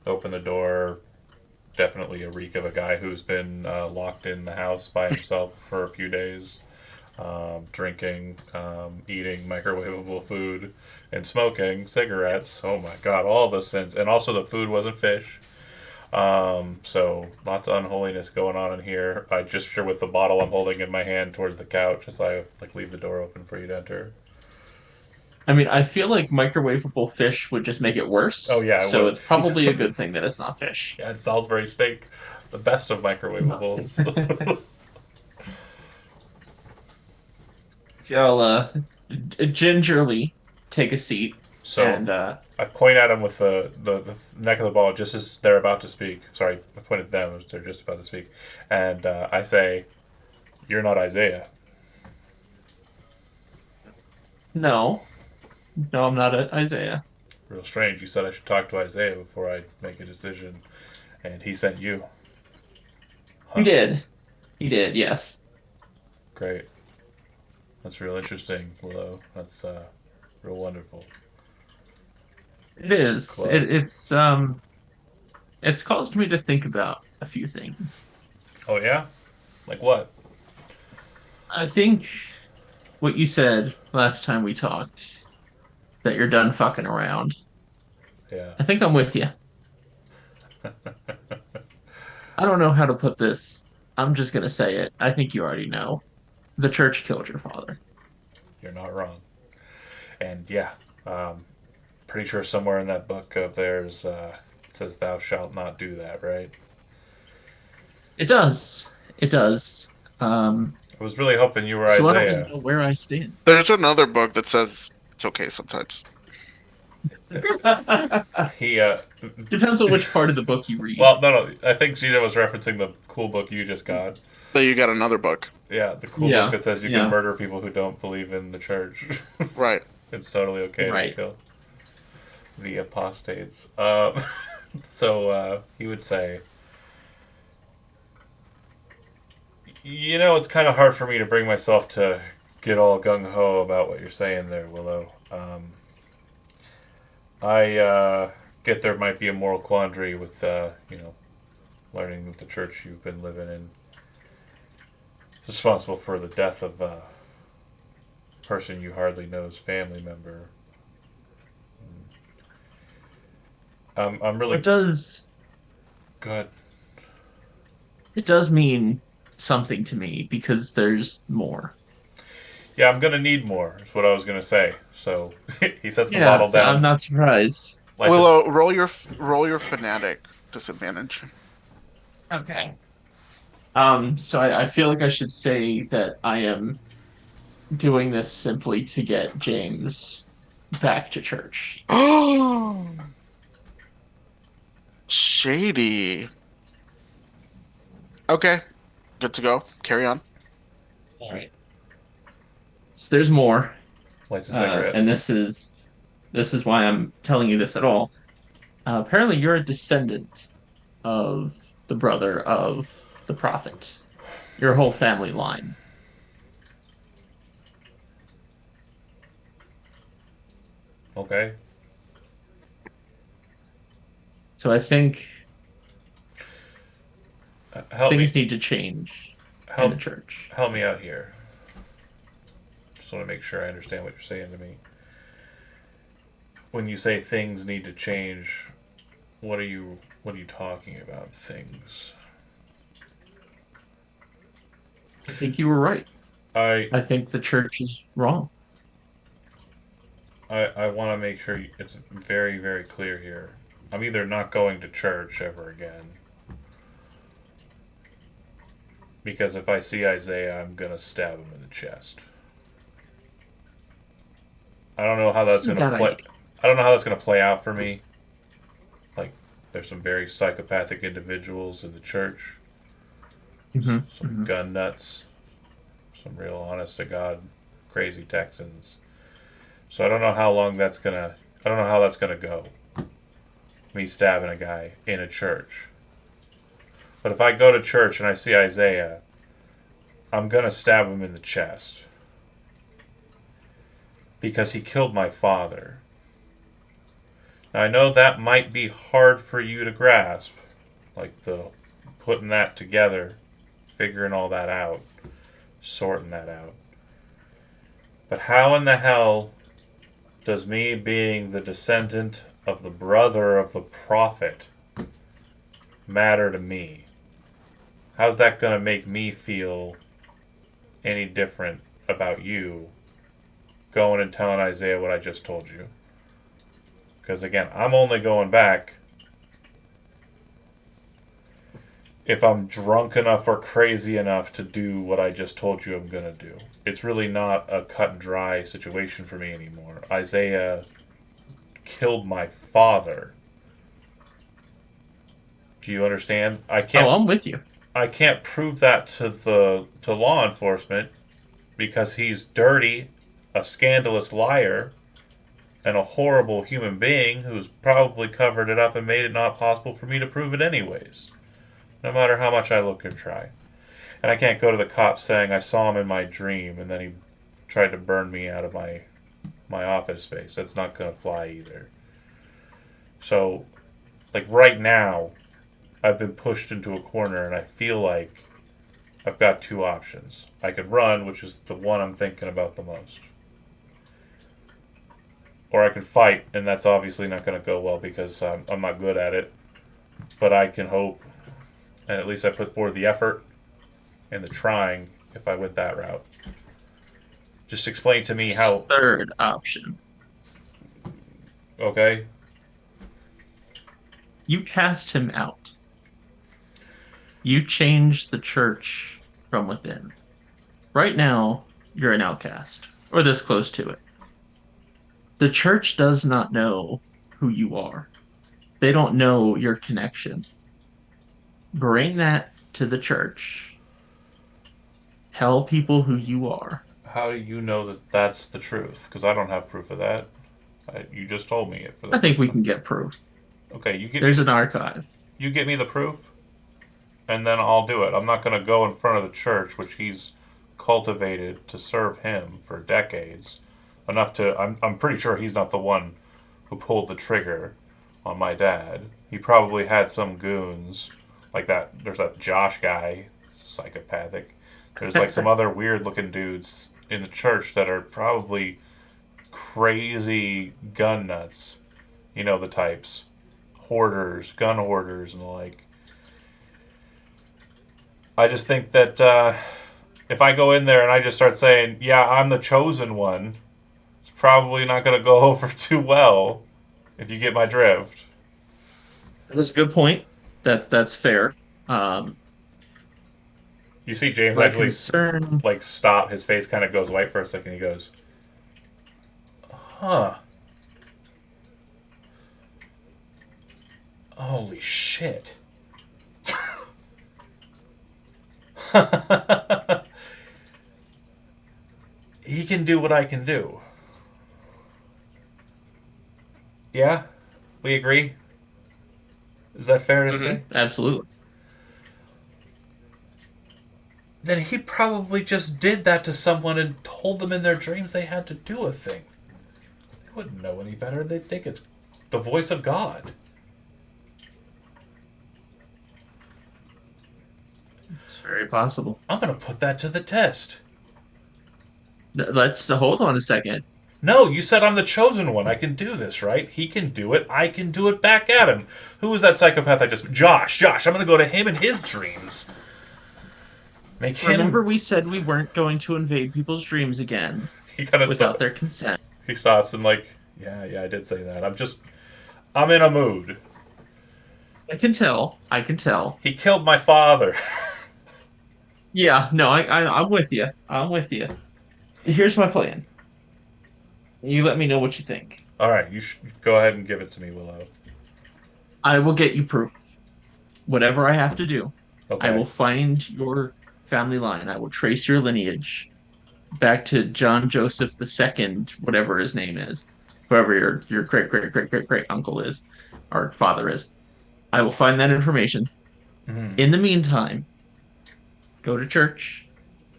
Open the door. Definitely a reek of a guy who's been locked in the house by himself for a few days, drinking, eating microwavable food, and smoking cigarettes. Oh my god, all the sins. And also the food wasn't fish. So lots of unholiness going on in here. I gesture with the bottle I'm holding in my hand towards the couch as I leave the door open for you to enter. I mean, I feel like microwavable fish would just make it worse. Oh yeah, it So would. it's probably a good thing that it's not fish. Yeah, it's Salisbury steak, the best of microwavables. So I'll gingerly take a seat So and I point at him with the neck of the ball just as they're about to speak. Sorry, I pointed at them as they're just about to speak. And I say, "You're not Isaiah." no, I'm not Isaiah. Real strange. You said I should talk to Isaiah before I make a decision. And he sent you. He did. He did, yes. Great. That's real interesting, Willow. That's real wonderful. It is. Club. It's caused me to think about a few things. Oh, yeah? Like what? I think what you said last time we talked, that you're done fucking around. Yeah. I think I'm with you. I don't know how to put this. I'm just gonna say it. I think you already know. The church killed your father. You're not wrong. And yeah, pretty sure somewhere in that book of theirs it says thou shalt not do that, right? It does. It does. I was really hoping you were So I don't Isaiah. even know where I stand. There's another book that says it's okay sometimes. He Depends on which part of the book you read. well, no, I think Gina was referencing the cool book you just got. So you got another book. Yeah, the cool Yeah, book that says you yeah. can murder people who don't believe in the church. Right. It's totally okay Right. to kill the apostates. So he would say, it's kind of hard for me to bring myself to get all gung ho about what you're saying there, Willow. I get there might be a moral quandary with, learning that the church you've been living in is responsible for the death of a person you hardly know's family member. I'm really It does. good. It does mean something to me because there's more. Yeah, I'm gonna need more. Is what I was gonna say. So he sets the Yeah, bottle down. I'm not surprised. Lights Willow, roll your fanatic disadvantage. Okay. So I feel like I should say that I am doing this simply to get James back to church. Oh, shady. Okay, good to go. Carry on. All right. So there's more, lights a cigarette. and this is why I'm telling you this at all. Apparently, you're a descendant of the brother of the prophet. Your whole family line. Okay. So I think Help things me. need to change in Help. the church. Help me out here. Just want to make sure I understand what you're saying to me. When you say things need to change, what are you talking about? Things. I think you were right. I I think the church is wrong. I want to make sure it's very, very clear here. I'm either not going to church ever again, because if I see Isaiah, I'm gonna stab him in the chest. I don't know how that's That's a gonna bad play. idea. I don't know how that's gonna play out for me. Like, there's some very psychopathic individuals in the church, some gun nuts, some real honest to God crazy Texans. So I don't know how long that's gonna. I don't know how that's gonna go. Me stabbing a guy in a church. But if I go to church and I see Isaiah, I'm gonna stab him in the chest because he killed my father. Now I know that might be hard for you to grasp, like the putting that together, figuring all that out, sorting that out. But how in the hell does me being the descendant of the brother of the prophet matter to me? How's that going to make me feel any different about you going and telling Isaiah what I just told you? Because again, I'm only going back if I'm drunk enough or crazy enough to do what I just told you I'm going to do. It's really not a cut and dry situation for me anymore. Isaiah killed my father. Do you understand? Oh, I'm with you. I can't prove that to law enforcement because he's dirty, a scandalous liar, and a horrible human being who's probably covered it up and made it not possible for me to prove it anyways. No matter how much I look and try. And I can't go to the cops saying I saw him in my dream and then he tried to burn me out of my office space. That's not going to fly either. So, like right now, I've been pushed into a corner and I feel like I've got two options. I could run, which is the one I'm thinking about the most. Or I can fight, and that's obviously not going to go well because I'm not good at it. But I can hope, and at least I put forward the effort and the trying if I went that route. Just explain to me how. Third option. Okay? You cast him out. You change the church from within. Right now, you're an outcast, or this close to it. The church does not know who you are. They don't know your connection. Bring that to the church. Tell people who you are. How do you know that that's the truth? Because I don't have proof of that. You just told me it for the I think first we time. can get proof. Okay, There's an archive. You get me the proof, and then I'll do it. I'm not going to go in front of the church, which he's cultivated to serve him for decades, enough to. I'm pretty sure he's not the one who pulled the trigger on my dad. He probably had some goons like that. There's that Josh guy, psychopathic. There's like some other weird looking dudes in the church that are probably crazy gun nuts. You know the types. Hoarders, gun hoarders, and the like. I just think that if I go in there and I just start saying, yeah, I'm the chosen one, it's probably not going to go over too well, if you get my drift. That's a good point. That's fair. You see James My actually concern. like stop. His face kind of goes white for a second. He goes, huh. Holy shit. He can do what I can do. Yeah? We agree? Is that fair to say? Absolutely. Then he probably just did that to someone and told them in their dreams they had to do a thing. They wouldn't know any better. They'd think it's the voice of God. It's very possible. I'm going to put that to the test. Let's hold on a second. No, you said I'm the chosen one. I can do this, right? He can do it. I can do it back at him. Who was that psychopath I just... Josh. I'm going to go to him in his dreams. Make him... Remember we said we weren't going to invade people's dreams again He kind of without their consent. He stops and like, yeah, I did say that. I'm in a mood. I can tell. He killed my father. Yeah, no, I'm with you. I'm with you. Here's my plan. You let me know what you think. All right, you should go ahead and give it to me, Willow. I will get you proof. Whatever I have to do. Okay. I will find your family line. I will trace your lineage. back to John Joseph II, whatever his name is, whoever your great great great great great uncle is, or father is. I will find that information. Mhm. In the meantime, go to church,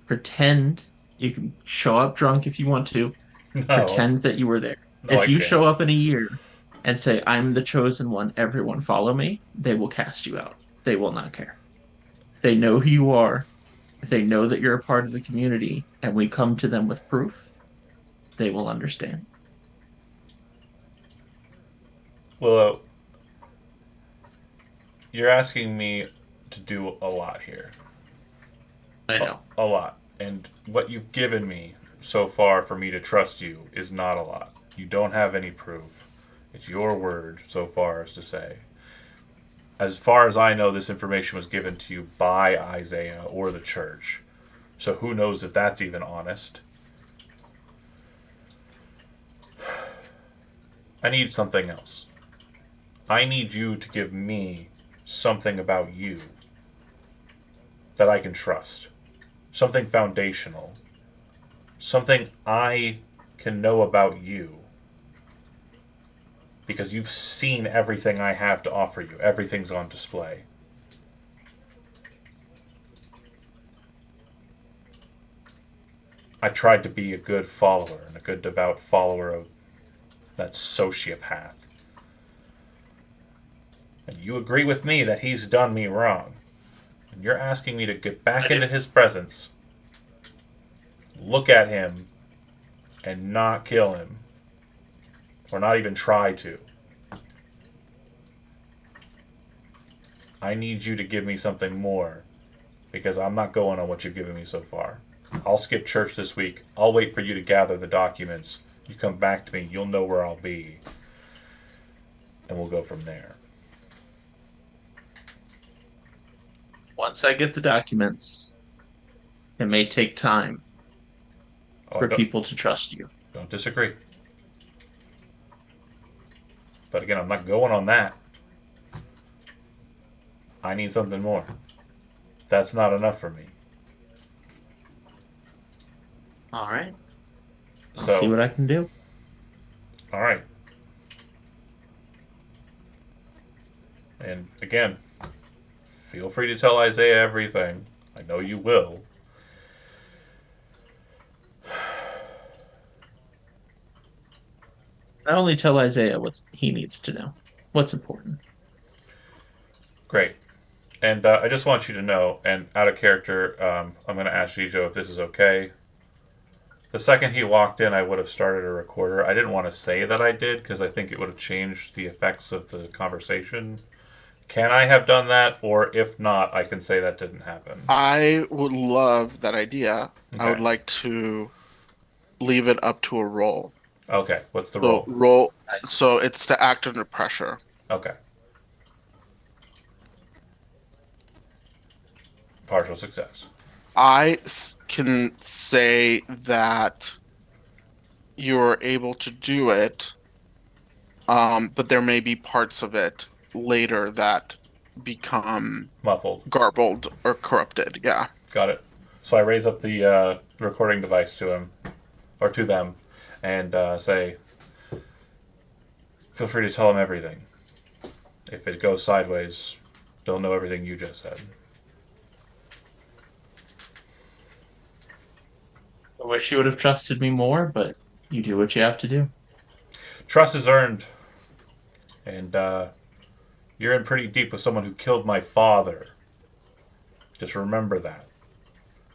pretend you can show up drunk if you want to, No, pretend that you were there. no, If I you can't. show up in a year and say, I'm the chosen one, everyone follow me, they will cast you out. They will not care. They know who you are. If they know that you're a part of the community and we come to them with proof, they will understand. Well, you're asking me to do a lot here. I know. A lot. And what you've given me so far for me to trust you is not a lot. You don't have any proof. It's your word so far as to say. As far as I know, this information was given to you by Isaiah or the church. So who knows if that's even honest? I need something else. I need you to give me something about you that I can trust. Something foundational. Something I can know about you. Because you've seen everything I have to offer you. Everything's on display. I tried to be a good follower and a good devout follower of that sociopath. And you agree with me that he's done me wrong. And you're asking me to get back into his presence, look at him, and not kill him. Or not even try to. I need you to give me something more. Because I'm not going on what you've given me so far. I'll skip church this week. I'll wait for you to gather the documents. You come back to me, you'll know where I'll be. And we'll go from there. Once I get the documents, it may take time Oh, for people to trust you. don't disagree. But again, I'm not going on that. I need something more. That's not enough for me. All right. I'll So, see what I can do. all right. And again, feel free to tell Isaiah everything. I know you will. Not only tell Isaiah what he needs to know, what's important. Great. And I just want you to know, and out of character, I'm going to ask Shijo if this is okay. The second he walked in, I would have started a recorder. I didn't want to say that I did because I think it would have changed the effects of the conversation. Can I have done that? Or if not, I can say that didn't happen. I would love that idea. I would Okay. like to leave it up to a roll. Okay. What's the So role? roll. Nice. So it's to act under pressure. Okay. Partial success. Can say that you're able to do it, but there may be parts of it later that become Muffled. garbled or corrupted. Yeah. Got it. So I raise up the recording device to him, or to them, and say, feel free to tell him everything. If it goes sideways, they'll know everything you just said. I wish you would have trusted me more, but you do what you have to do. Trust is earned. And you're in pretty deep with someone who killed my father. Just remember that.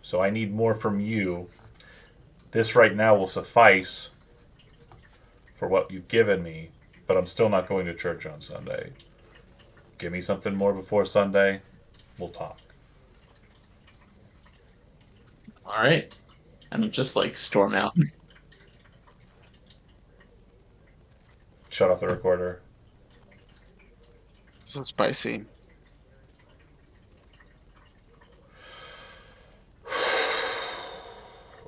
So I need more from you. This right now will suffice for what you've given me, but I'm still not going to church on Sunday. Give me something more before Sunday. We'll talk. All right. And just like storm out. Shut off the recorder. So spicy.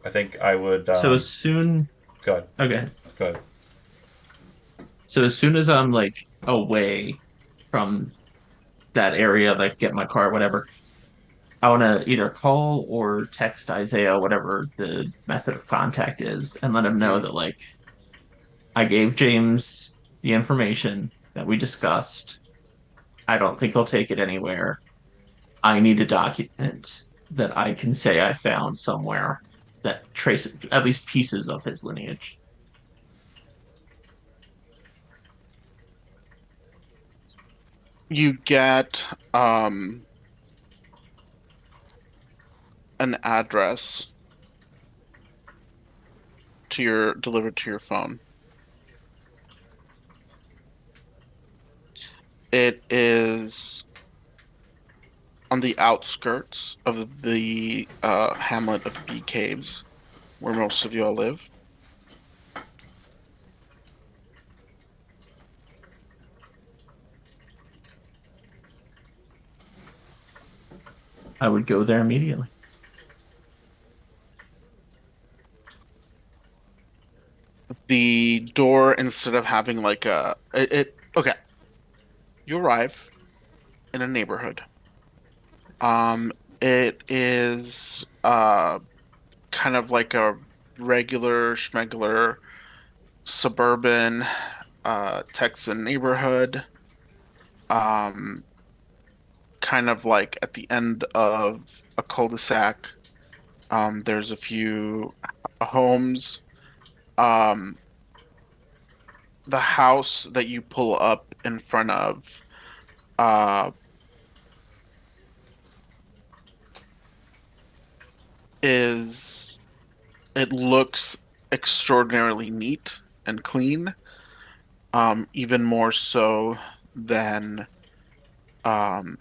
I think I would. So as soon. Go ahead. Okay. Go ahead. So as soon as I'm like away from that area, like get my car, whatever, I want to either call or text Isaiah, whatever the method of contact is, and let him know Mhm. that like I gave James the information that we discussed. I don't think he'll take it anywhere. I need a document that I can say I found somewhere that traces at least pieces of his lineage. You get an address to your delivered to your phone. It is on the outskirts of the hamlet of Bee Caves, where most of y'all live. I would go there immediately. The door, instead of having like okay, you arrive in a neighborhood. Um, it is kind of like a regular schmegular suburban Texan neighborhood. Um, kind of like at the end of a cul-de-sac. There's a few homes. Um, the house that you pull up in front of uh is it looks extraordinarily neat and clean. Even more so than um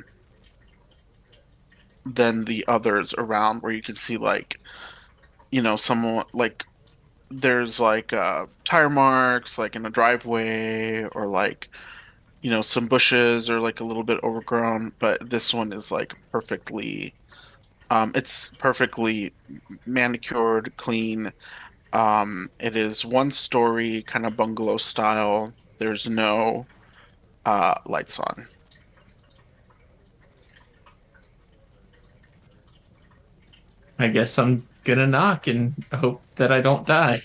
than the others around, where you can see like, someone like there's like tire marks like in a driveway, or like, some bushes are like a little bit overgrown, but this one is like it's perfectly manicured, clean. It is one story, kind of bungalow style. There's no lights on. I guess I'm gonna knock and hope that I don't die.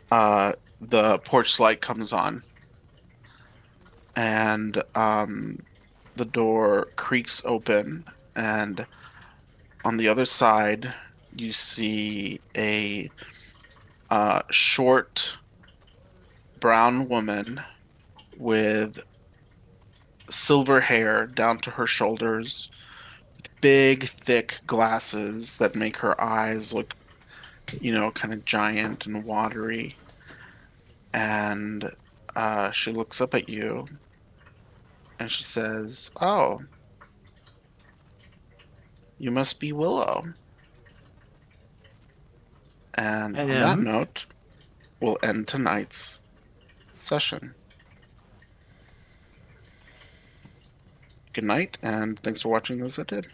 The porch light comes on, and the door creaks open, and on the other side you see a short brown woman with silver hair down to her shoulders, big thick glasses that make her eyes look, kind of giant and watery. And she looks up at you and she says, "Oh, you must be Willow." And I on that am. note, we'll end tonight's session. Good night, and thanks for watching those that did.